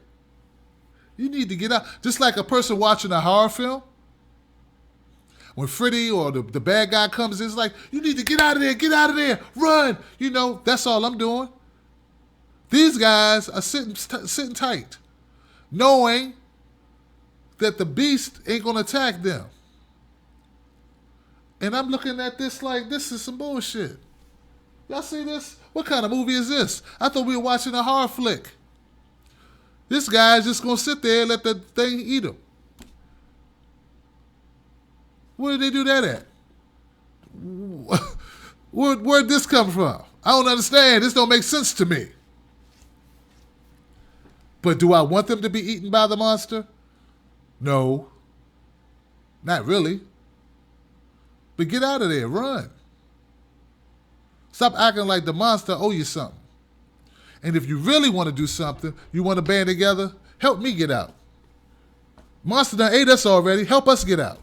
You need to get out. Just like a person watching a horror film. When Freddy or the bad guy comes in, it's like, you need to get out of there, run. You know, that's all I'm doing. These guys are sitting tight, knowing that the beast ain't going to attack them. And I'm looking at this like, this is some bullshit. Y'all see this? What kind of movie is this? I thought we were watching a horror flick. This guy's just going to sit there and let the thing eat him. Where did they do that at? Where'd this come from? I don't understand. This don't make sense to me. But do I want them to be eaten by the monster? No. Not really. But get out of there. Run. Stop acting like the monster owe you something. And if you really want to do something, you want to band together, help me get out. Monster done ate us already. Help us get out.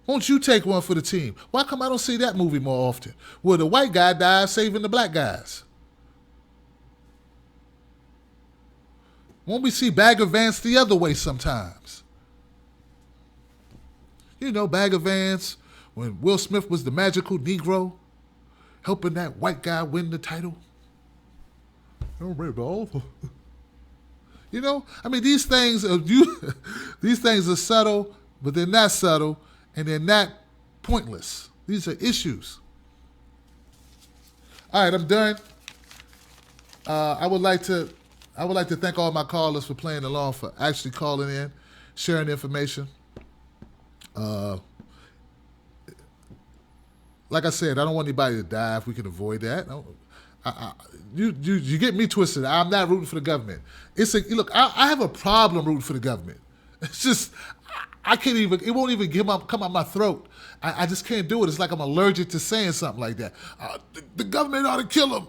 Won't you take one for the team? Why come I don't see that movie more often? Where the white guy dies saving the black guys. Won't we see Bagger Vance the other way sometimes? You know, Bagger Vance, when Will Smith was the magical Negro, helping that white guy win the title. You know, I mean, these things are subtle, but they're not subtle, and they're not pointless. These are issues. All right, I'm done. I would like to thank all my callers for playing along, for actually calling in, sharing information. Like I said, I don't want anybody to die if we can avoid that. You get me twisted. I'm not rooting for the government. Look, I have a problem rooting for the government. It's just, I can't even, it won't even come out my throat. I just can't do it. It's like I'm allergic to saying something like that. The government ought to kill him.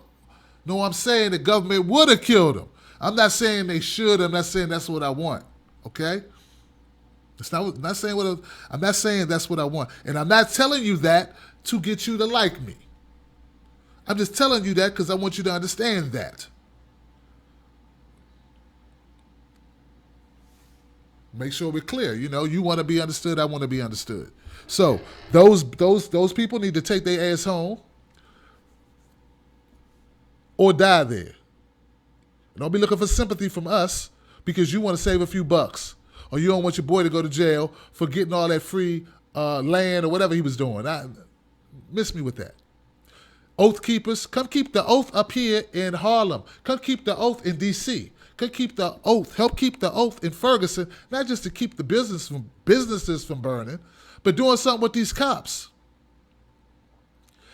No, I'm saying the government would have killed him. I'm not saying they should. I'm not saying that's what I want. Okay? I'm not saying that's what I want. And I'm not telling you that to get you to like me. I'm just telling you that because I want you to understand that. Make sure we're clear. You know, you want to be understood, I want to be understood. So those people need to take their ass home or die there. Don't be looking for sympathy from us because you want to save a few bucks, or you don't want your boy to go to jail for getting all that free land or whatever he was doing. Miss me with that. Oath keepers, come keep the oath up here in Harlem. Come keep the oath in D.C. Come keep the oath. Help keep the oath in Ferguson, not just to keep the businesses from burning, but doing something with these cops.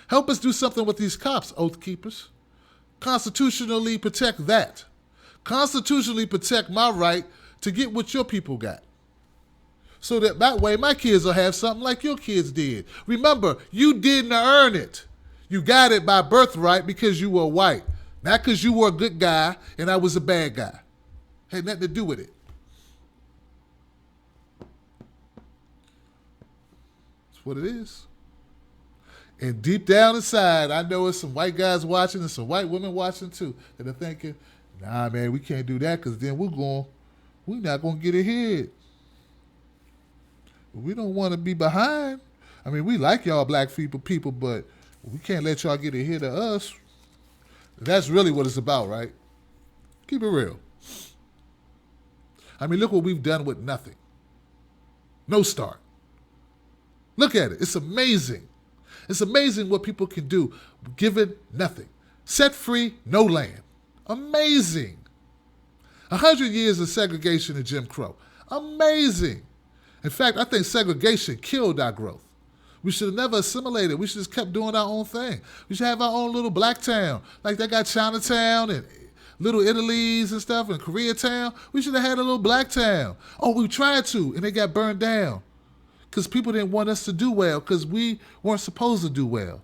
Help us do something with these cops, oath keepers. Constitutionally protect that. Constitutionally protect my right to get what your people got. So that way my kids will have something like your kids did. Remember, you didn't earn it. You got it by birthright because you were white. Not because you were a good guy and I was a bad guy. Had nothing to do with it. That's what it is. And deep down inside, I know there's some white guys watching and some white women watching too that are thinking, nah, man, we can't do that because then we're not going to get ahead. We don't want to be behind. I mean, we like y'all black people, but we can't let y'all get ahead of us. That's really what it's about, right? Keep it real. I mean, look what we've done with nothing. No start. Look at it. It's amazing. It's amazing what people can do given nothing. Set free, no land. Amazing. 100 years of segregation and Jim Crow. Amazing. In fact, I think segregation killed our growth. We should have never assimilated. We should have just kept doing our own thing. We should have our own little black town. Like they got Chinatown and Little Italy's and stuff and Koreatown. We should have had a little black town. Oh, we tried to, and they got burned down. Because people didn't want us to do well, because we weren't supposed to do well.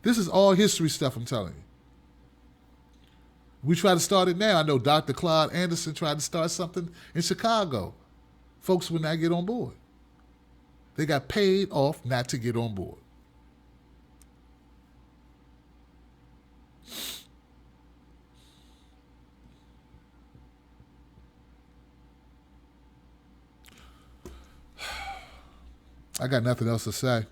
This is all history stuff, I'm telling you. We try to start it now. I know Dr. Claude Anderson tried to start something in Chicago. Folks would not get on board. They got paid off not to get on board. I got nothing else to say.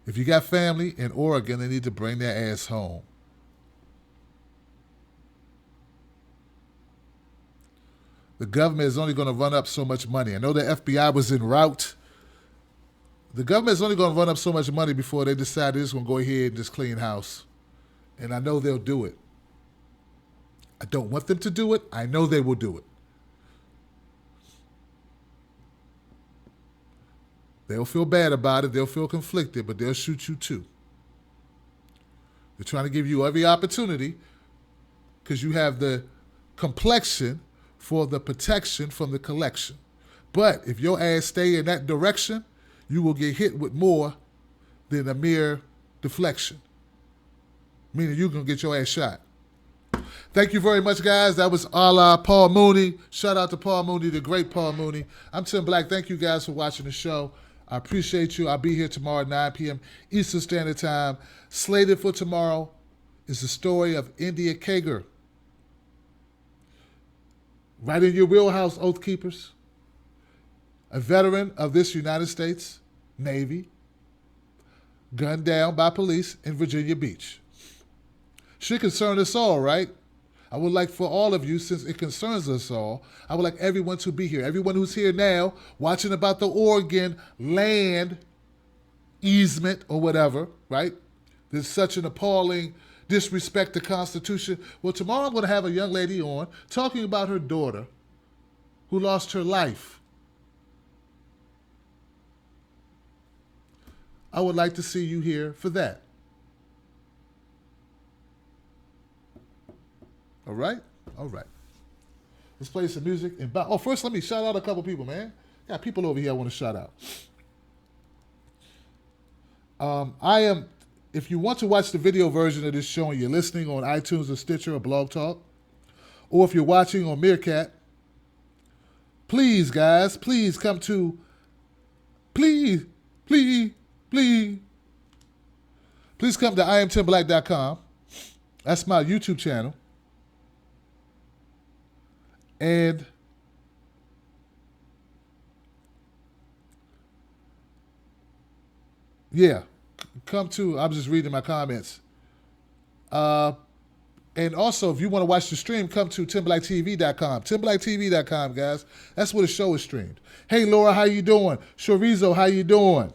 If you got family in Oregon, they need to bring their ass home. The government is only going to run up so much money. I know the FBI was en route. The government is only going to run up so much money before they decide they're just going to go ahead and just clean house. And I know they'll do it. I don't want them to do it. I know they will do it. They'll feel bad about it. They'll feel conflicted, but they'll shoot you too. They're trying to give you every opportunity because you have the complexion for the protection from the collection. But if your ass stay in that direction, you will get hit with more than a mere deflection. Meaning you're going to get your ass shot. Thank you very much, guys. That was a la Paul Mooney. Shout out to Paul Mooney, the great Paul Mooney. I'm Tim Black. Thank you guys for watching the show. I appreciate you. I'll be here tomorrow at 9 p.m. Eastern Standard Time. Slated for tomorrow is the story of India Kager. Right in your wheelhouse, Oath Keepers. A veteran of this United States Navy, gunned down by police in Virginia Beach. Should concern us all, right? I would like for all of you, since it concerns us all, I would like everyone to be here. Everyone who's here now, watching about the Oregon land easement or whatever, right? There's such an appalling disrespect to the Constitution. Well, tomorrow I'm going to have a young lady on talking about her daughter who lost her life. I would like to see you here for that. All right? All right. Let's play some music. Oh, first let me shout out a couple people, man. Got people over here I want to shout out. If you want to watch the video version of this show and you're listening on iTunes or Stitcher or Blog Talk, or if you're watching on Meerkat, please, guys, please come to, please come to IamTimBlack.com. That's my YouTube channel. And yeah, come to, I'm just reading my comments. And also, if you want to watch the stream, come to TimBlackTV.com. TimBlackTV.com, guys. That's where the show is streamed. Hey, Laura, how you doing? Chorizo, how you doing?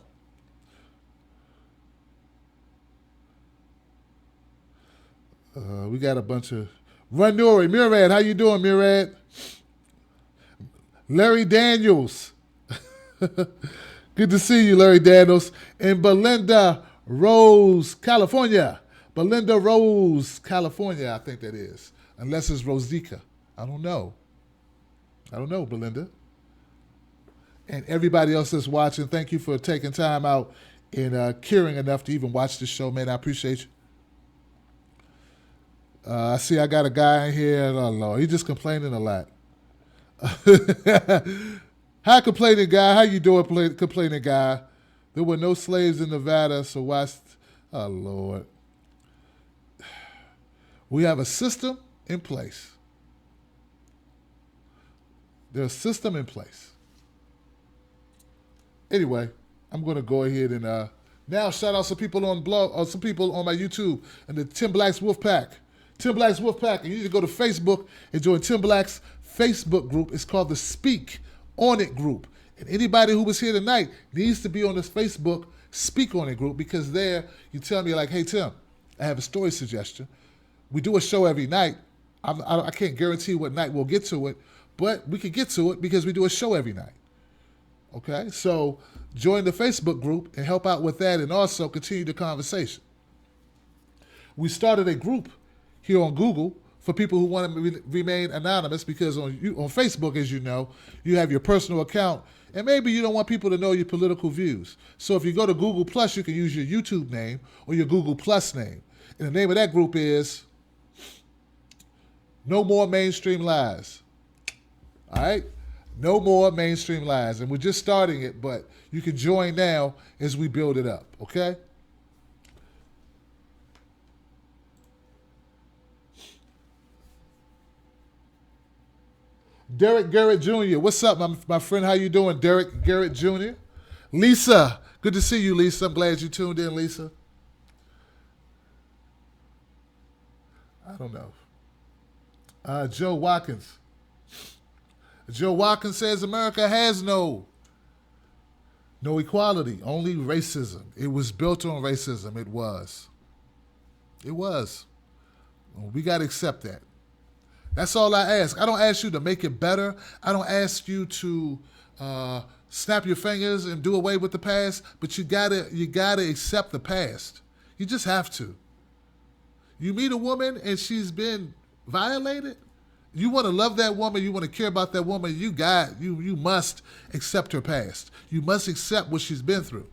We got a bunch of... Run Nuri, Murad, how you doing, Murad? Larry Daniels. Good to see you, Larry Daniels. And Belinda Rose, California. Belinda Rose, California, I think that is. Unless it's Rosica. I don't know, Belinda. And everybody else that's watching, thank you for taking time out and caring enough to even watch this show, man. I appreciate you. I see I got a guy in here. Oh, Lord, he's just complaining a lot. Hi, complaining guy. How you doing, complaining guy? There were no slaves in Nevada, so why... Oh, Lord. We have a system in place. There's a system in place. Anyway, I'm going to go ahead and now shout out some people on blog, or some people on my YouTube, and the Tim Black's Wolfpack. Tim Black's Wolfpack. And you need to go to Facebook and join Tim Black's Facebook group. It's called the Speak On It group. And anybody who was here tonight needs to be on this Facebook Speak On It group, because there you tell me like, hey, Tim, I have a story suggestion. We do a show every night. I can't guarantee what night we'll get to it, but we can get to it because we do a show every night. Okay? So join the Facebook group and help out with that, and also continue the conversation. We started a group here on Google for people who want to remain anonymous, because on Facebook, as you know, you have your personal account, and maybe you don't want people to know your political views. So if you go to Google Plus, you can use your YouTube name or your Google Plus name. And the name of that group is No More Mainstream Lies. All right? No More Mainstream Lies. And we're just starting it, but you can join now as we build it up, okay? Derek Garrett Jr. What's up, my friend? How you doing, Derek Garrett Jr.? Lisa, good to see you, Lisa. I'm glad you tuned in, Lisa. I don't know. Joe Watkins. Joe Watkins says America has no equality, only racism. It was built on racism. It was. We got to accept that. That's all I ask. I don't ask you to make it better. I don't ask you to snap your fingers and do away with the past, but you gotta accept the past. You just have to. You meet a woman and she's been violated. You want to love that woman. You want to care about that woman. You must accept her past. You must accept what she's been through,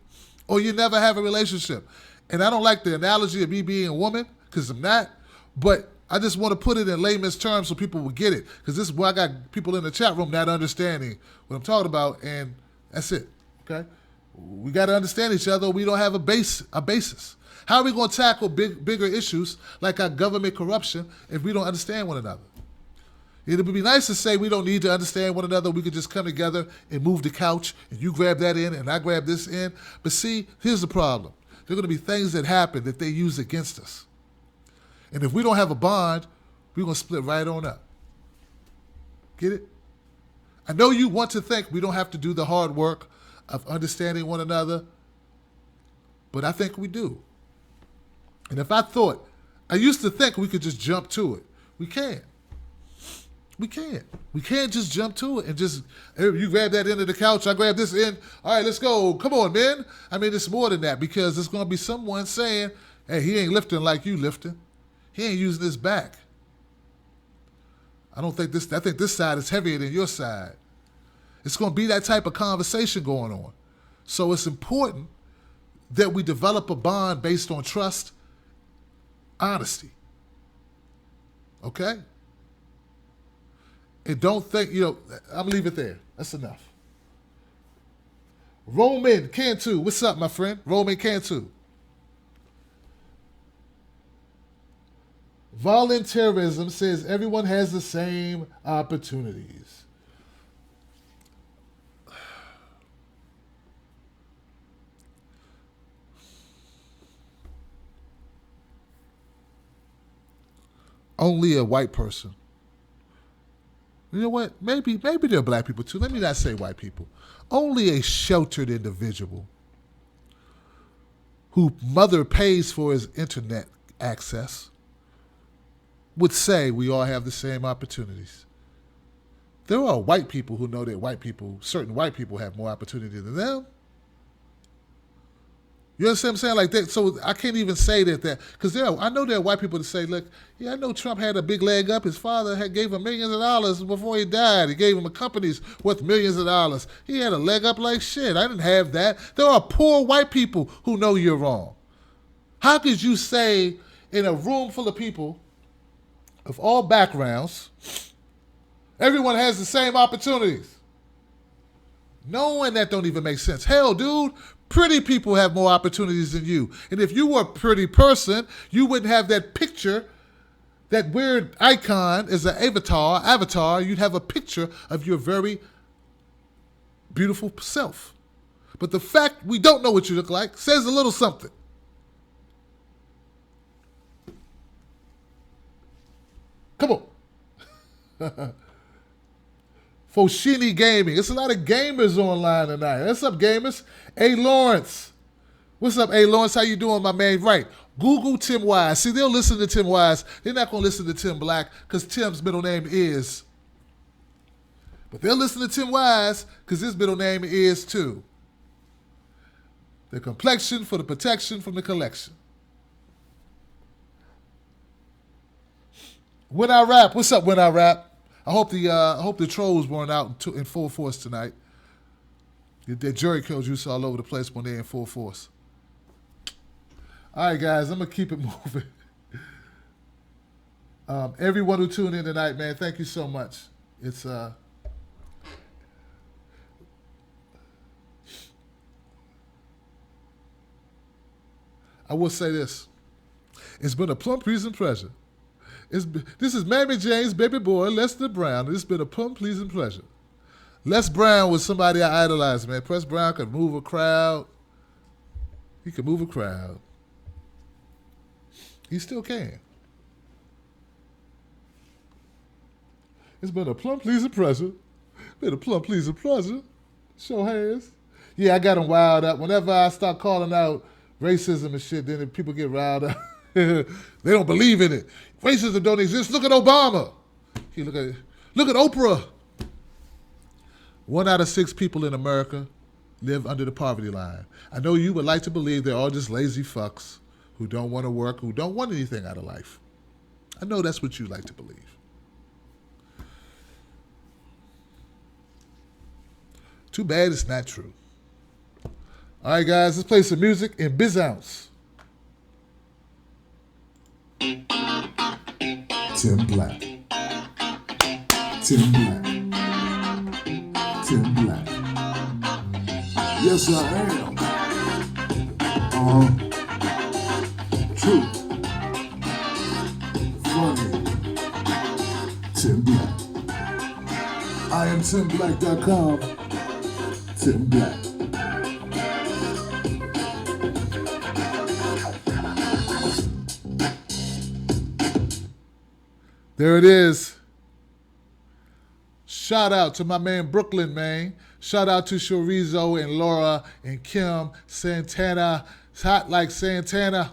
or you never have a relationship. And I don't like the analogy of me being a woman because I'm not, but I just want to put it in layman's terms so people will get it, because this is where I got people in the chat room not understanding what I'm talking about, and that's it. Okay, we got to understand each other. We don't have a basis. How are we going to tackle bigger issues like our government corruption if we don't understand one another? It would be nice to say we don't need to understand one another. We could just come together and move the couch, and you grab that in, and I grab this in. But see, here's the problem. There are going to be things that happen that they use against us. And if we don't have a bond, we're going to split right on up. Get it? I know you want to think we don't have to do the hard work of understanding one another, but I think we do. And if I used to think we could just jump to it. We can't. We can't. We can't just jump to it and just, you grab that end of the couch, I grab this end. All right, let's go. Come on, man. I mean, it's more than that, because there's going to be someone saying, hey, he ain't lifting like you lifting. He ain't using his back. I think this side is heavier than your side. It's going to be that type of conversation going on. So it's important that we develop a bond based on trust, honesty. Okay? And don't think, I'm going to leave it there. That's enough. Roman Cantu, what's up, my friend? Roman Cantu. Volunteerism says everyone has the same opportunities. Only a white person. You know what? Maybe there are black people too. Let me not say white people. Only a sheltered individual whose mother pays for his internet access would say we all have the same opportunities. There are white people who know that certain white people have more opportunity than them. You understand what I'm saying? Like that. So I can't even say that, because I know there are white people that say, look, yeah, I know Trump had a big leg up. His father gave him millions of dollars before he died. He gave him a companies worth millions of dollars. He had a leg up like shit. I didn't have that. There are poor white people who know you're wrong. How could you say in a room full of people of all backgrounds, everyone has the same opportunities? Knowing that don't even make sense. Hell, dude, pretty people have more opportunities than you. And if you were a pretty person, you wouldn't have that picture, that weird icon as an avatar. You'd have a picture of your very beautiful self. But the fact we don't know what you look like says a little something. Come on. Foshini Gaming. It's a lot of gamers online tonight. What's up, gamers? A. Lawrence. What's up, A. Lawrence? How you doing, my man? Right. Google Tim Wise. See, they'll listen to Tim Wise. They're not going to listen to Tim Black because Tim's middle name is. But they'll listen to Tim Wise because his middle name is too. The complexion for the protection from the collection. When I Rap. What's up, When I Rap? I hope the trolls weren't out in full force tonight. The jury killed you all over the place when they're in full force. All right, guys, I'm going to keep it moving. Everyone who tuned in tonight, man, thank you so much. It's I will say this. It's been a plump, pleasant pleasure This is Mammy Jane's baby boy, Lester Brown. It's been a pleasing pleasure. Les Brown was somebody I idolized, man. Press Brown could move a crowd. He could move a crowd. He still can. It's been a pleasing pleasure. Been a pleasing pleasure. Sure has. Yeah, I got them riled up. Whenever I start calling out racism and shit, then people get riled up. They don't believe in it. Racism don't exist. Look at Obama. Look at Oprah. 1 out of 6 people in America live under the poverty line. I know you would like to believe they're all just lazy fucks who don't want to work, who don't want anything out of life. I know that's what you like to believe. Too bad it's not true. All right, guys, let's play some music in Bizounce. Tim Black. Tim Black. Tim Black. Yes, I am. True. Funny. Tim Black. I am TimBlack.com. Tim Black. There it is. Shout out to my man Brooklyn, man. Shout out to Chorizo and Laura and Kim Santana. It's hot like Santana.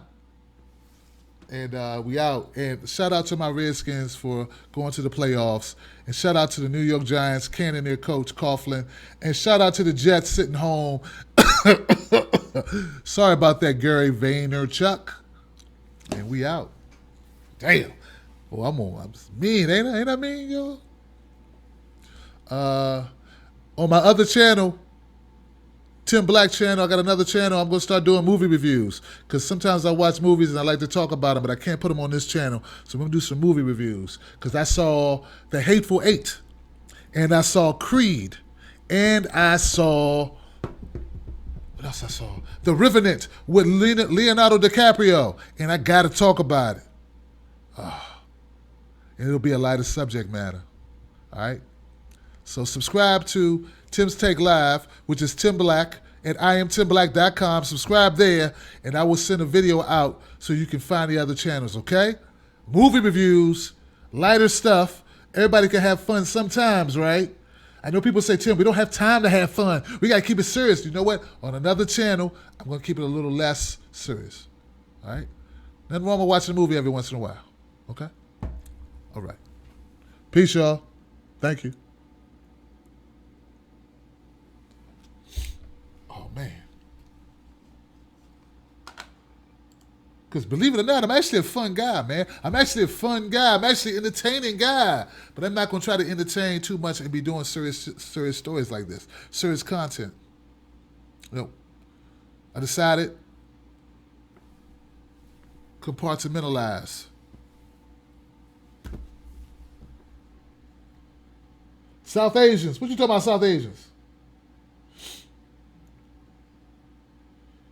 And we out. And shout out to my Redskins for going to the playoffs. And shout out to the New York Giants, Cannoneer coach Coughlin. And shout out to the Jets sitting home. Sorry about that, Gary Vaynerchuk. And we out. Damn. Oh, I'm mean, ain't I mean, yo? On my other channel, Tim Black channel, I got another channel. I'm going to start doing movie reviews because sometimes I watch movies and I like to talk about them, but I can't put them on this channel. So I'm going to do some movie reviews because I saw The Hateful Eight and I saw Creed and I saw... What else I saw? The Revenant with Leonardo DiCaprio, and I got to talk about it. And it'll be a lighter subject matter. All right? So subscribe to Tim's Take Live, which is Tim Black at IamTimBlack.com. Subscribe there, and I will send a video out so you can find the other channels, okay? Movie reviews, lighter stuff. Everybody can have fun sometimes, right? I know people say, Tim, we don't have time to have fun. We got to keep it serious. You know what? On another channel, I'm going to keep it a little less serious. All right? Nothing wrong with watching a movie every once in a while. Okay? All right. Peace, y'all. Thank you. Oh, man. Because believe it or not, I'm actually a fun guy, man. I'm actually a fun guy. I'm actually an entertaining guy. But I'm not going to try to entertain too much and be doing serious stories like this. Serious content. Nope. I decided compartmentalize. South Asians. What you talking about, South Asians?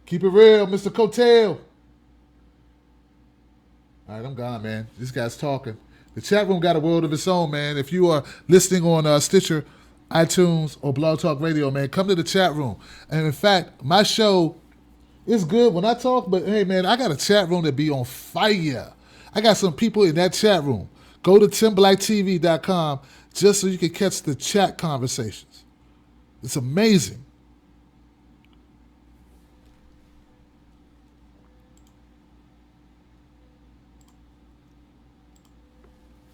Keep it real, Mr. Cotel. All right, I'm gone, man. This guy's talking. The chat room got a world of its own, man. If you are listening on Stitcher, iTunes, or Blog Talk Radio, man, come to the chat room. And in fact, my show is good when I talk, but hey, man, I got a chat room that be on fire. I got some people in that chat room. Go to TimBlackTV.com just so you can catch the chat conversations. It's amazing.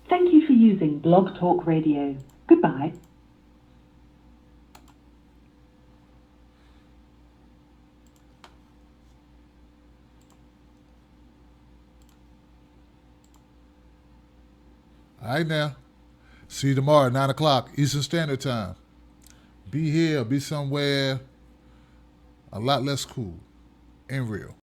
Thank you for using Blog Talk Radio. Goodbye. All right, now. See you tomorrow at 9 o'clock Eastern Standard Time. Be here, be somewhere a lot less cool and real.